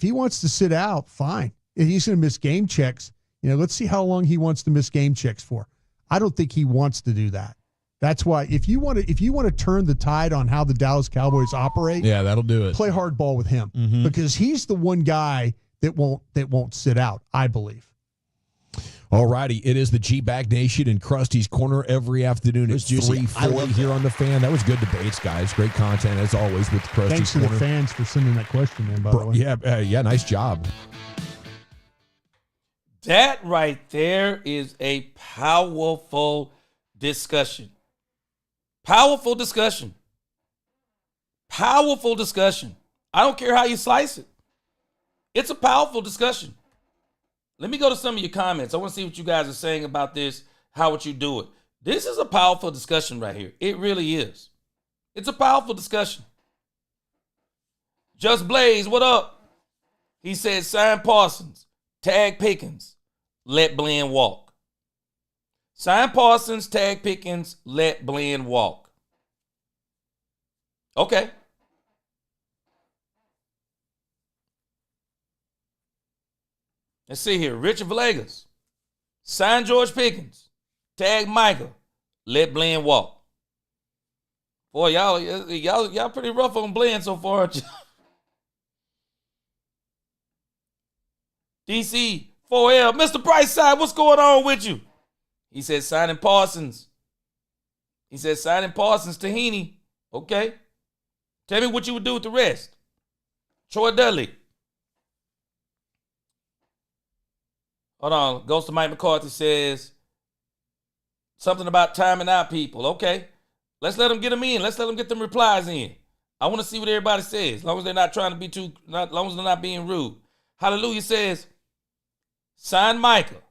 he wants to sit out, fine. If he's going to miss game checks, let's see how long he wants to miss game checks for. I don't think he wants to do that. That's why if you want to turn the tide on how the Dallas Cowboys operate, yeah, that'll do it. Play hardball with him because he's the one guy that won't sit out, I believe. All righty, it is the G-Bag Nation in Krusty's Corner every afternoon at 3:40 here on the Fan. That was good debates, guys. Great content as always with Krusty's Thanks Corner. to the fans for sending that question in, by the way. Yeah, nice job. That right there is a powerful discussion. Powerful discussion. Powerful discussion. I don't care how you slice it. It's a powerful discussion. Let me go to some of your comments. I want to see what you guys are saying about this. How would you do it? This is a powerful discussion right here. It really is. It's a powerful discussion. Just Blaze, what up? He said sign Parsons, tag Pickens, let Bland walk. Sign Parsons, tag Pickens, let Bland walk. Okay. Let's see here. Richard Villegas. Sign George Pickens. Tag Micah. Let Bland walk. Boy, y'all pretty rough on Bland so far, aren't you? DC 4L. Mr. Brightside, what's going on with you? He said signing Parsons. He said signing Parsons to Heaney. Okay. Tell me what you would do with the rest. Troy Dudley. Hold on. Ghost of Mike McCarthy says something about timing out people. Okay. Let's let them get them in. Let's let them get them replies in. I want to see what everybody says. As long as they're not trying to be as long as they're not being rude. Hallelujah says, sign Micah.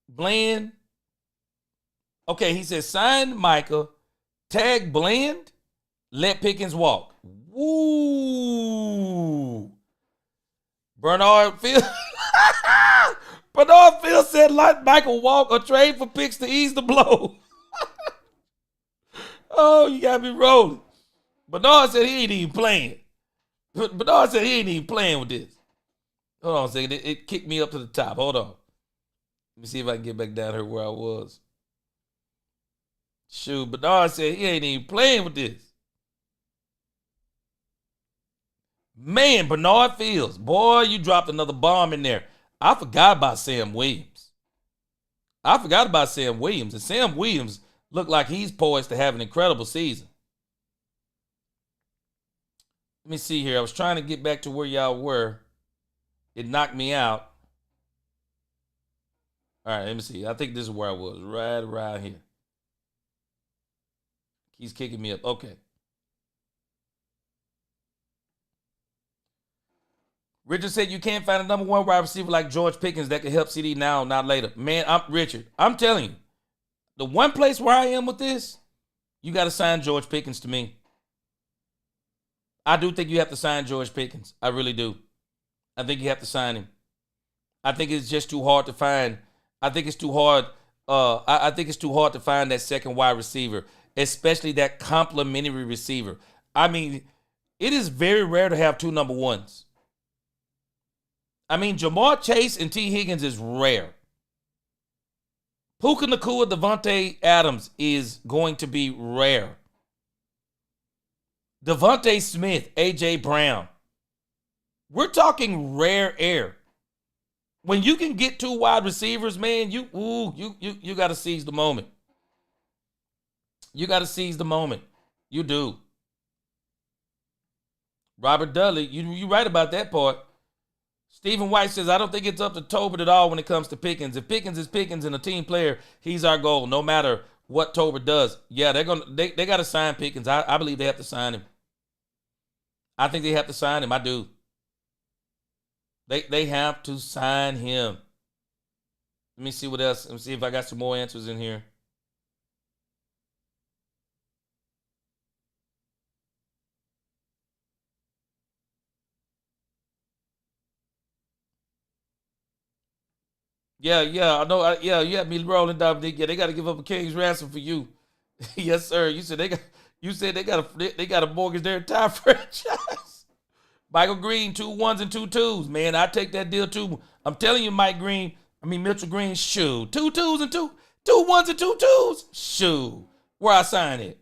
Bland. Okay, he says sign Micah. Tag Bland. Let Pickens walk. Woo. Bernard Field. Bernard Field said let Michael walk or trade for picks to ease the blow. Oh, you got me rolling. Bernard said he ain't even playing. Bernard said he ain't even playing with this. Hold on a second. It kicked me up to the top. Hold on. Let me see if I can get back down here where I was. Shoot, Bernard said he ain't even playing with this. Man, Bernard Fields. Boy, you dropped another bomb in there. I forgot about Sam Williams. And Sam Williams looked like he's poised to have an incredible season. Let me see here. I was trying to get back to where y'all were. It knocked me out. All right, let me see. I think this is where I was. Right around here. He's kicking me up. Okay. Richard said you can't find a number one wide receiver like George Pickens that can help CD now, not later. Man, I'm telling you, the one place where I am with this, you got to sign George Pickens to me. I do think you have to sign George Pickens. I really do. I think you have to sign him. I think it's just too hard to find. I think it's too hard. I think it's too hard to find that second wide receiver, especially that complimentary receiver. I mean, it is very rare to have two number ones. I mean, Jamar Chase and T. Higgins is rare. Puka Nacua, Devontae Adams is going to be rare. Devontae Smith, A.J. Brown. We're talking rare air. When you can get two wide receivers, man, you got to seize the moment. You got to seize the moment. You do. Robert Dudley, you right about that part. Stephen White says, I don't think it's up to Tolbert at all when it comes to Pickens. If Pickens is Pickens and a team player, he's our goal, no matter what Tolbert does. Yeah, they got to sign Pickens. I believe they have to sign him. I think they have to sign him. I do. They have to sign him. Let me see what else. Let me see if I got some more answers in here. Yeah, I know. You had me rolling down. Yeah, they got to give up a king's ransom for you. Yes, sir. You said they got to mortgage their entire franchise. Michael Green, 2 1s and 2 2s. Man, I take that deal too. I'm telling you, Mitchell Green, shoot. 2 2s and 2 1s and 2 2s. Shoot. Where I sign it.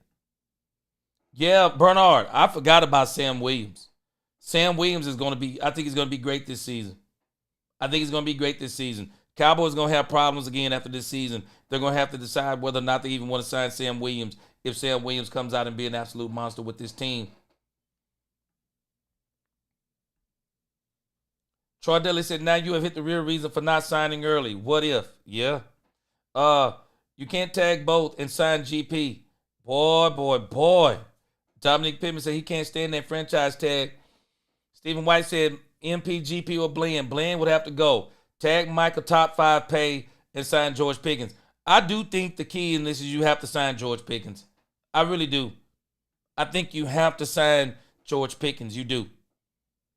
Yeah, Bernard. I forgot about Sam Williams. Sam Williams I think he's going to be great this season. Cowboys are going to have problems again after this season. They're going to have to decide whether or not they even want to sign Sam Williams if Sam Williams comes out and be an absolute monster with this team. Troy Dudley said, now you have hit the real reason for not signing early. What if? Yeah. You can't tag both and sign GP. Boy. Dominique Pittman said he can't stand that franchise tag. Stephen White said MP, GP, or Bland. Bland would have to go. Tag Michael top 5 pay and sign George Pickens. I do think the key in this is you have to sign George Pickens. I really do. I think you have to sign George Pickens. You do.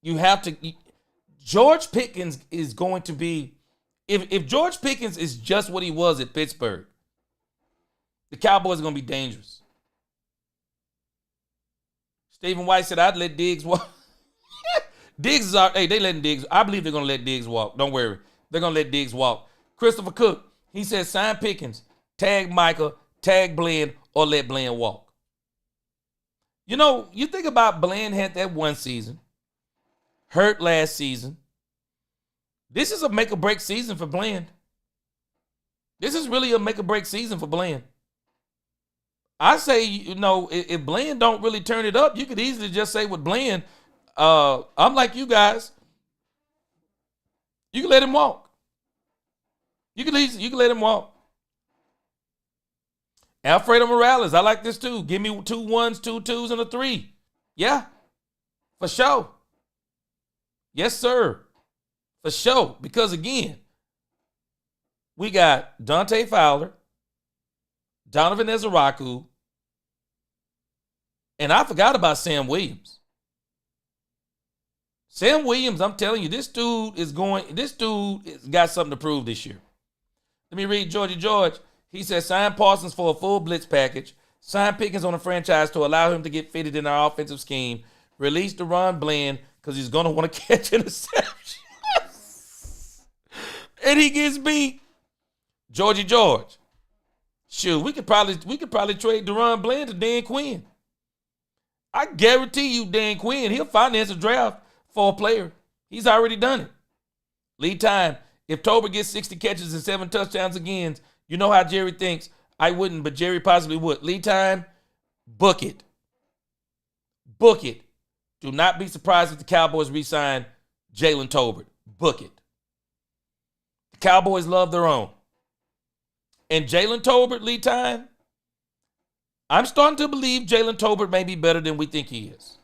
You have to. George Pickens is going to be, if George Pickens is just what he was at Pittsburgh, the Cowboys are going to be dangerous. Stephen White said, I'd let Diggs walk. Diggs is out. Hey, they letting Diggs. I believe they're going to let Diggs walk. Don't worry. They're going to let Diggs walk. Christopher Cook, he said, sign Pickens, tag Micah, tag Bland, or let Bland walk. You know, you think about Bland had that one season, hurt last season. This is a make-or-break season for Bland. This is really a make-or-break season for Bland. I say, you know, if Bland don't really turn it up, you could easily just say with Bland, I'm like you guys. You can let him walk. You can let him walk. Alfredo Morales, I like this too. Give me 2 1s, 2 2s, and a 3. Yeah, for sure. Yes, sir. For sure. Because again, we got Dante Fowler, Donovan Ezeraku, and I forgot about Sam Williams. Sam Williams, I'm telling you, this dude has got something to prove this year. Let me read Georgie George. He says, sign Parsons for a full blitz package. Sign Pickens on a franchise to allow him to get fitted in our offensive scheme. Release DeRon Bland because he's going to want to catch interceptions. And he gets beat. Georgie George. Shoot, we could probably trade DeRon Bland to Dan Quinn. I guarantee you Dan Quinn, he'll finance a draft for a player. He's already done it. Lead time. If Tober gets 60 catches and 7 touchdowns again, you know how Jerry thinks. I wouldn't, but Jerry possibly would. Lead time, book it. Book it. Do not be surprised if the Cowboys re-sign Jalen Tolbert. Book it. The Cowboys love their own. And Jalen Tolbert, lead time, I'm starting to believe Jalen Tolbert may be better than we think he is.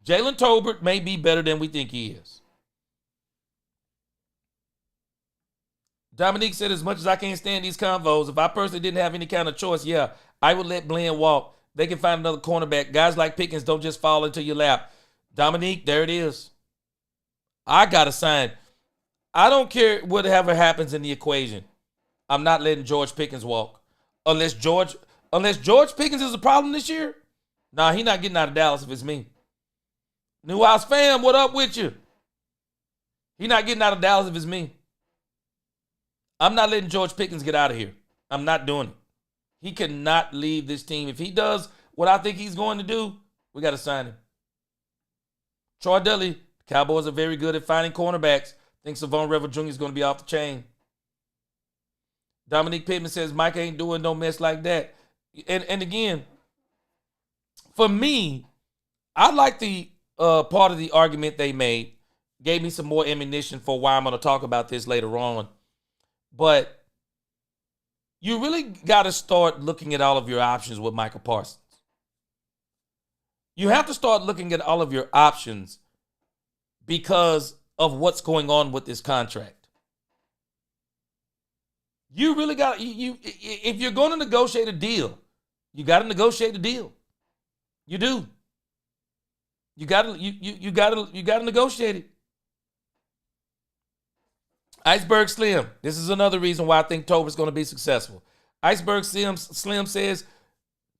Jalen Tolbert may be better than we think he is. Dominique said, as much as I can't stand these convos, if I personally didn't have any kind of choice, yeah, I would let Bland walk. They can find another cornerback. Guys like Pickens don't just fall into your lap. Dominique, there it is. I got to sign. I don't care whatever happens in the equation. I'm not letting George Pickens walk. Unless George Pickens is a problem this year, nah, he not getting out of Dallas if it's me. Newhouse fam, what up with you? He not getting out of Dallas if it's me. I'm not letting George Pickens get out of here. I'm not doing it. He cannot leave this team. If he does what I think he's going to do, we got to sign him. Troy Dudley, Cowboys are very good at finding cornerbacks. Think Savon Revel Jr. is going to be off the chain. Dominique Pittman says Mike ain't doing no mess like that. And again, for me, I like the part of the argument they made. Gave me some more ammunition for why I'm going to talk about this later on. But you really got to start looking at all of your options with Michael Parsons. You have to start looking at all of your options because of what's going on with this contract. You really got if you're going to negotiate a deal, you got to negotiate a deal. You do. You got to negotiate it. Iceberg Slim. This is another reason why I think Tolbert's going to be successful. Iceberg Slim says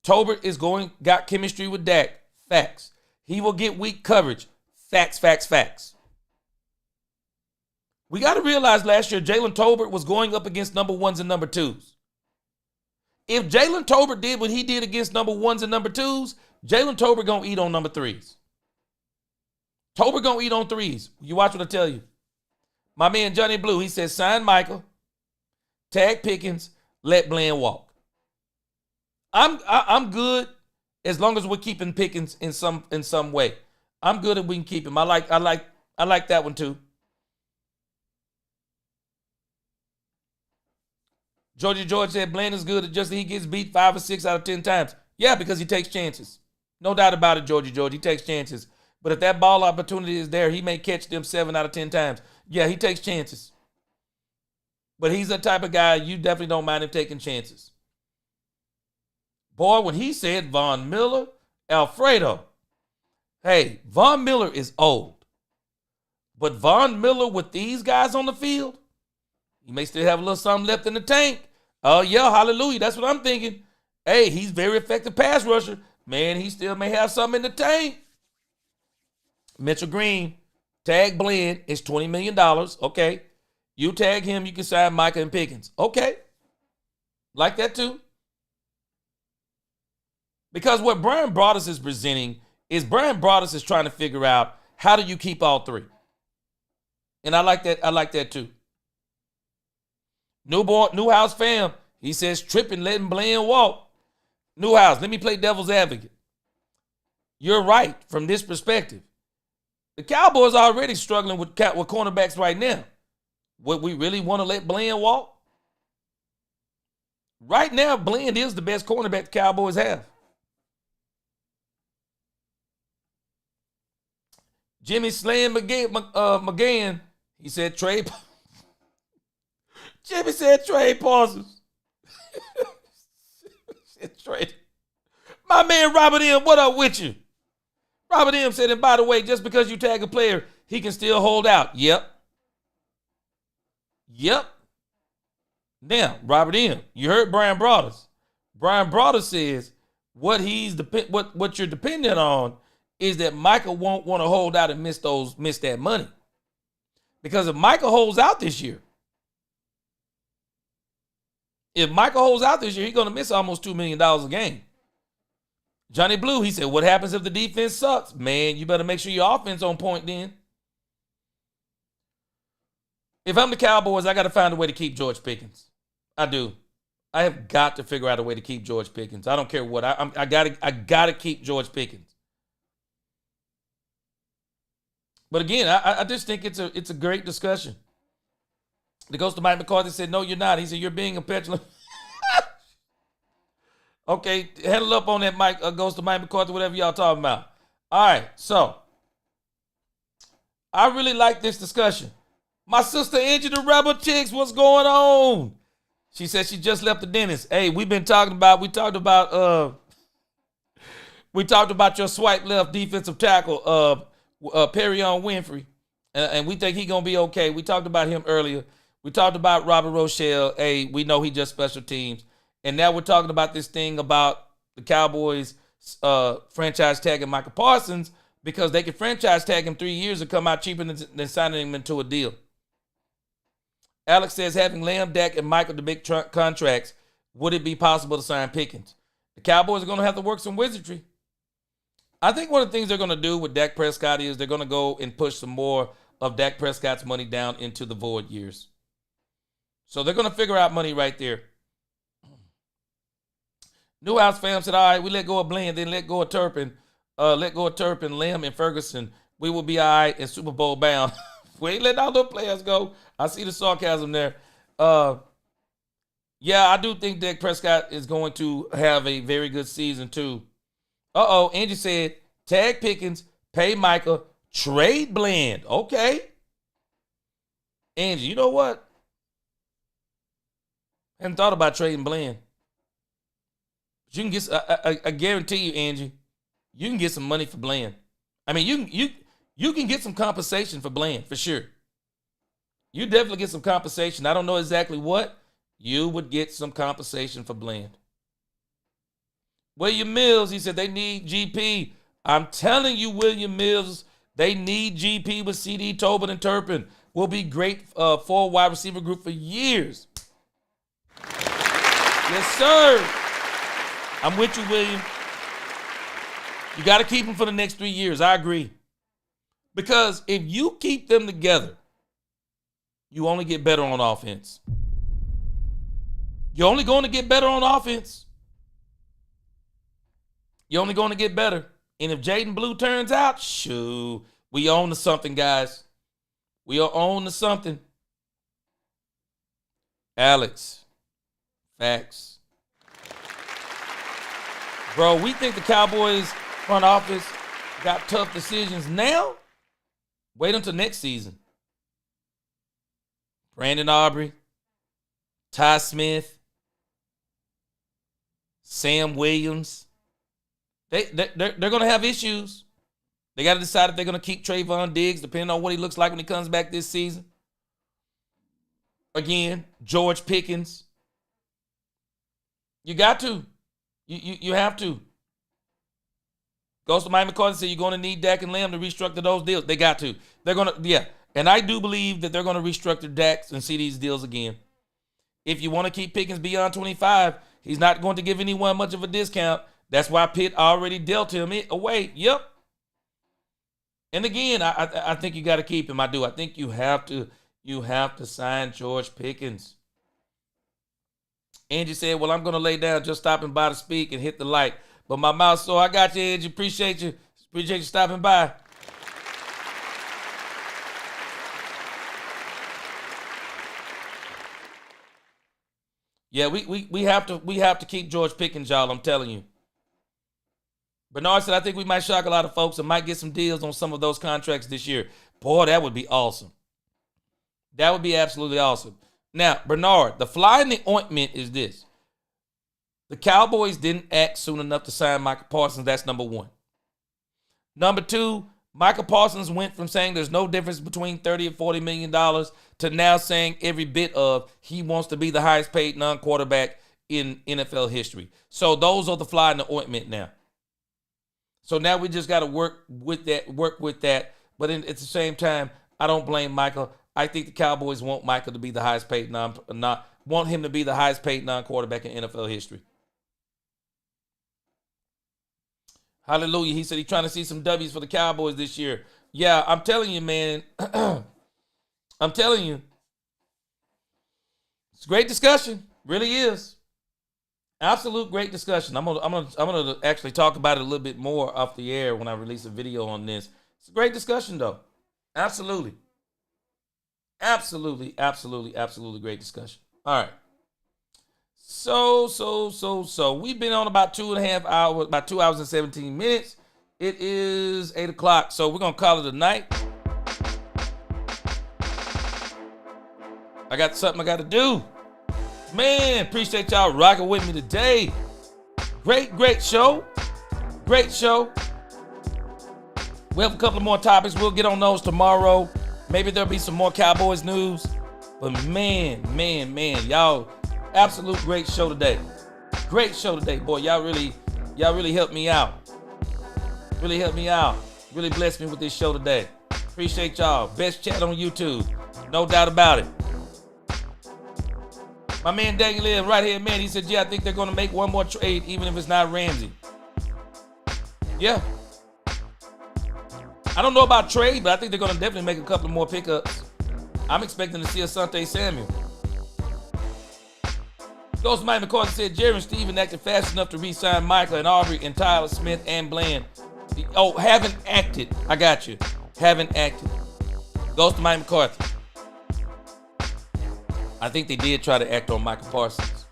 Tolbert got chemistry with Dak. Facts. He will get weak coverage. Facts. We got to realize last year Jalen Tolbert was going up against number 1s and number 2s. If Jalen Tolbert did what he did against number 1s and number 2s, Jalen Tolbert going to eat on number 3s. Tolbert going to eat on 3s. You watch what I tell you. My man Johnny Blue, he says, sign Michael, tag Pickens, let Bland walk. I'm good as long as we're keeping Pickens in some way. I'm good if we can keep him. I like I like that one too. George said Bland is good. Just he gets beat 5 or 6 out of 10 times. Yeah, because he takes chances. No doubt about it, George. He takes chances. But if that ball opportunity is there, he may catch them 7 out of 10 times. Yeah, he takes chances. But he's the type of guy you definitely don't mind him taking chances. Boy, when he said Von Miller, Alfredo, hey, Von Miller is old. But Von Miller with these guys on the field, he may still have a little something left in the tank. Oh, yeah, hallelujah. That's what I'm thinking. Hey, he's very effective pass rusher. Man, he still may have something in the tank. Mitchell Green, tag Bland, is $20 million. Okay. You tag him, you can sign Micah and Pickens. Okay. Like that too. Because what Brian Broaddus is presenting is Brian Broaddus is trying to figure out how do you keep all three. And I like that. I like that too. Newhouse fam, he says tripping, letting Bland walk. Newhouse, let me play devil's advocate. You're right from this perspective. The Cowboys are already struggling with cornerbacks right now. Would we really want to let Bland walk? Right now, Bland is the best cornerback the Cowboys have. Jimmy Slam McGann, he said trade. Jimmy said trade Parsons. Said trade. My man Robert M., what up with you? Robert M. said, and by the way, just because you tag a player, he can still hold out. Yep. Now, Robert M., you heard Brian Broaddus. Brian Broaddus says what you're dependent on is that Micah won't want to hold out and miss that money. Because if Micah holds out this year, he's going to miss almost $2 million a game. Johnny Blue, he said, what happens if the defense sucks? Man, you better make sure your offense on point then. If I'm the Cowboys, I got to find a way to keep George Pickens. I do. I have got to figure out a way to keep George Pickens. I don't care what. I got to keep George Pickens. But again, I just think it's a great discussion. The ghost of Mike McCarthy said, no, you're not. He said, you're being a petulant. Okay, handle up on that, Mike. Ghost of Mike McCarthy, whatever y'all talking about. All right, so I really like this discussion. My sister Angie the Rebel Chicks, what's going on? She said she just left the dentist. Hey, we talked about your swipe left defensive tackle, Perrion Winfrey, and we think he gonna be okay. We talked about him earlier. We talked about Robert Rochelle. Hey, we know he just special teams. And now we're talking about this thing about the Cowboys franchise tagging Micah Parsons because they could franchise tag him 3 years and come out cheaper than signing him into a deal. Alex says having Lamb, Dak, and Micah the big contracts, would it be possible to sign Pickens? The Cowboys are going to have to work some wizardry. I think one of the things they're going to do with Dak Prescott is they're going to go and push some more of Dak Prescott's money down into the void years. So they're going to figure out money right there. Newhouse fam said, all right, we let go of Bland, then let go of Turpin. Lamb, and Ferguson. We will be all right and Super Bowl bound. We ain't letting all those players go. I see the sarcasm there. Yeah, I do think Dak Prescott is going to have a very good season too. Angie said, tag Pickens, pay Micah, trade Bland. Okay. Angie, you know what? I hadn't thought about trading Bland. But you can get, I guarantee you, Angie, you can get some money for Bland. I mean, you can get some compensation for Bland, for sure. You definitely get some compensation. I don't know exactly what. You would get some compensation for Bland. William Mills, he said they need GP. I'm telling you, William Mills, they need GP with CD, Tobin, and Turpin. Will be great for wide receiver group for years. Yes, sir. I'm with you, William. You got to keep them for the next 3 years. I agree. Because if you keep them together, you only get better on offense. You're only going to get better on offense. You're only going to get better. And if Jaden Blue turns out, shoo, we own to something, guys. We are on to something. Alex. Facts. Bro, we think the Cowboys front office got tough decisions now? Wait until next season. Brandon Aubrey, Ty Smith, Sam Williams. They're going to have issues. They got to decide if they're going to keep Trayvon Diggs, depending on what he looks like when he comes back this season. Again, George Pickens. You got to. You have to. Goes to Mike McCarthy, said you're going to need Dak and Lamb to restructure those deals. They got to. They're going to, yeah. And I do believe that they're going to restructure Dak and see these deals again. If you want to keep Pickens beyond 25, he's not going to give anyone much of a discount. That's why Pitt already dealt him away. Yep. And again, I think you got to keep him. I do. I think you have to sign George Pickens. Angie said, well, I'm going to lay down just stopping by to speak and hit the like. But my mouth sore. I got you, Angie. Appreciate you. Appreciate you stopping by. Yeah, we have to keep George Pickens, y'all. I'm telling you. Bernard said, I think we might shock a lot of folks and might get some deals on some of those contracts this year. Boy, that would be awesome. That would be absolutely awesome. Now, Bernard, the fly in the ointment is this. The Cowboys didn't act soon enough to sign Michael Parsons. That's number one. Number two, Michael Parsons went from saying there's no difference between $30 and $40 million to now saying every bit of he wants to be the highest paid non-quarterback in NFL history. So those are the fly in the ointment now. So now we just got to work with that. But at the same time, I don't blame Michael. I think the Cowboys want Michael to be the highest paid want him to be the highest paid non-quarterback in NFL history. Hallelujah. He said he's trying to see some W's for the Cowboys this year. Yeah, I'm telling you, man. I'm telling you. It's a great discussion. Really is. Absolute great discussion. I'm gonna actually talk about it a little bit more off the air when I release a video on this. It's a great discussion, though. Absolutely. Absolutely great discussion. All right. So we've been on about 2.5 hours, about 2 hours and 17 minutes. It is 8 o'clock, so we're gonna call it a night. I got something I got to do. Man, appreciate y'all rocking with me today. Great show. Great show. We have a couple of more topics. We'll get on those tomorrow. Maybe there'll be some more Cowboys news. But man, y'all, absolute great show today. Great show today, boy. Y'all really helped me out. Really helped me out. Really blessed me with this show today. Appreciate y'all. Best chat on YouTube. No doubt about it. My man Daniel Liv right here, man. He said, yeah, I think they're going to make one more trade, even if it's not Ramsey. Yeah. I don't know about trade, but I think they're going to definitely make a couple more pickups. I'm expecting to see Asante Samuel. Ghost Mike McCarthy said, Jerry and Steven acted fast enough to re-sign Michael and Aubrey and Tyler Smith and Bland. Oh, haven't acted. I got you. Haven't acted. Ghost Mike McCarthy. I think they did try to act on Michael Parsons.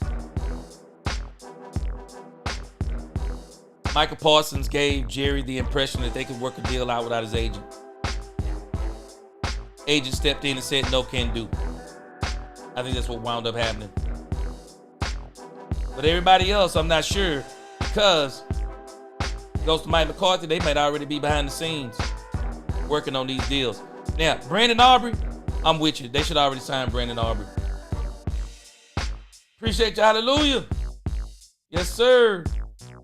Michael Parsons gave Jerry the impression that they could work a deal out without his agent. Agent stepped in and said, no, can't do. I think that's what wound up happening. But everybody else, I'm not sure, because goes to Mike McCarthy, they might already be behind the scenes working on these deals. Now, Brandon Aubrey, I'm with you. They should already sign Brandon Aubrey. Appreciate you. Hallelujah. Yes, sir.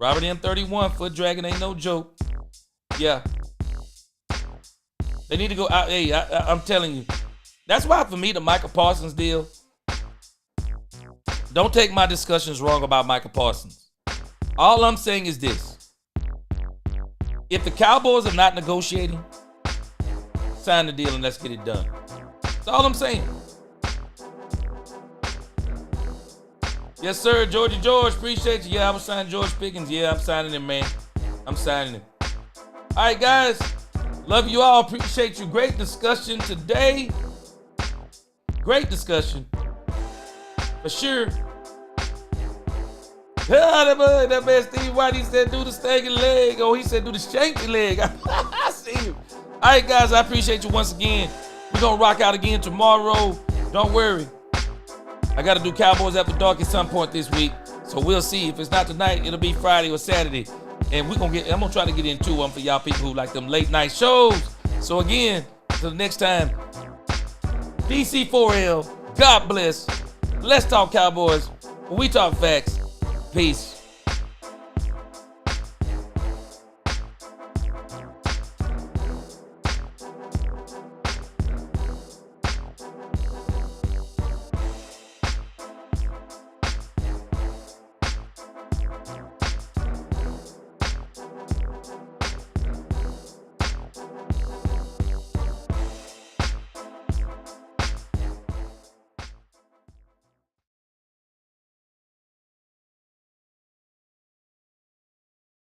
Robert M31, foot dragging ain't no joke. Yeah. They need to go out. Hey, I'm telling you. That's why, for me, the Michael Parsons deal, don't take my discussions wrong about Michael Parsons. All I'm saying is this. If the Cowboys are not negotiating, sign the deal and let's get it done. That's all I'm saying. Yes, sir. Georgie George, appreciate you. Yeah, I'm signing George Pickens. Yeah, I'm signing him, man. I'm signing him. All right, guys. Love you all. Appreciate you. Great discussion today. Great discussion. For sure. That man Steve White, he said do the stanky leg. Oh, he said do the shanky leg. I see you. All right, guys, I appreciate you once again. We're going to rock out again tomorrow. Don't worry. I got to do Cowboys After Dark at some point this week. So we'll see. If it's not tonight, it'll be Friday or Saturday. And I'm going to try to get into them for y'all people who like them late night shows. So again, until the next time, DC4L, God bless. Let's talk Cowboys. When we talk facts, peace.